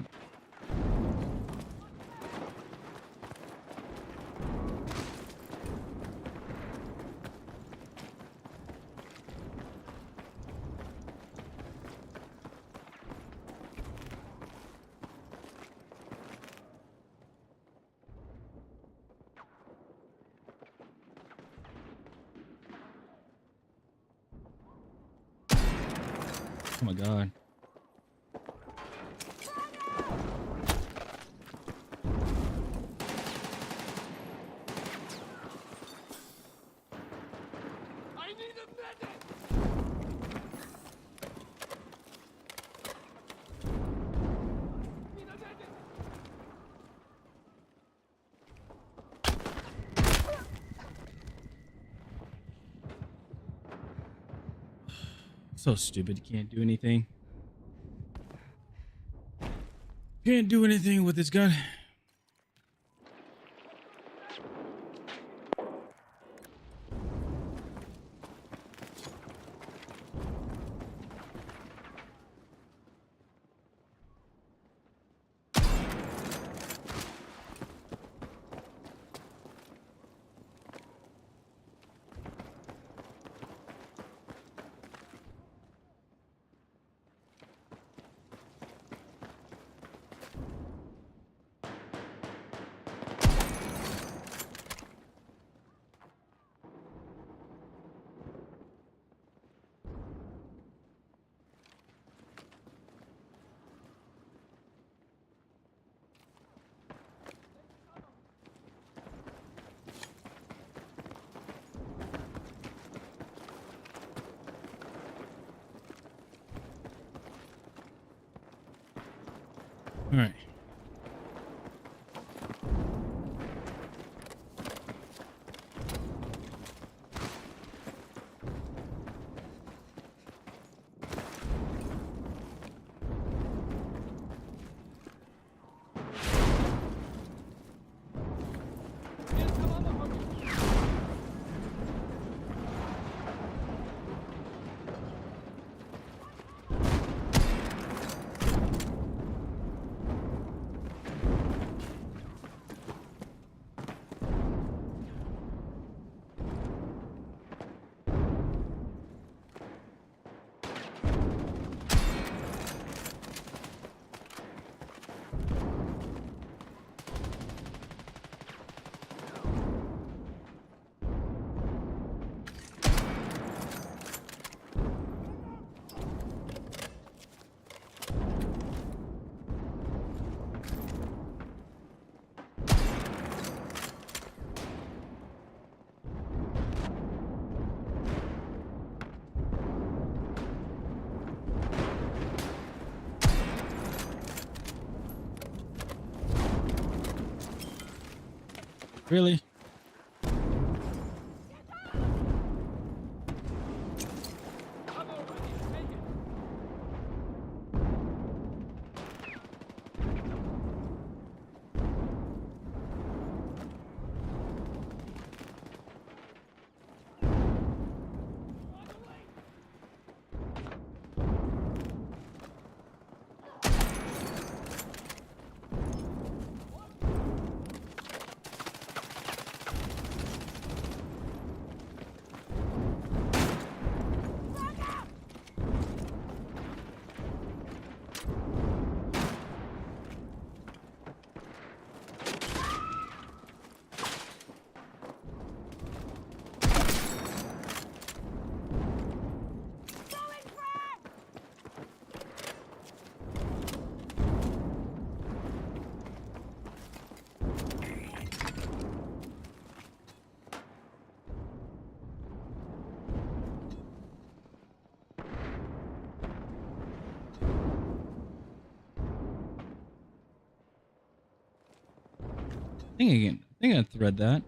Oh my god. I need a medic! Need a medic! So stupid. You can't do anything. Can't do anything with this gun. All right. Really? I think I thread that.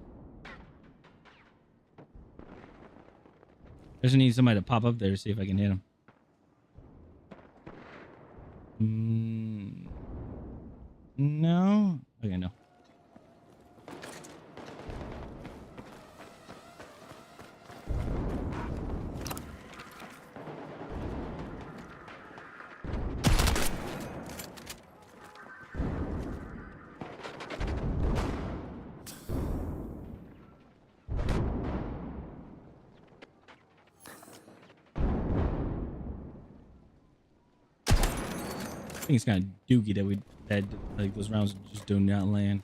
I just need somebody to pop up there to see if I can hit him. No. Okay, no. I think it's kind of dookie that like those rounds just do not land.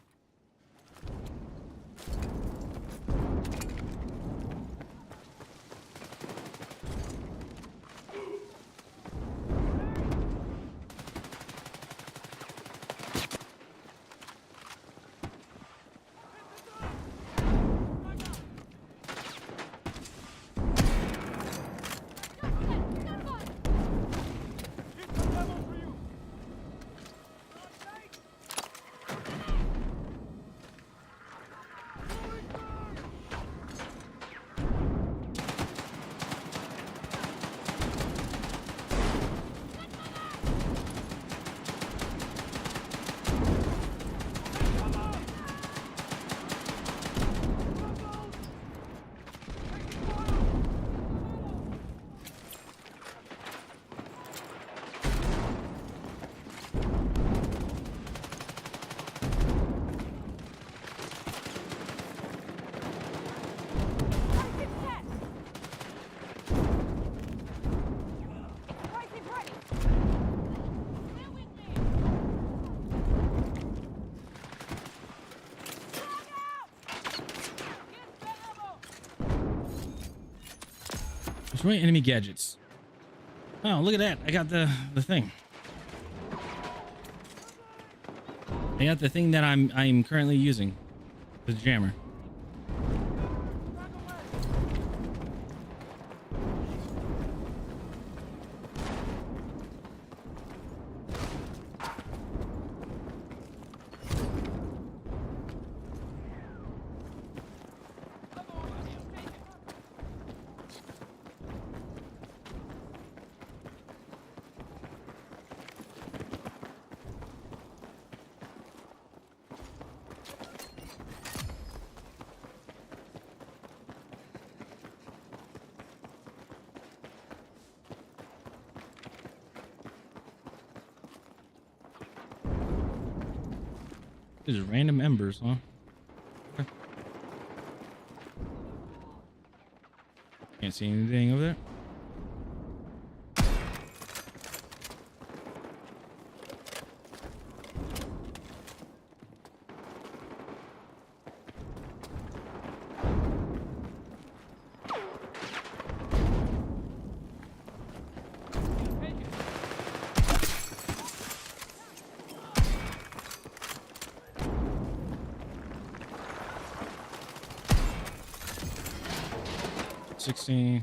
Destroy enemy gadgets. Oh, look at that. I got the thing. I got the thing that I'm currently using. The jammer. These are random embers, huh? Okay. Can't see anything over there. $16.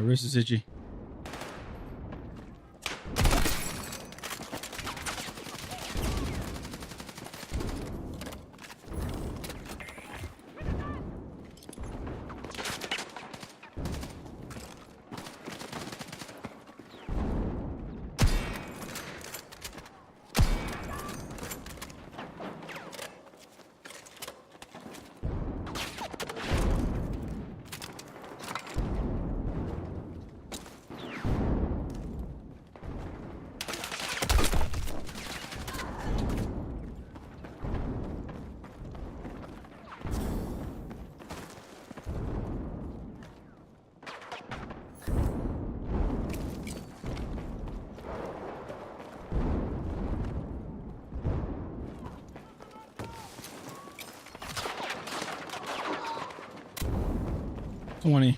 wrist is itchy. $20.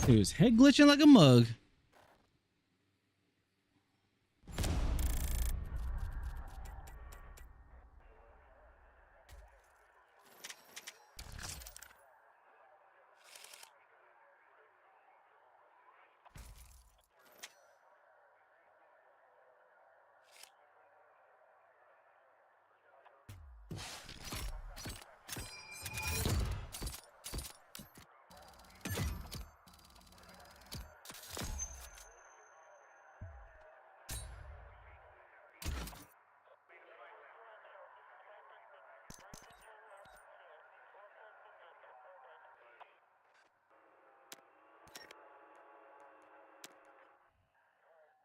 He was head glitching like a mug.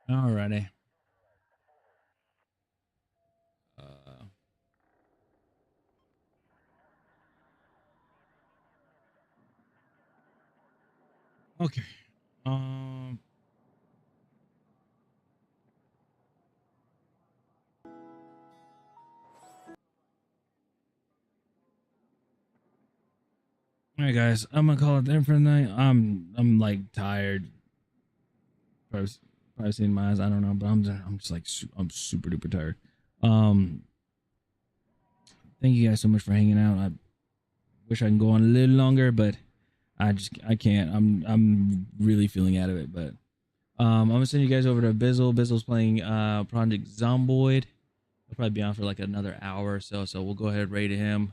Alrighty. Okay. All right, guys. I'm gonna call it there for the night. I'm like tired. Probably seeing my eyes. I don't know, but I'm just like I'm super duper tired. Thank you guys so much for hanging out. I wish I can go on a little longer, but I can't. I'm really feeling out of it. But I'm gonna send you guys over to Bizzle. Bizzle's playing Project Zomboid. He'll probably be on for like another hour or so. So we'll go ahead and rate him.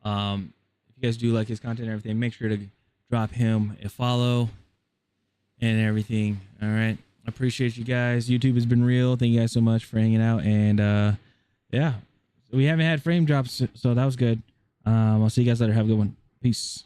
If you guys do like his content and everything, make sure to drop him a follow and everything. All right. I appreciate you guys. YouTube has been real. Thank you guys so much for hanging out. And yeah, we haven't had frame drops, so that was good. I'll see you guys later. Have a good one. Peace.